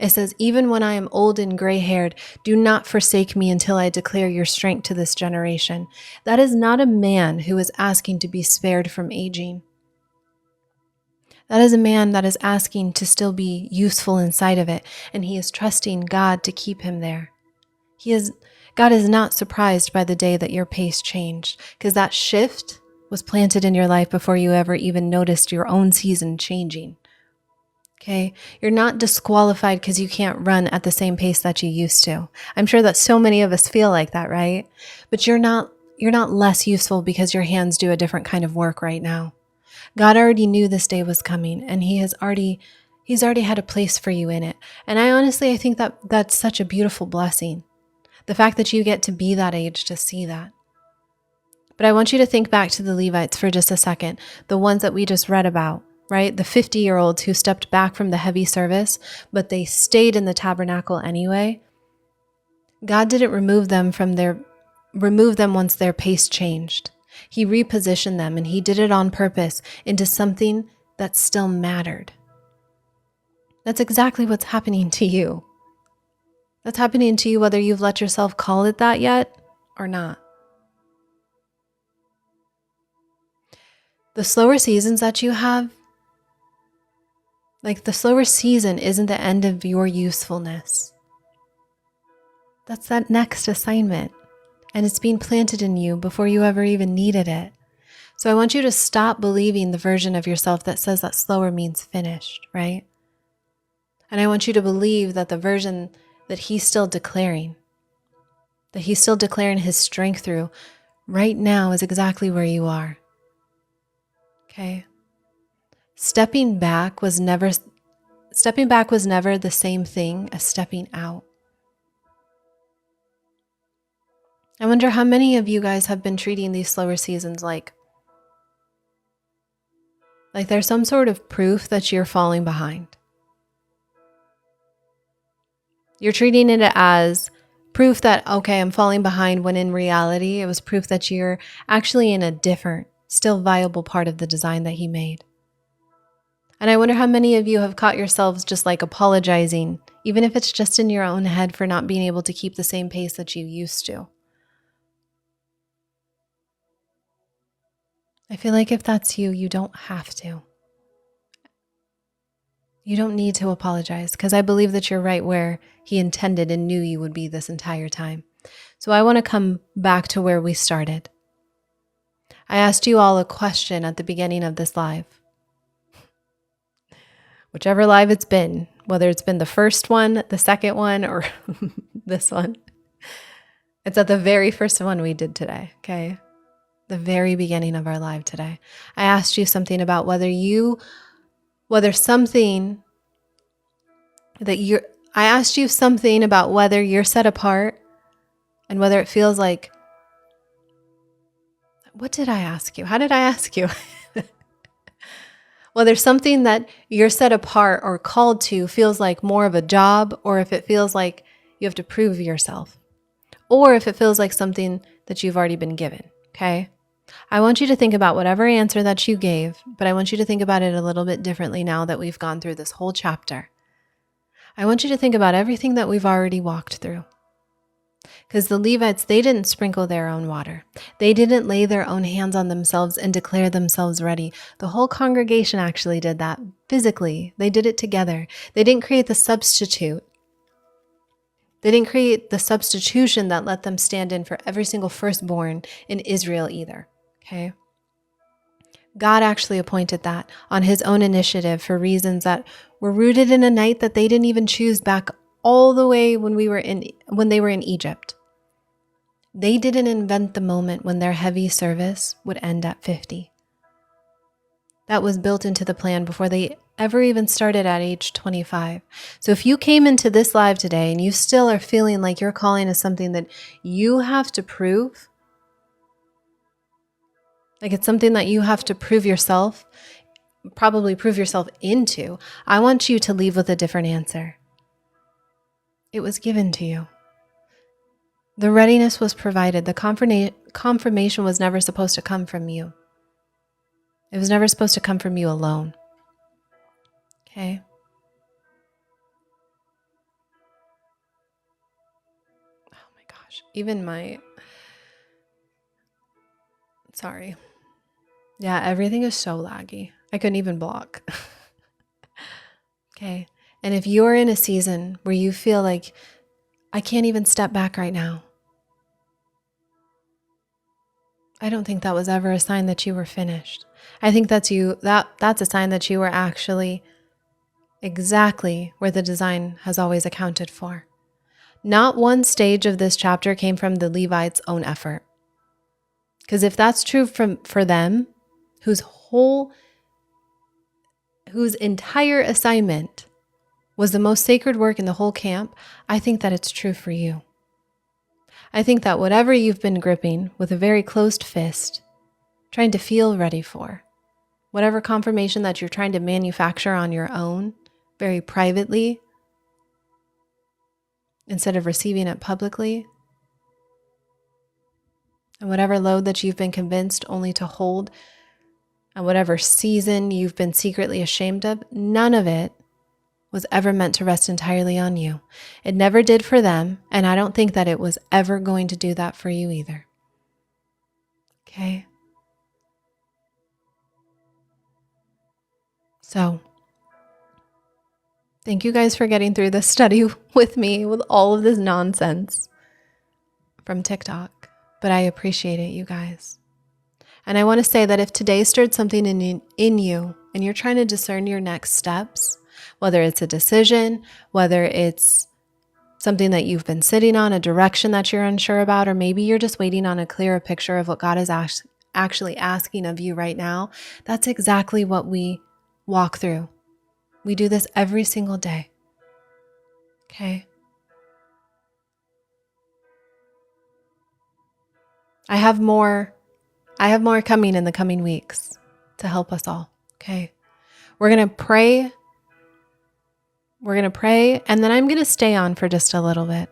it says, "Even when I am old and gray-haired, do not forsake me until I declare your strength to this generation." That is not a man who is asking to be spared from aging. That is a man that is asking to still be useful inside of it, and he is trusting God to keep him there. God is not surprised by the day that your pace changed, because that shift was planted in your life before you ever even noticed your own season changing. Okay? You're not disqualified because you can't run at the same pace that you used to. I'm sure that so many of us feel like that, right? But you're not less useful because your hands do a different kind of work right now. God already knew this day was coming, and he's already had a place for you in it. And I think that that's such a beautiful blessing. The fact that you get to be that age to see that. But I want you to think back to the Levites for just a second, the ones that we just read about, right? The 50-year-olds who stepped back from the heavy service, but they stayed in the tabernacle anyway. God didn't remove them once their pace changed. He repositioned them, and he did it on purpose into something that still mattered. That's exactly what's happening to you. That's happening to you whether you've let yourself call it that yet or not. The slower seasons that you have, like the slower season isn't the end of your usefulness. That's that next assignment, and it's being planted in you before you ever even needed it. So I want you to stop believing the version of yourself that says that slower means finished, right? And I want you to believe that the version that he's still declaring his strength through right now is exactly where you are. Okay? Stepping back was never the same thing as stepping out. I wonder how many of you guys have been treating these slower seasons like there's some sort of proof that you're falling behind. You're treating it as proof that, okay, I'm falling behind, when in reality, it was proof that you're actually in a different, still viable part of the design that he made. And I wonder how many of you have caught yourselves just apologizing, even if it's just in your own head, for not being able to keep the same pace that you used to. I feel like if that's you, you don't have to. You don't need to apologize, because I believe that you're right where he intended and knew you would be this entire time. So I want to come back to where we started. I asked you all a question at the beginning of this live. Whichever live it's been, whether it's been the first one, the second one, or this one. It's at the very first one we did today, okay? The very beginning of our live today. I asked you something about whether you're set apart, and whether it feels like, what did I ask you? How did I ask you? Whether something that you're set apart or called to feels like more of a job, or if it feels like you have to prove yourself, or if it feels like something that you've already been given, okay? I want you to think about whatever answer that you gave, but I want you to think about it a little bit differently now that we've gone through this whole chapter. I want you to think about everything that we've already walked through. Because the Levites, they didn't sprinkle their own water. They didn't lay their own hands on themselves and declare themselves ready. The whole congregation actually did that physically. They did it together. They didn't create the substitute. They didn't create the substitution that let them stand in for every single firstborn in Israel either. Okay? God actually appointed that on his own initiative for reasons that were rooted in a night that they didn't even choose back all the way when they were in Egypt. They didn't invent the moment when their heavy service would end at 50. That was built into the plan before they ever even started at age 25. So if you came into this live today and you still are feeling like your calling is something that you have to prove, like it's something that you have to prove yourself, probably prove yourself into, I want you to leave with a different answer. It was given to you. The readiness was provided. The confirmation was never supposed to come from you. It was never supposed to come from you alone. Okay? Oh my gosh. Sorry. Yeah, everything is so laggy. I couldn't even block. Okay? And if you're in a season where you feel like, I can't even step back right now, I don't think that was ever a sign that you were finished. I think that's a sign that you were actually exactly where the design has always accounted for. Not one stage of this chapter came from the Levites' own effort. Because if that's true for them, whose entire assignment was the most sacred work in the whole camp, I think that it's true for you. I think that whatever you've been gripping with a very closed fist, trying to feel ready for, whatever confirmation that you're trying to manufacture on your own, very privately, instead of receiving it publicly, and whatever load that you've been convinced only to hold, and whatever season you've been secretly ashamed of, none of it was ever meant to rest entirely on you. It never did for them, and I don't think that it was ever going to do that for you either. Okay? So, thank you guys for getting through this study with me with all of this nonsense from TikTok, but I appreciate it, you guys. And I want to say that if today stirred something in you and you're trying to discern your next steps, whether it's a decision, whether it's something that you've been sitting on, a direction that you're unsure about, or maybe you're just waiting on a clearer picture of what God is actually asking of you right now, that's exactly what we walk through. We do this every single day. Okay? I have more coming in the coming weeks to help us all. Okay? We're going to pray. And then I'm going to stay on for just a little bit.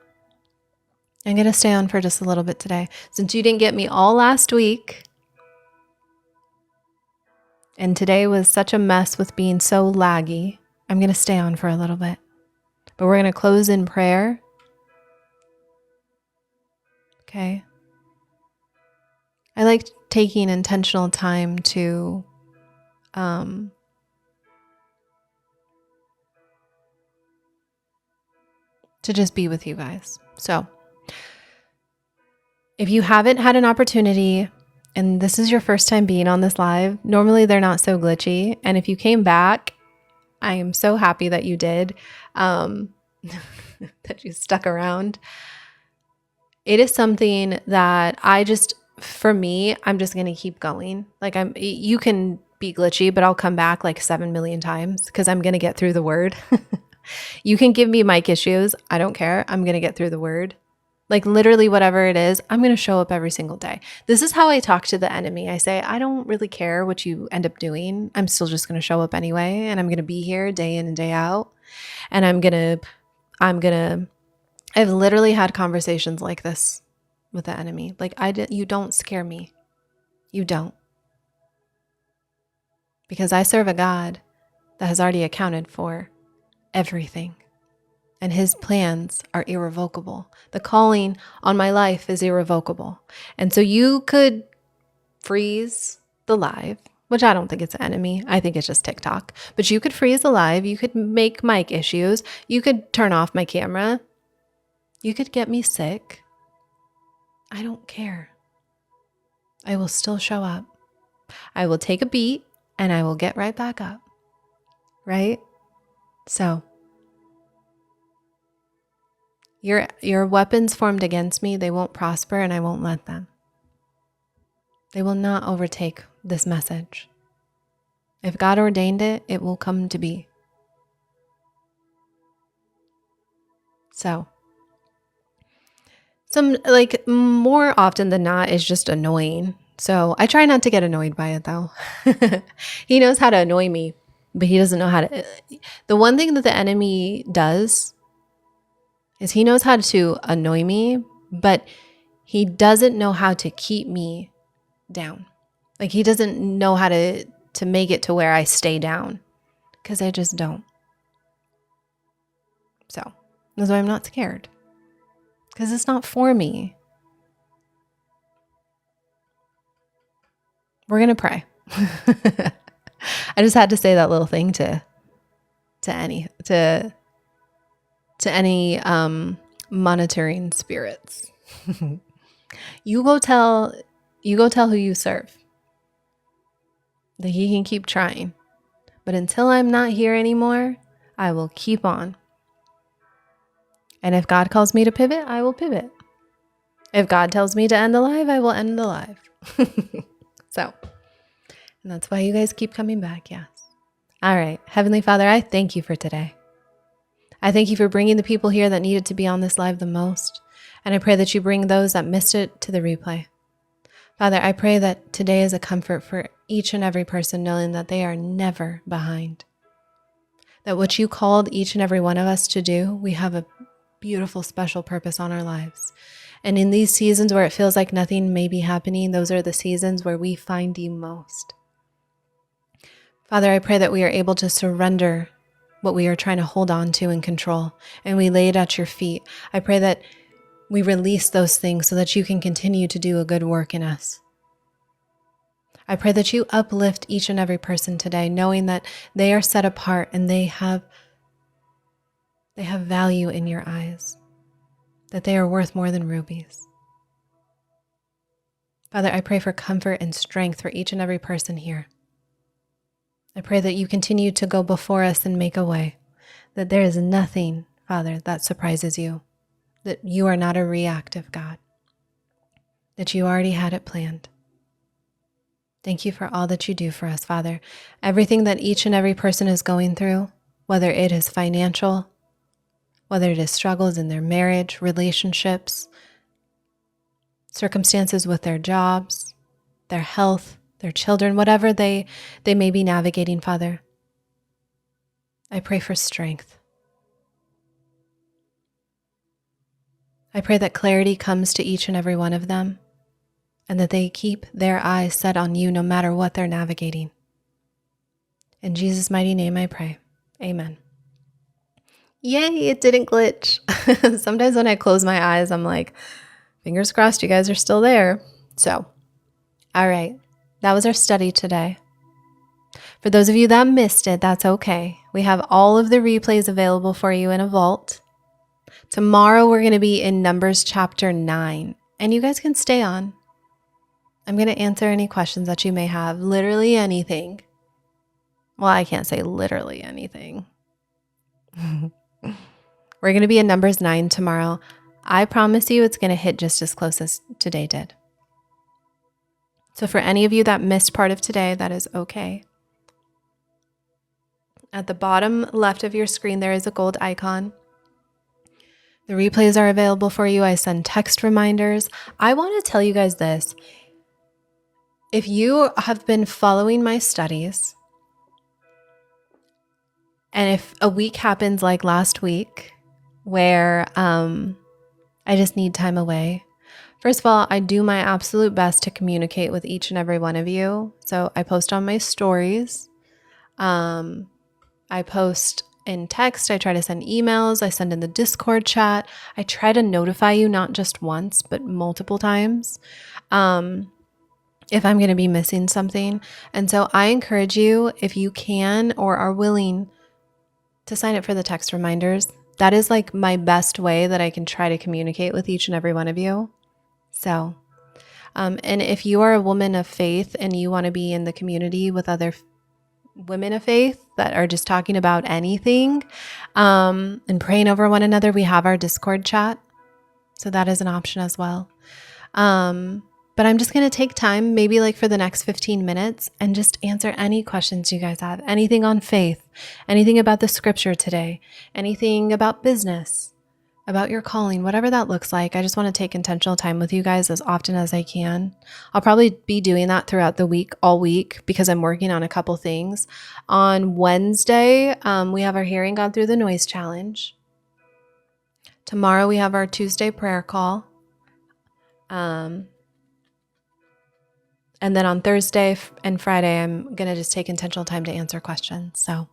I'm going to stay on for just a little bit today. Since you didn't get me all last week, and today was such a mess with being so laggy, I'm going to stay on for a little bit. But we're going to close in prayer. Okay? I like taking intentional time to just be with you guys. So, if you haven't had an opportunity, and this is your first time being on this live, normally they're not so glitchy. And if you came back, I am so happy that you did, that you stuck around. It is something that for me, I'm just going to keep going. Like you can be glitchy, but I'll come back like 7 million times because I'm going to get through the word. You can give me mic issues. I don't care. I'm going to get through the word. Like literally whatever it is, I'm going to show up every single day. This is how I talk to the enemy. I say, I don't really care what you end up doing. I'm still just going to show up anyway. And I'm going to be here day in and day out. And I've literally had conversations like this with the enemy. Like you don't scare me. You don't. Because I serve a God that has already accounted for everything. And his plans are irrevocable. The calling on my life is irrevocable. And so you could freeze the live, which I don't think it's an enemy. I think it's just TikTok. But you could freeze the live. You could make mic issues. You could turn off my camera. You could get me sick. I don't care. I will still show up. I will take a beat and I will get right back up. Right? So, your weapons formed against me, they won't prosper, and I won't let them. They will not overtake this message. If God ordained it, it will come to be. So, more often than not is just annoying. So I try not to get annoyed by it though. He knows how to annoy me, but he doesn't know how to. The one thing that the enemy does, is he knows how to annoy me, but he doesn't know how to keep me down. Like he doesn't know how to make it to where I stay down, because I just don't. So that's why I'm not scared, because it's not for me. We're going to pray. I just had to say that little thing to any monitoring spirits. You go tell who you serve that he can keep trying. But until I'm not here anymore, I will keep on. And if God calls me to pivot, I will pivot. If God tells me to end the live, I will end the live. So, and that's why you guys keep coming back. Yes. All right. Heavenly Father, I thank you for today. I thank you for bringing the people here that needed to be on this live the most. And I pray that you bring those that missed it to the replay. Father, I pray that today is a comfort for each and every person, knowing that they are never behind. That what you called each and every one of us to do, we have a beautiful, special purpose on our lives. And in these seasons where it feels like nothing may be happening, those are the seasons where we find you most. Father, I pray that we are able to surrender what we are trying to hold on to and control, and we lay it at your feet. I pray that we release those things so that you can continue to do a good work in us. I pray that you uplift each and every person today, knowing that they are set apart and they have value in your eyes, that they are worth more than rubies. Father, I pray for comfort and strength for each and every person here. I pray that you continue to go before us and make a way, that there is nothing, Father, that surprises you, that you are not a reactive God, that you already had it planned. Thank you for all that you do for us, Father. Everything that each and every person is going through, whether it is financial, whether it is struggles in their marriage, relationships, circumstances with their jobs, their health, their children, whatever they may be navigating, Father, I pray for strength. I pray that clarity comes to each and every one of them, and that they keep their eyes set on you no matter what they're navigating. In Jesus' mighty name I pray. Amen. Yay, it didn't glitch. Sometimes when I close my eyes, I'm like, fingers crossed you guys are still there. So, all right, that was our study today. For those of you that missed it, that's okay. We have all of the replays available for you in a vault. Tomorrow we're going to be in Numbers chapter 9, and you guys can stay on. I'm going to answer any questions that you may have, literally anything. Well, I can't say literally anything. We're going to be in Numbers 9 tomorrow. I promise you it's going to hit just as close as today did. So for any of you that missed part of today, that is okay. At the bottom left of your screen, there is a gold icon. The replays are available for you. I send text reminders. I want to tell you guys this. If you have been following my studies, and if a week happens like last week, where I just need time away, first of all, I do my absolute best to communicate with each and every one of you. So I post on my stories. I post in text. I try to send emails. I send in the Discord chat. I try to notify you not just once, but multiple times. If I'm going to be missing something. And so I encourage you, if you can or are willing, to sign up for the text reminders. That is like my best way that I can try to communicate with each and every one of you. So, and if you are a woman of faith and you want to be in the community with other women of faith that are just talking about anything and praying over one another, we have our Discord chat. So that is an option as well. But I'm just going to take time, maybe like for the next 15 minutes, and just answer any questions you guys have. Anything on faith, anything about the scripture today, anything about business, about your calling, whatever that looks like. I just want to take intentional time with you guys as often as I can. I'll probably be doing that throughout the week, all week, because I'm working on a couple things. On Wednesday, we have our Hearing God Through the Noise Challenge. Tomorrow we have our Tuesday prayer call. And then on Thursday and Friday, I'm going to just take intentional time to answer questions. So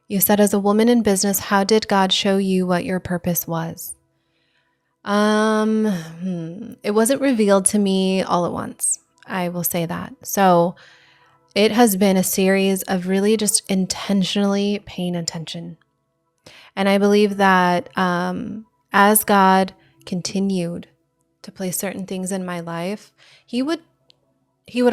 you said, as a woman in business, how did God show you what your purpose was? It wasn't revealed to me all at once. I will say that. So it has been a series of really just intentionally paying attention. And I believe that as God continued to place certain things in my life, He would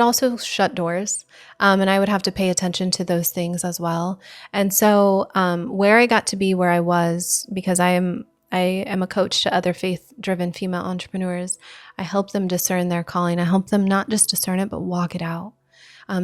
also shut doors, and I would have to pay attention to those things as well. And so where I got to be where I was, because I am a coach to other faith-driven female entrepreneurs, I help them discern their calling. I help them not just discern it, but walk it out.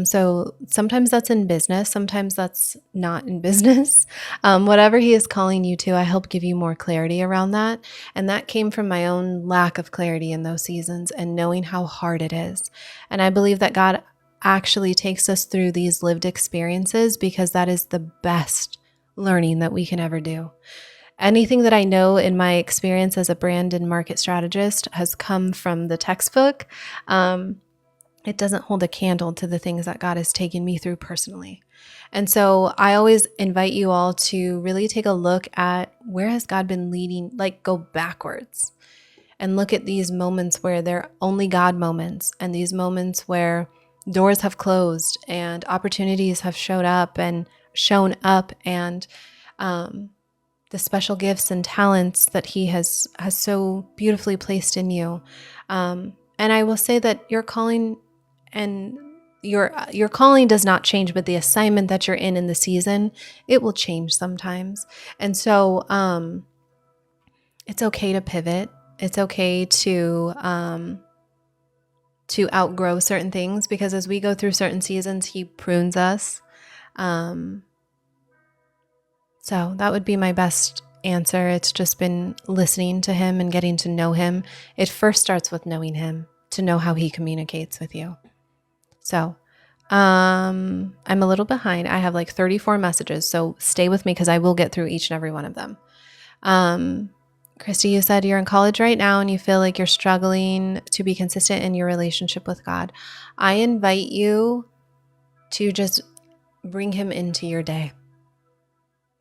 So sometimes that's in business, sometimes that's not in business. Whatever He is calling you to, I help give you more clarity around that. And that came from my own lack of clarity in those seasons and knowing how hard it is. And I believe that God actually takes us through these lived experiences because that is the best learning that we can ever do. Anything that I know in my experience as a brand and market strategist has come from the textbook. It doesn't hold a candle to the things that God has taken me through personally. And so I always invite you all to really take a look at where has God been leading, like go backwards and look at these moments where they're only God moments, and these moments where doors have closed and opportunities have showed up and the special gifts and talents that He has so beautifully placed in you. And I will say that your calling and your calling does not change, but the assignment that you're in the season, it will change sometimes. And so it's okay to pivot. It's okay to outgrow certain things, because as we go through certain seasons, He prunes us. So that would be my best answer. It's just been listening to Him and getting to know Him. It first starts with knowing Him, to know how He communicates with you. So I'm a little behind. I have like 34 messages, so stay with me because I will get through each and every one of them. Christy, you said you're in college right now and you feel like you're struggling to be consistent in your relationship with God. I invite you to just bring Him into your day.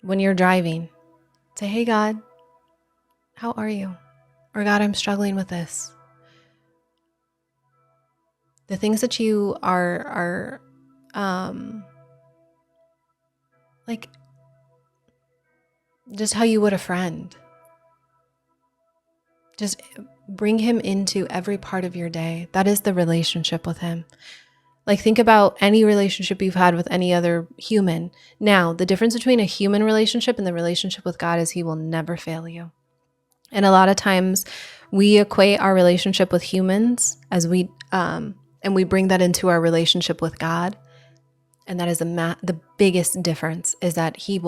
When you're driving, say, hey, God, how are you? Or God, I'm struggling with this. The things that you are like just how you would a friend. Just bring Him into every part of your day. That is the relationship with Him. Like think about any relationship you've had with any other human. Now, the difference between a human relationship and the relationship with God is He will never fail you. And a lot of times we equate our relationship with humans as and we bring that into our relationship with God. And that is the biggest difference, is that He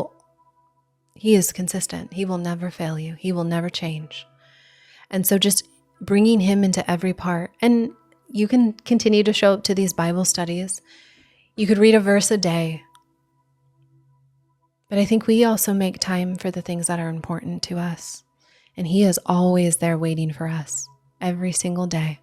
is consistent. He will never fail you. He will never change. And so just bringing Him into every part. And you can continue to show up to these Bible studies. You could read a verse a day. But I think we also make time for the things that are important to us. And He is always there waiting for us every single day.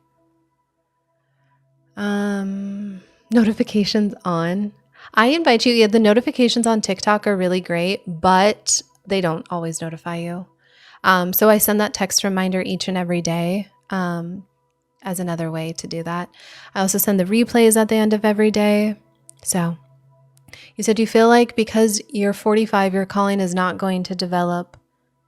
Notifications on. I invite you, the notifications on TikTok are really great, but they don't always notify you. So I send that text reminder each and every day as another way to do that. I also send the replays at the end of every day. So you said you feel like because you're 45, your calling is not going to develop.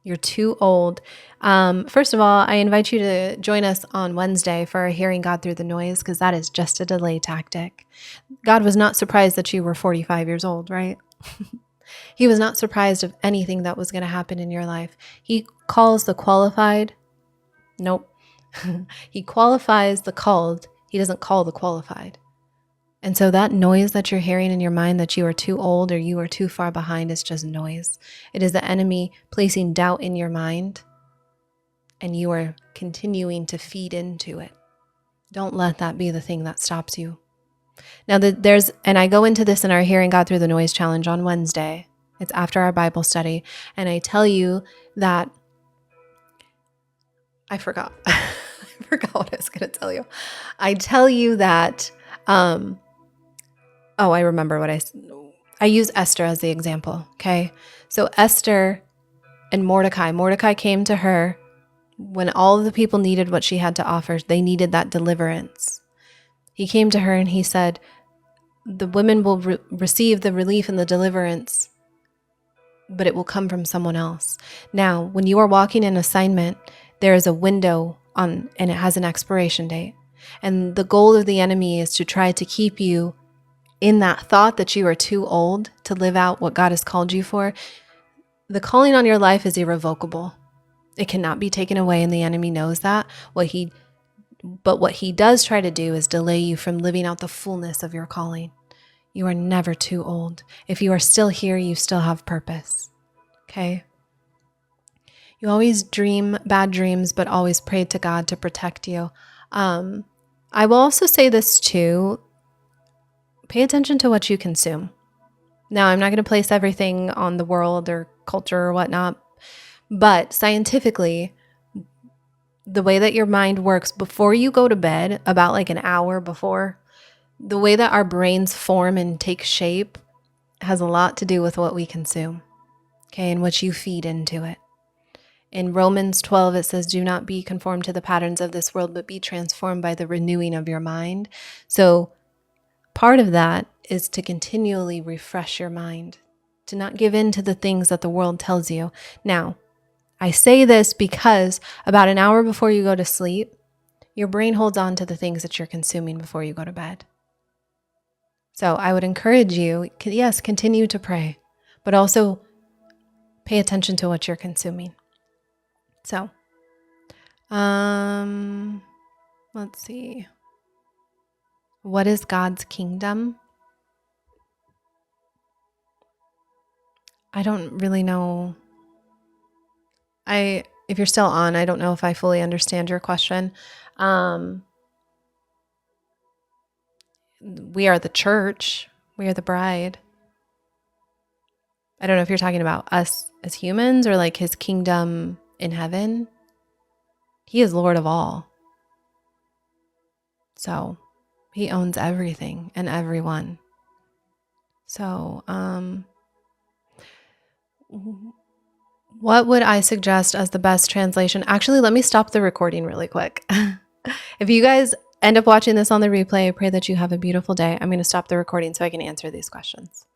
You're too old. First of all, I invite you to join us on Wednesday for our Hearing God Through the Noise, because that is just a delay tactic. God was not surprised that you were 45 years old, right? He was not surprised of anything that was going to happen in your life. He calls the qualified. Nope. He qualifies the called. He doesn't call the qualified. And so that noise that you're hearing in your mind that you are too old or you are too far behind is just noise. It is the enemy placing doubt in your mind, and you are continuing to feed into it. Don't let that be the thing that stops you. Now, and I go into this in our Hearing God Through the Noise challenge on Wednesday. It's after our Bible study. And I tell you that I forgot. I forgot what I was going to tell you. I tell you that, I remember what I use Esther as the example. Okay. So Esther and Mordecai came to her when all of the people needed what she had to offer. They needed that deliverance. He came to her and he said, the women will receive the relief and the deliverance, but it will come from someone else. Now, when you are walking in assignment, there is a window on, and it has an expiration date. And the goal of the enemy is to try to keep you in that thought that you are too old to live out what God has called you for. The calling on your life is irrevocable. It cannot be taken away, and the enemy knows that. But what he does try to do is delay you from living out the fullness of your calling. You are never too old. If you are still here, you still have purpose. Okay? You always dream bad dreams, but always pray to God to protect you. I will also say this too. Pay attention to what you consume. Now, I'm not going to place everything on the world or culture or whatnot, but scientifically, the way that your mind works before you go to bed, about like an hour before, the way that our brains form and take shape has a lot to do with what we consume, okay, and what you feed into it. In Romans 12, it says, do not be conformed to the patterns of this world, but be transformed by the renewing of your mind. So part of that is to continually refresh your mind, to not give in to the things that the world tells you. Now, I say this because about an hour before you go to sleep, your brain holds on to the things that you're consuming before you go to bed. So I would encourage you, yes, continue to pray, but also pay attention to what you're consuming. So, let's see. What is God's kingdom? I don't really know. If you're still on, I don't know if I fully understand your question. We are the church. We are the bride. I don't know if you're talking about us as humans or like his kingdom in heaven. He is Lord of all. So he owns everything and everyone. So, what would I suggest as the best translation? Actually, let me stop the recording really quick. If you guys end up watching this on the replay, I pray that you have a beautiful day. I'm going to stop the recording so I can answer these questions.